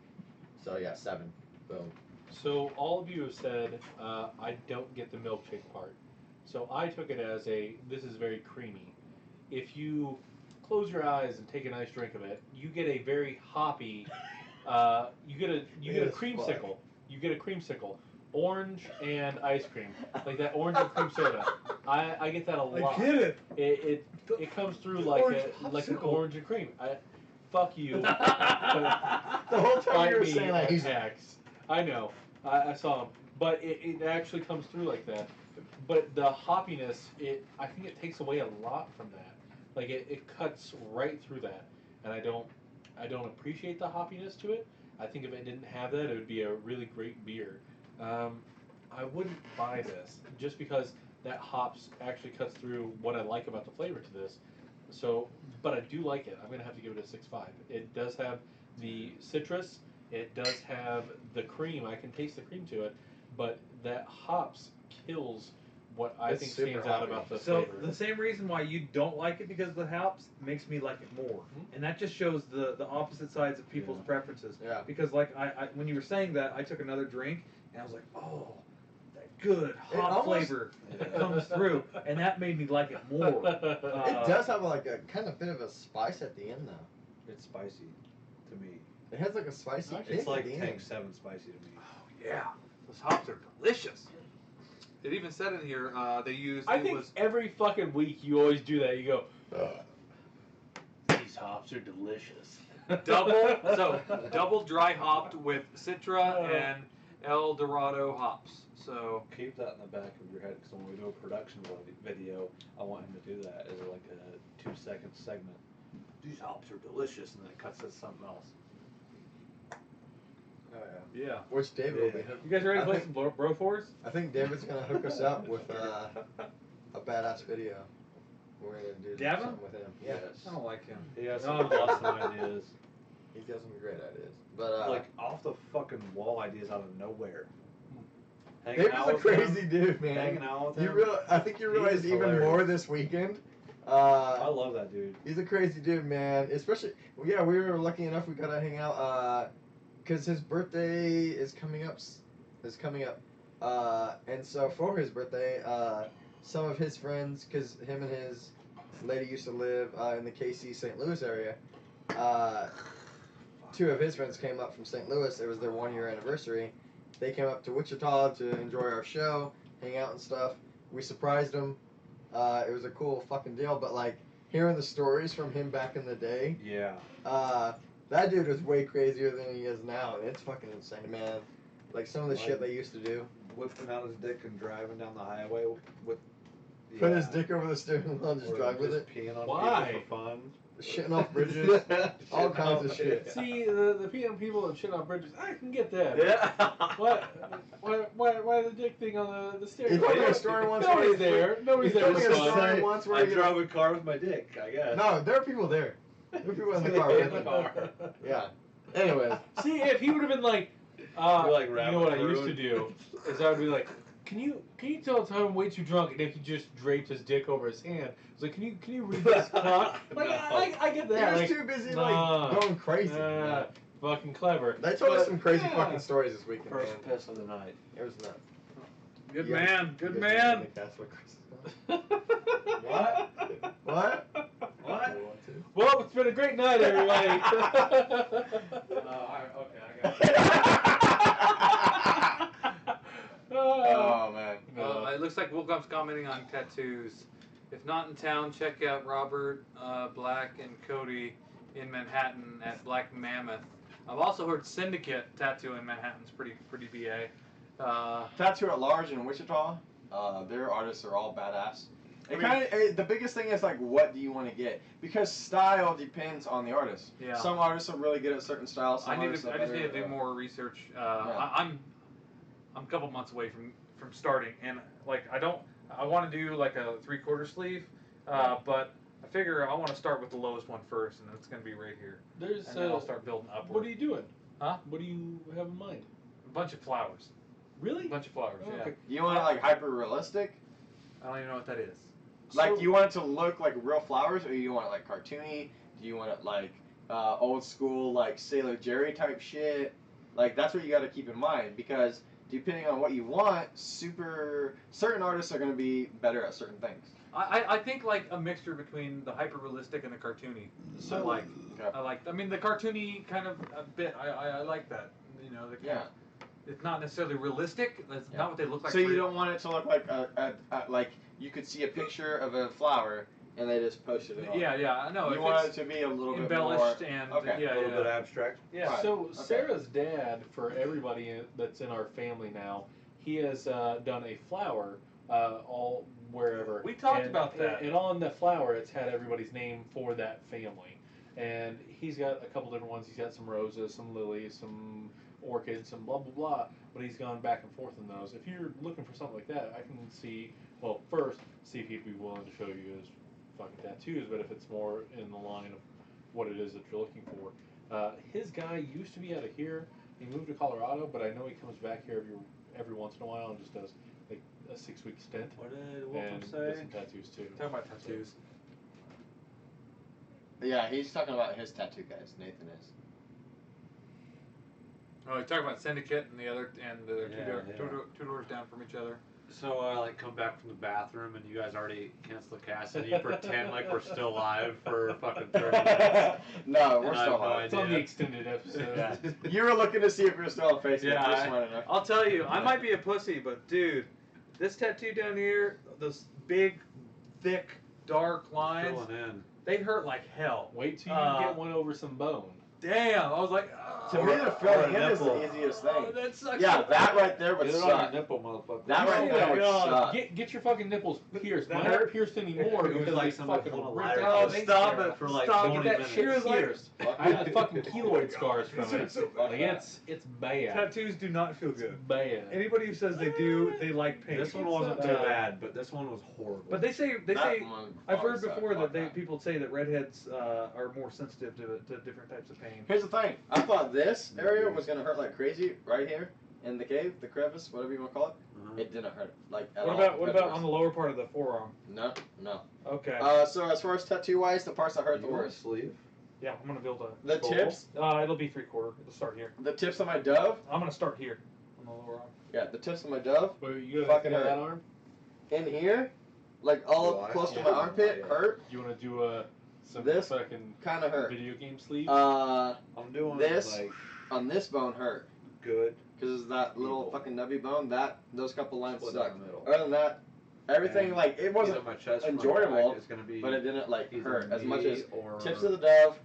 so yeah, 7. Boom. So all of you have said I don't get the milkshake part. So I took it as this is very creamy. If you close your eyes and take a nice drink of it, you get a very hoppy. You get a Yes, creamsicle. fuck. You get a creamsicle, orange and ice cream, like that orange and cream soda. I get that a lot. I get it. It comes through like an popsicle. orange and cream. Fuck you. The whole time Find you were me saying that, at he's X. I know. I saw him. But it actually comes through like that. But the hoppiness, I think it takes away a lot from that. Like it cuts right through that. And I don't appreciate the hoppiness to it. I think if it didn't have that, it would be a really great beer. I wouldn't buy this just because that hops actually cuts through what I like about the flavor to this. So, but I do like it. I'm gonna have to give it a 6.5. It does have the citrus. It does have the cream. I can taste the cream to it, but that hops kills what I It's think super stands out hoppy. about the So flavor. the same reason why you don't like it because of the hops makes me like it more, and that just shows the opposite sides of people's preferences. Yeah. Because like I when you were saying that, I took another drink and I was like, oh, that good It hop almost- flavor that comes through, and that made me like it more. It does have like a kind of bit of a spice at the end, though. It's spicy to me. It has like a spicy kick It's like at the Tank end. 7 spicy to me. Yeah, those hops are delicious. It even said in here they used. I think every fucking week you always do that. You go, these hops are delicious. double dry hopped with Citra and El Dorado hops. So Keep that in the back of your head because when we do a production video, I want him to do that as like a 2-second segment. These hops are delicious, and then it cuts to something else. Oh, yeah. Yeah. Which David will be. You guys ready to I play think- some Broforce? I think David's gonna hook us up with a badass video. We're gonna do Gavin? something with him. Yeah, I don't like him. He has No. some awesome ideas. he's got some great ideas. But Like off the fucking wall ideas out of nowhere. David's a crazy dude, man. Hanging out with You him. I think you He realize is even hilarious. more this weekend. I love that dude. He's a crazy dude, man. Especially, well, yeah, we were lucky enough we got to hang out because his birthday is coming up. And so for his birthday, some of his friends, because him and his lady used to live in the KC St. Louis area, 2 of his friends came up from St. Louis. It was their 1-year anniversary. They came up to Wichita to enjoy our show, hang out and stuff. We surprised them. It was a cool fucking deal. But like hearing the stories from him back in the day, Yeah. that dude was way crazier than he is now, and it's fucking insane, man. Like some of the shit they used to do. Whipping out his dick and driving down the highway with. Put his dick over the steering wheel and just Or drive with just it. peeing on Why? people for fun. Shitting off bridges. All Shitting kinds of off- shit. See, the PM people that shit on bridges, I can get that. Yeah. Why the dick thing on the steering He wheel? told me a story once. Nobody's where- there. Nobody's He there told to me a fun. story once where I he drove a car with my dick, I guess. No, there are people there. There are people in the car. In the car. Yeah. Anyways. See, if he would have been like, You're like you rapping know what I through used to it. do is I would be like, can you tell us I'm way too drunk? And if he just draped his dick over his hand, it's like, can you read this cock? Like, No. I get He that. was like, too busy nah. like going crazy. Fucking clever. They told us But, some crazy yeah. fucking stories this weekend, First man. piss of the night. It was nuts. Good Yeah. man. Good Good man. Nick, that's what Chris is What? going. What? What? Well, it's been a great night, everybody. Okay, I got Oh man. It looks like Wilcomb's commenting on tattoos. If not in town, check out Robert, Black, and Cody in Manhattan at Black Mammoth. I've also heard Syndicate Tattoo in Manhattan's pretty BA. Tattoo at Large in Wichita. Their artists are all badass. It the biggest thing is like, what do you want to get? Because style depends on the artist. Yeah. Some artists are really good at certain styles. Some I artists are just better need to do at- more research. Yeah. I'm a couple months away from starting, and like I want to do like a 3/4 sleeve, but I figure I want to start with the lowest one first, and it's gonna be right here. There's And then I'll start building upward. what are you doing? Huh? What do you have in mind? A bunch of flowers. Really? A bunch of flowers. Oh, Yeah. okay. Do you want it like hyper realistic? I don't even know what that is. Like, So- do you want it to look like real flowers, or you want it like cartoony? Do you want it like old school, like Sailor Jerry type shit? Like, that's what you got to keep in mind, because depending on what you want, certain artists are going to be better at certain things. I think like a mixture between the hyper realistic and the cartoony. So- I mean the cartoony kind of a bit. I like that. You know, the kind Yeah. of, it's not necessarily realistic. That's Yeah. not what they look like. So you for- don't want it to look like like you could see a picture of a flower and they just posted it on. Yeah, I know. You If want it's it to be a little bit embellished more. and Okay. yeah, A little yeah. bit abstract. Yeah. Right. So Okay. Sarah's dad, for everybody that's in our family now, he has done a flower all wherever. We talked And- about that. And on the flower, it's had everybody's name for that family. And he's got a couple different ones. He's got some roses, some lilies, some orchids, some blah blah blah. But he's gone back and forth in those. If you're looking for something like that, I can see. Well, first, see if he'd be willing to show you his fucking tattoos. But if it's more in the line of what it is that you're looking for, his guy used to be out of here. He moved to Colorado, but I know he comes back here every once in a while and just does like a 6-week stint. What did And Wilcom does say? some tattoos too. Talking about tattoos. Yeah, he's talking about his tattoo guys. Nathan is. Oh, he's talking about Syndicate and the other and the Yeah, two doors down from each other. So I like come back from the bathroom and you guys already cancel the cast and you pretend like we're still live for fucking 30 minutes. No, we're And I still have no on. It's on the idea. extended episode. Yeah. You were looking to see if we were still on Facebook. Yeah, You're smart enough. I'll tell you, I might be a pussy, but dude, this tattoo down here, those big, thick, dark lines, Filling in. they hurt like hell. Wait till you get one over some bone. Damn, I was like, To me, the or filling a in is the nipple. easiest oh, thing. that sucks. Yeah, so that bad. right there would Get it on your suck. nipple, motherfucker. That right Oh there my would God. suck. Get your fucking nipples pierced. That Mine aren't hurt? pierced anymore It was because like they somebody fucking pulling a ripped lighter. out. Oh, Thanks, stop Sarah. it. For like Stop. 20 Get that minutes. shit He was like- pierced. I got fucking keloid scars from it. Like it's bad. Tattoos do not feel It's good. bad. Anybody who says they do, they like pain. This one wasn't too bad, but this one was horrible. But they say That I've one heard sucked. before Fuck that people say that redheads are more sensitive to different types of pain. Here's the thing. I thought this area was gonna hurt like crazy right here in the cave, the crevice, whatever you want to call it. Uh-huh. It didn't hurt like at What all. about compared to on the lower part of the forearm? No, no. Okay. So as far as tattoo wise, the parts that hurt the You want a worst, sleeve? Yeah, I'm gonna build a the skull. tips, It'll be 3/4. It'll start here. the tips of my dove. I'm gonna start here on the lower arm. Yeah, the tips of my dove Wait, you got Fucking that hurt. arm? in here, like all Do I? close to Yeah. my armpit, Yeah. hurt. You want to do a some This fucking kind of hurt. video game sleeves. I'm doing This like on this bone hurt good. because it's that little Evil. fucking nubby bone. Those couple lines Split sucked. down the middle. Other than that, everything And like it wasn't Either my chest or my enjoyable, back is gonna be but it didn't like either hurt as much me as or tips of the dove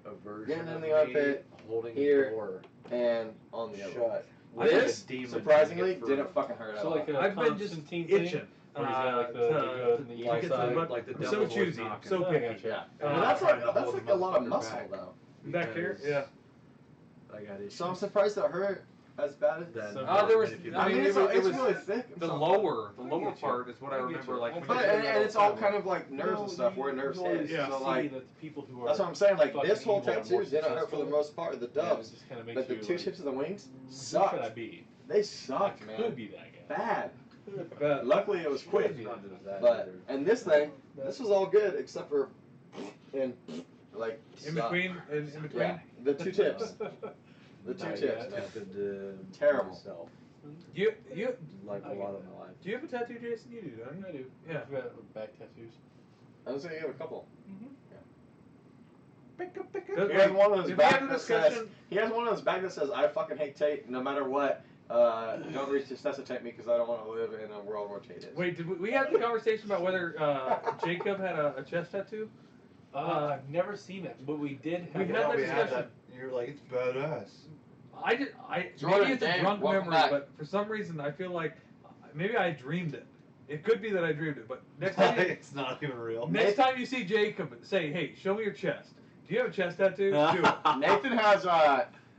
a version getting in of the me armpit, holding here, the door and on the other. shut. This Like a demon surprisingly trying to get didn't fucking hurt at So all. like a I've been just Constantine thing, itching. where he's got like the good and the to like get evil some, side. but like the I'm devil so was choosy, I'm knocking. so I picky. gotcha. Yeah, Uh, but that's trying to like hold a lot of the muscle motherfucker though. Back here, because yeah. I got issues. So I'm surprised it hurt as bad as. Then, There was- if you I I mean, mean, it's, it it's was really thick. The So- lower I get you. part is what I I get remember. you. Like, I when But get you- you. and it's all kind of like nerves and stuff where nerves hit. Yeah. So see like that the people who are that's what I'm saying. Like fucking this whole evil and tattoo more didn't hurt for the successful. most part. The Yeah, it doves, just kind of makes but the you two like, tips of the wings who should sucked. I be? They sucked, I could man. be that guy. Bad. But Luckily it was quick. It's not just that But either. and this thing, this was all good except for and like in sucked. between, in between. Yeah, the two tips. The two I tips. attempted to Terrible. myself, You like I a get lot of that. my life. do you have a tattoo, Jason? You do, don't you? I do. Yeah. I've got back tattoos. I was gonna give a couple. Does- He has one on his did we have back a that says discussion? he has one on his back that says I fucking hate Tate no matter what. Don't resuscitate me because I don't want to live in a world where Tate is. Wait, did we have the conversation about whether Jacob had a chest tattoo? I've never seen it, but we did We have had it. that we had discussion. You're like, it's badass. Jordan, maybe it's a Dave, drunk welcome memory, back. but for some reason I feel like maybe I dreamed it. It could be that I dreamed it, but next time It's not even real. next time you see Jacob, say, "Hey, show me your chest. Do you have a chest tattoo? Do it." Nathan has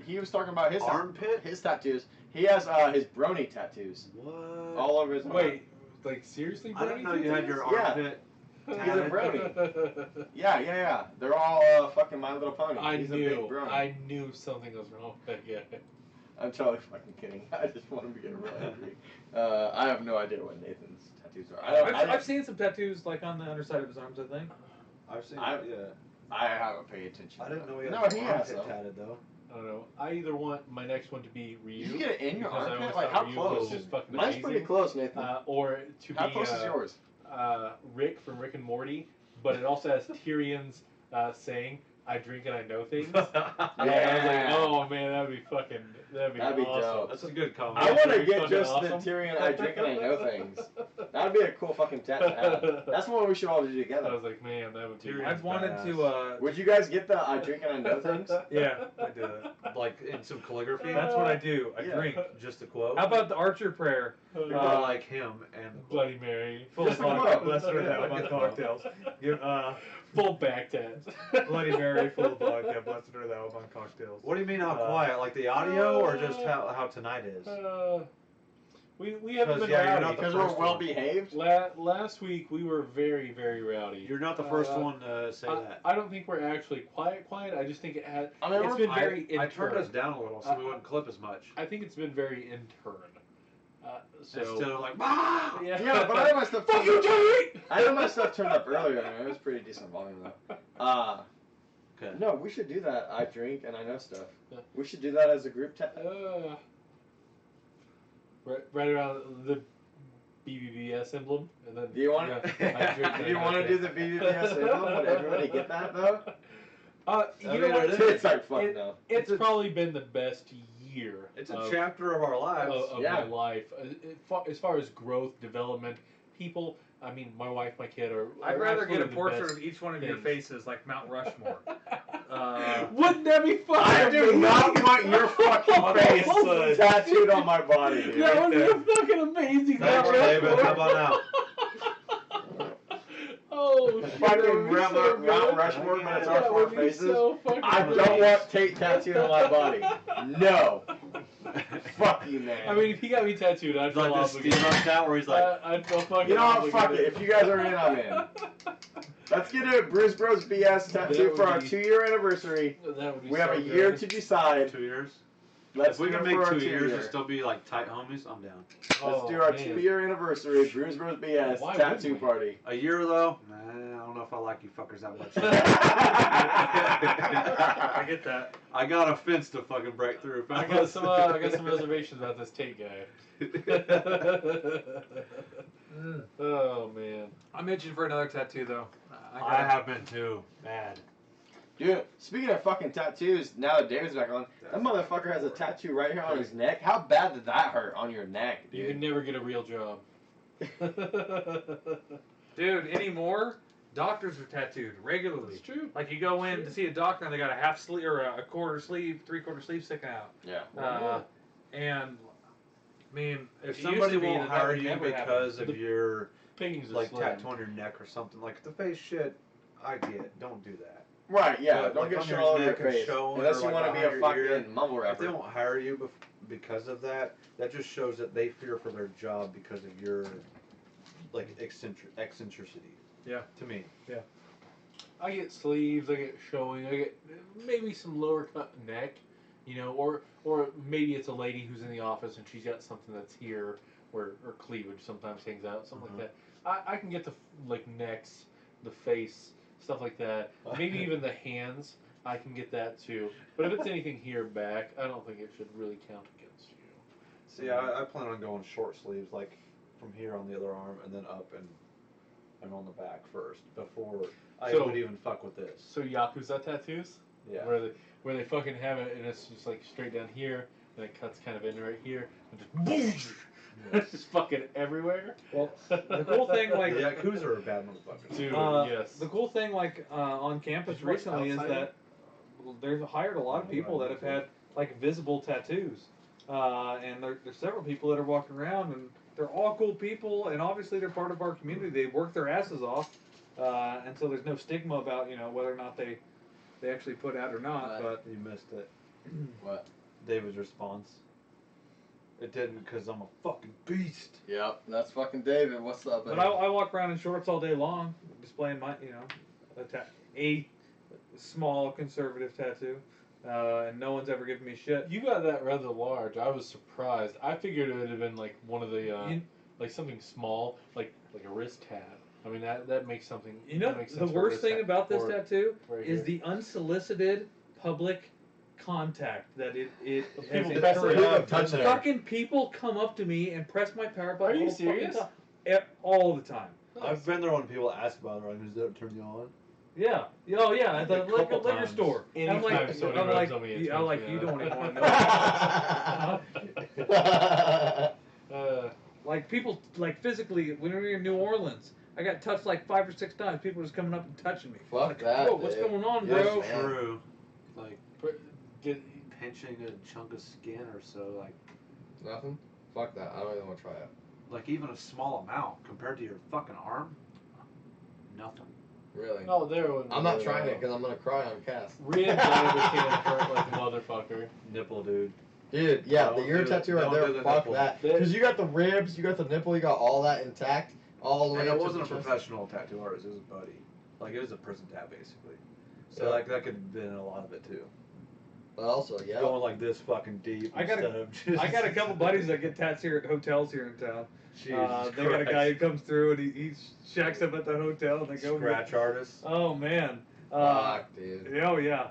he was talking about his Armpit? his tattoos. He has his brony tattoos What? all over his arm. Wait, like seriously? I didn't know you had your Yeah. armpit. He's a tatted. brony. Yeah. They're all fucking My Little Pony. I He's a big knew. brony. I knew something was wrong with that guy. I'm totally fucking kidding. I just want him to get real angry. I have no idea what Nathan's tattoos are. I've seen some tattoos like on the underside of his arms. I think. I've seen I- it, yeah. I haven't paid attention. I didn't know he had No, his he has armpit some. tatted though. I don't know. I either want my next one to be Ryu. You get it in your because I armpit? always Like, thought how Ryu close? was just fucking Mine's amazing. pretty close, Nathan. Or to How be close is yours? Rick from Rick and Morty, but it also has Tyrion's saying, "I drink and I know things." And I was like, oh man, that'd be That'd be awesome. dope. That's a good comment. I want to That'd be get fucking just awesome. the Tyrion I drink and I know things. That'd be a cool fucking tat to have. That's one we should all do I together. was like, man, that would be. Tyrion's I've wanted to. Would you guys get the I drink and I know things? Yeah, I do that. Like in some calligraphy. That's what I do. I Yeah. drink. Just a quote. How about the Archer prayer? You're like him and the quote. Bloody Mary? Full Just of a vodka, quote. blessed are thou among cocktails. Give, Full back tats. Bloody Mary, full of vodka, blessed are thou among cocktails. What do you mean how quiet? Like the audio, or just how tonight is? We haven't 'Cause, been yeah, you're rowdy. not the Because we're first well one. behaved. Last week we were very, very rowdy. You're not the first one to say that. I don't think we're actually quiet. I just think it had. I mean, It's we're- been very I intern. turned us down a little so we wouldn't clip as much. I think it's been very intern. So Instead of like, ah! Yeah, but I had my stuff Fuck turned you, up. Jerry! I had my stuff turned up earlier, man. It was pretty decent volume though. Okay. No, we should do that. I drink and I know stuff. Yeah. We should do that as a group. Right around the BBBS emblem, and then. Do you want? Yeah, I drink Do and you I want know to do the BBBS emblem? Would everybody get that though? You I know mean, what? it is. It's like fuck no. It's probably been the best year. It's a of- chapter of our lives. of Yeah. my life. As far as growth, development, people. I mean, my wife, my kid are. I'd rather get a absolutely the portrait best of each one of your things. faces, like Mount Rushmore. Wouldn't that be fun? I do not want your fucking face tattooed on my body, dude. That would be fucking amazing. Thanks, Mount David. Rushmore. How about now? Oh, shit, Fucking that would be Mount so Mount good. Rushmore, but it's our That four would be faces. so fucking I great. don't want Tate tattooed on my body. No. Fuck you, man. I mean, if he got me tattooed, I'd It's feel like this obligated. steampunk out where he's like, I'd feel fucking You know what? Fuck it. obligated. If you guys are in, I'm in. Let's get a Brews Bros BS tattoo That would for our be- 2-year anniversary. That would be We have so a year good. to decide. 2 years. Let's If we do can it make for our 2 years 2-year. and still be like tight homies, I'm down. Let's Oh, do our man. 2-year anniversary Brews Bros BS Why tattoo wouldn't we? party. A year though, nah, I don't know if I like you fuckers that much. I get that. I got a fence to fucking break through. I got some reservations about this Tate guy. Oh man. I'm itching for another tattoo though. I have been too. Bad. Dude, speaking of fucking tattoos, now that David's back on, that motherfucker has a tattoo right here on his neck. How bad did that hurt on your neck, You can dude? never get a real job. Dude, anymore, doctors are tattooed regularly. It's true. Like you go in to see a doctor and they got a half sleeve or a quarter sleeve, 3/4 sleeve sticking out. Yeah. And I mean, If it somebody used to be won't that hire would you never happen. because of The your Pings are like slim. tattoo on your neck or something, like the face shit, I get. Don't do that. Right, yeah. But, Don't like, get on shit your all over your neck and face. showing Unless or, you like, want to be behind a your ear. fucking mumble If they rapper. won't hire you because of that, that just shows that they fear for their job because of your like eccentricity. Yeah. To me. I get sleeves, I get showing, I get maybe some lower cut neck, you know, or maybe it's a lady who's in the office and she's got something that's here where her cleavage sometimes hangs out, something like that. I can get the like necks, the face, stuff like that. Maybe even the hands, I can get that too. But if it's anything here back, I don't think it should really count against you. See, I plan on going short sleeves, like from here on the other arm and then up and on the back first before I So- would even fuck with this. So Yakuza tattoos? Yeah. Where they fucking have it and it's just like straight down here and it cuts kind of in right here and just boom. It's just fucking everywhere. Well, the cool thing, like, The Yakuza are bad motherfuckers. Dude, yes. the cool thing, like, on campus Did you watch recently is Outsider? that they've hired a lot of people that have had like visible tattoos, and there's several people that are walking around, and they're all cool people, and obviously they're part of our community. They work their asses off, and so there's no stigma about whether or not they actually put out or not. Right. But You missed it. What? David's response. It didn't because I'm a fucking beast. Yep, that's fucking David. What's up, But buddy? I walk around in shorts all day long, displaying my, a small conservative tattoo, and no one's ever given me shit. You got that rather large. I was surprised. I figured it would have been like one of the You- like something small, like a wrist tab. I mean that makes something. You know, that makes the sense for a worst wrist thing tab. about this Or tattoo right is here. the unsolicited public contact that it has People press it encouraged. up, touch it. Fucking people come up to me and press my power button. Are you all the fucking serious? time. All the time. I've been there when people ask about it. Like, does that turn you on? Yeah. Oh yeah. At the A couple liquor times. store. And I'm Anytime like, somebody I'm rubs like, on me, it you, I'm turns like, me you on. don't even want to know. Like people, like physically, when we were in New Orleans, I got touched like 5 or 6 times. People just coming up and touching me. Fuck Like, that, Bro, what's dude. going on, Yes, bro? man. True. Like Get, pinching a chunk of skin or so, like Nothing? Fuck that. I don't even want to try it. like even a small amount compared to your fucking arm. Nothing. Really. oh, there. I'm not trying it because I'm going to cry on cast. Ribs can hurt like a motherfucker. Nipple, dude. Dude, yeah, Don't the ear do- tattoo right don't do there, the fuck nipple. that. That- Because you got the ribs, you got the nipple, you got all that intact, all the way And up it to wasn't a the chest. professional tattoo artist. It was a buddy. Like it was a prison tab basically. So Yeah. like that could have been a lot of it too. But also, yeah. Going like this fucking deep. I got a- instead of just I got a couple buddies that get tats here at hotels here in town. Jesus They got a guy who Christ. comes through and he shacks up at the hotel and they go. Scratch artist. Oh man. Fuck, dude. Oh yeah.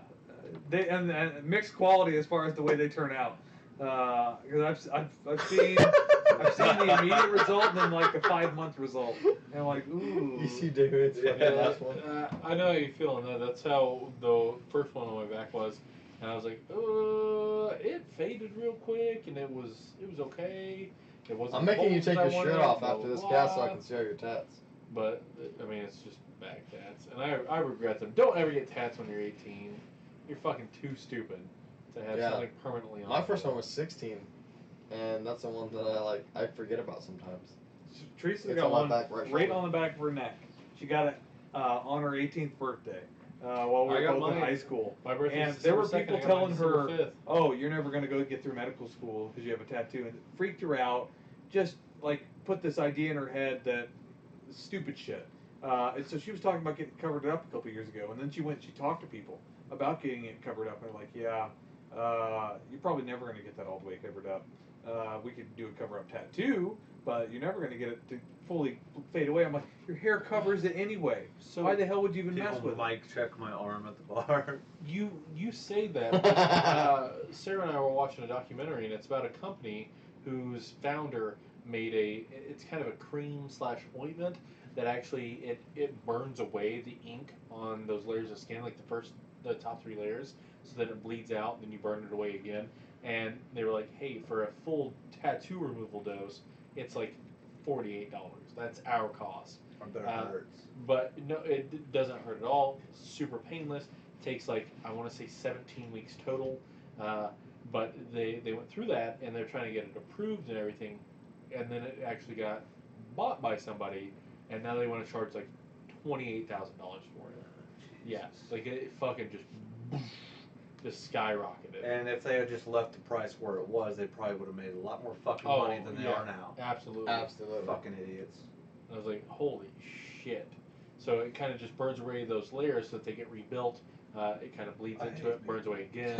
They and mixed quality as far as the way they turn out. Because I've seen the immediate result and then like a 5-month result. And I'm like, ooh. You see David's fucking Yeah. last one? I know how you're feeling that. That's how the first one on my back was, and I was like, it faded real quick, and it was okay. It wasn't. I'm making you cold take as your I shirt wanted, off blah, after this blah, cast so I blah. can see all your tats. But I mean, it's just back tats, and I regret them. Don't ever get tats when you're 18. You're fucking too stupid to have Yeah. something permanently on. My first one was 16, and that's the one that I forget about sometimes. Teresa's It's got on my one back right right shoulder. on the back of her neck. She got it on her 18th birthday while we I were got both in mine. high school. My birthday's And there were December 2nd, people I got mine telling her, December 5th. "Oh, you're never going to go get through medical school because you have a tattoo," and it freaked her out. Just like put this idea in her head that stupid shit. And so she was talking about getting covered up a couple years ago, and then she talked to people about getting it covered up, and they're like, "Yeah, you're probably never going to get that all the way covered up. We could do a cover-up tattoo, but you're never going to get it to fully fade away." I'm like, "Your hair covers it anyway. So Why the hell would you even mess People with it?" mic check my arm at the bar. You say that. But, Sarah and I were watching a documentary, and it's about a company whose founder made it's kind of a cream / ointment that actually it burns away the ink on those layers of skin, like the top 3 layers, so that it bleeds out, and then you burn it away again. And they were like, hey, for a full tattoo removal dose, it's like $48. That's our cost. I bet it hurts. But no, it doesn't hurt at all. It's super painless. Takes like, I want to say 17 weeks total. But they went through that, and they're trying to get it approved and everything, and then it actually got bought by somebody, and now they want to charge like $28,000 for it. Yeah, like it fucking just skyrocketed. And if they had just left the price where it was, they probably would have made a lot more fucking money than they are now. Absolutely. Absolutely. Fucking idiots. I was like, holy shit. So it kind of just burns away those layers so that they get rebuilt. It kind of bleeds into it, burns away again,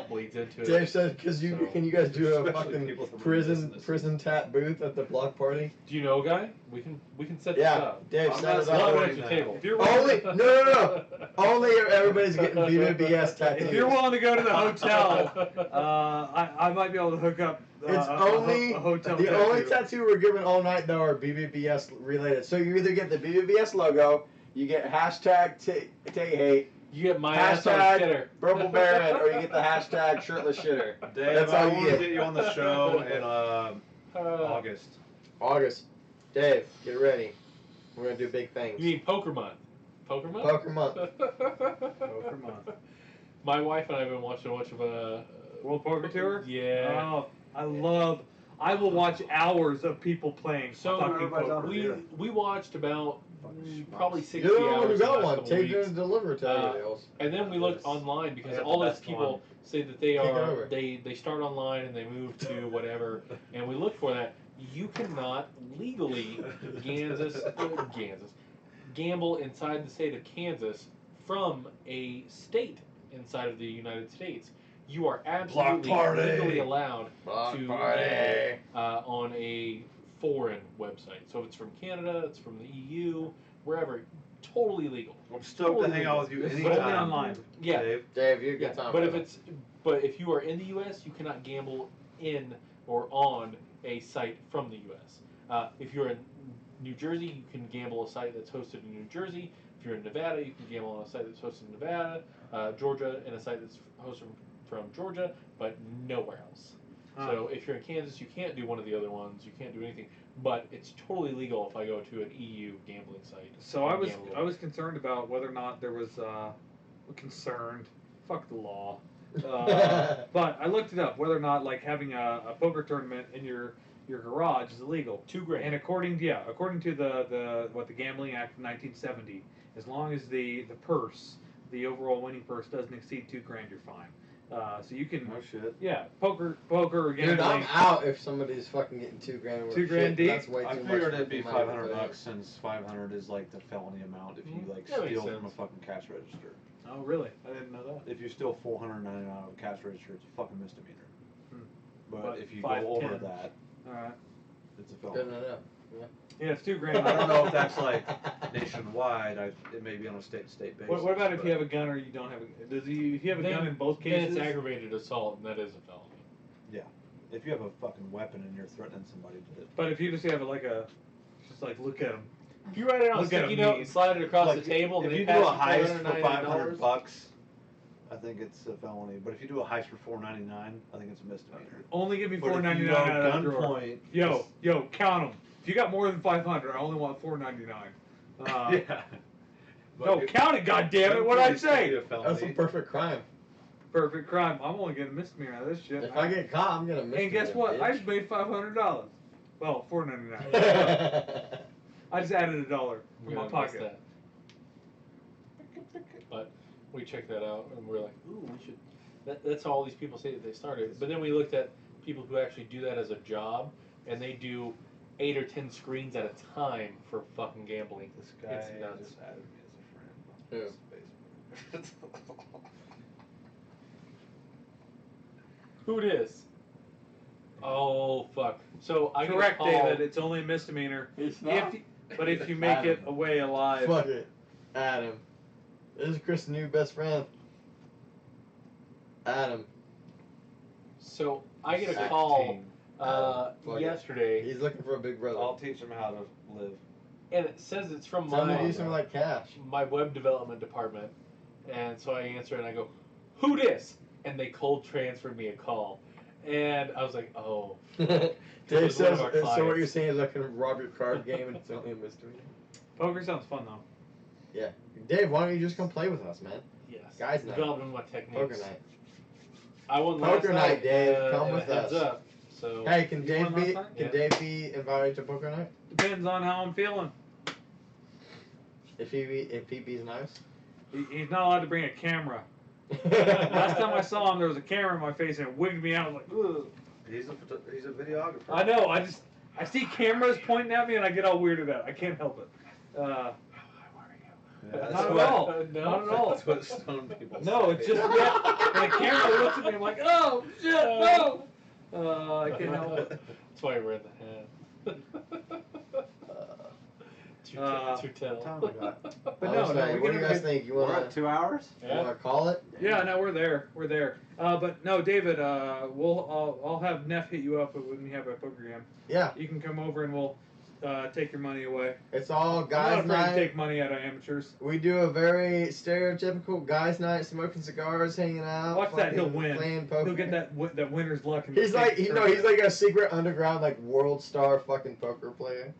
bleeds into it. Dave said, can you guys do a Especially fucking people from prison tat booth at the block party? Do you know a guy? We can set this Yeah, up. Dave I'm set not it up. Not supporting at the that. table. If you're Only no. Only if everybody's getting BBBS tattoos. If you're willing to go to the hotel, I might be able to hook up. It's only a hotel. the only tattoo. tattoo we're giving all night though are BBBS related. So you either get the BBBS logo, you get hashtag Tay Hate, You get my ass on hashtag shitter. Purple Baron, or you get the hashtag Shirtless Shitter. Dave, That's I all want you to get. get you on the show in August. August. Dave, get ready. We're gonna do big things. You mean poker month? Poker month? Poker month. Poker month. My wife and I have been watching a bunch of World Poker Tour? Yeah. Oh, I will watch hours of people playing So fucking poker. we watched about probably 60 You're the one who hours. the got last one. couple Take weeks. it and deliver to everybody else. And then we looked online I because got the all those best people one. say that they Take it are over. they start online and they move to whatever, and we looked for that. You cannot legally gamble inside the state of Kansas from a state inside of the United States. You are absolutely party. legally allowed Block to party. gamble on a foreign website. So if it's from Canada, it's from the EU, wherever, totally legal. I'm stoked to hang out with you It's anytime. only online. Yeah. Dave. Dave, you Yeah, get time. but for if you are in the U.S., you cannot gamble in or on a site from the U.S. If you're in New Jersey, you can gamble on a site that's hosted in New Jersey. If you're in Nevada, you can gamble on a site that's hosted in Nevada. Georgia, in a site that's hosted from Georgia, but nowhere else. So if you're in Kansas, you can't do one of the other ones. You can't do anything. But it's totally legal if I go to an EU gambling site. So and I gamble. was concerned about whether or not there was concerned. Fuck the law. But I looked it up whether or not like having a poker tournament in your garage is illegal. $2,000. And according to the Gambling Act of 1970, as long as the purse, the overall winning purse doesn't exceed $2,000, you're fine. So you can, Oh shit. yeah, poker or Dude, I'm gambling. out if somebody's fucking getting $2,000 worth of $2,000 shit. deep? That's way I too much. figured it'd be fucking money to $500 put in. since 500 is like the felony amount if you like That makes steal from a sense. fucking cash register. Oh really? I didn't know that. If you steal $499 out of a cash register, it's a fucking misdemeanor. Hmm. But But if you 5, go over 10. that, All right. it's a Good felony. to know. Yeah, it's $2,000. I don't know if that's like nationwide. It may be on a state-to-state basis. What about if but you have a gun or you don't have a? If you have a gun in both Then cases? it's aggravated assault, and that is a felony. if you have a fucking weapon and you're threatening somebody to But if you just have just like look at them. If you write it on a Look at sticky him, note he- and slide it across Like, the table, if and you they do a pass heist you for $499, $500, I think it's a felony. But if you do a heist for $499, I think it's a misdemeanor. Only give me But if you $4.99 go out of that drawer. gunpoint, Yo, count them. If you got more than 500, I only want $4.99. yeah. No, count it, goddammit! What'd I say? That's a perfect crime. Perfect crime. I'm only getting a misdemeanor out of this shit. If I get caught, I'm gonna miss. And guess what? I just made $500. Well, $4.99. it. I just added $1 I'm from my gonna miss pocket. that. But we checked that out, and we're like, ooh, we should. That's how all these people say that they started. But then we looked at people who actually do that as a job, and they do 8 or 10 screens at a time for fucking gambling. This guy It's nuts. just added me as a friend. Who? on Facebook. Who it is? Oh fuck! So I get a Correct, call. David. It's only a misdemeanor. It's But if you make it away alive, Fuck it, Adam. This is Chris' new best friend. Adam. So I get a 16. call Fuck it. Yesterday, He's looking for a big brother. I'll teach him how to live. and it says it's from Tell him to my do something like cash. my web development department, and so I answer and I go, "Who dis?" And they cold transferred me a call, and I was like, "Oh." Dave was one of says, our so what clients. you're saying is I can rob your card game and it's only a mystery? Poker sounds fun though. Yeah. Dave, why don't you just come play with us, man? Yes. Guys night. Developing my techniques. Poker night. I won Poker last night, Dave. Come and with a heads us. up. So Hey, can You Dave won last be night? Yeah. Dave be invited to poker night? Depends on how I'm feeling. If he's nice? He's not allowed to bring a camera. Last time I saw him, there was a camera in my face and it wigged me out. I was like, ugh. He's a videographer. I know. I see cameras pointing at me and I get all weirded out. I can't help it. Yeah, that's Not at what- all. No. Not at all. That's what stone people No, say. it's just that when the camera looks at me, I'm like, oh shit, no. I can't help it. That's why I wear the hat. It's your, it's your tail. time we got? But I no, was no, saying, we what do can you guys think? You We're wanna at 2 hours. wanna call it? Yeah, no, we're there. We're there. But no, David, I'll have Neff hit you up when we have a poker game. Yeah. You can come over and we'll take your money away. It's all I'm guys not afraid to night. take money out of amateurs. We do a very stereotypical guys night, smoking cigars, hanging out. Watch that, he'll fucking win. Playing poker. He'll get that winner's luck. And He's like, he's like a secret underground, like world star fucking poker player.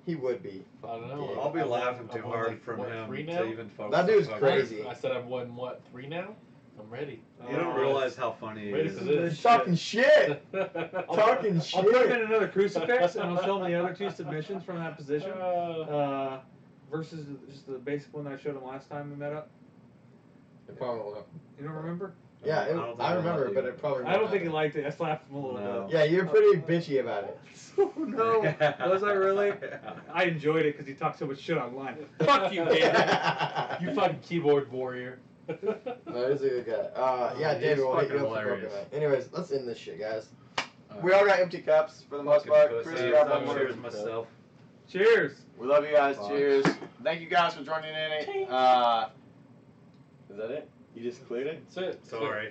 He would be. I don't know. Yeah. I'll be I've won- laughing too I've won, hard like, from what, him 3 to now? even focus. That dude's on poker. crazy. I said I've won what, 3 now? I'm ready. You don't realize how funny he Ready is. for this. He's talking shit. Talking I'll put him in shit. another crucifix and I'll show him the other 2 submissions from that position. Versus just the basic one that I showed him last time we met up. It probably won't. You don't remember? Yeah, I don't think I I'll remember, let but you. it probably. I don't won't think he happen. liked it. I slapped him a little No. bit. Yeah, you're pretty bitchy about it. No, was I really? I enjoyed it because he talked so much shit online. Fuck you, David. You fucking keyboard warrior. No, he's a good guy. Yeah, He's David, we'll hit you fucking up for poker hilarious. night. Anyways, let's end this shit, guys. We all got empty cups for the most part. Chris Pussy. grabbed I'm one. cheers myself. Cheers. We love you guys. Bye. Cheers. Thank you guys for joining in. Is that it? You just cleared it? That's it. Sorry.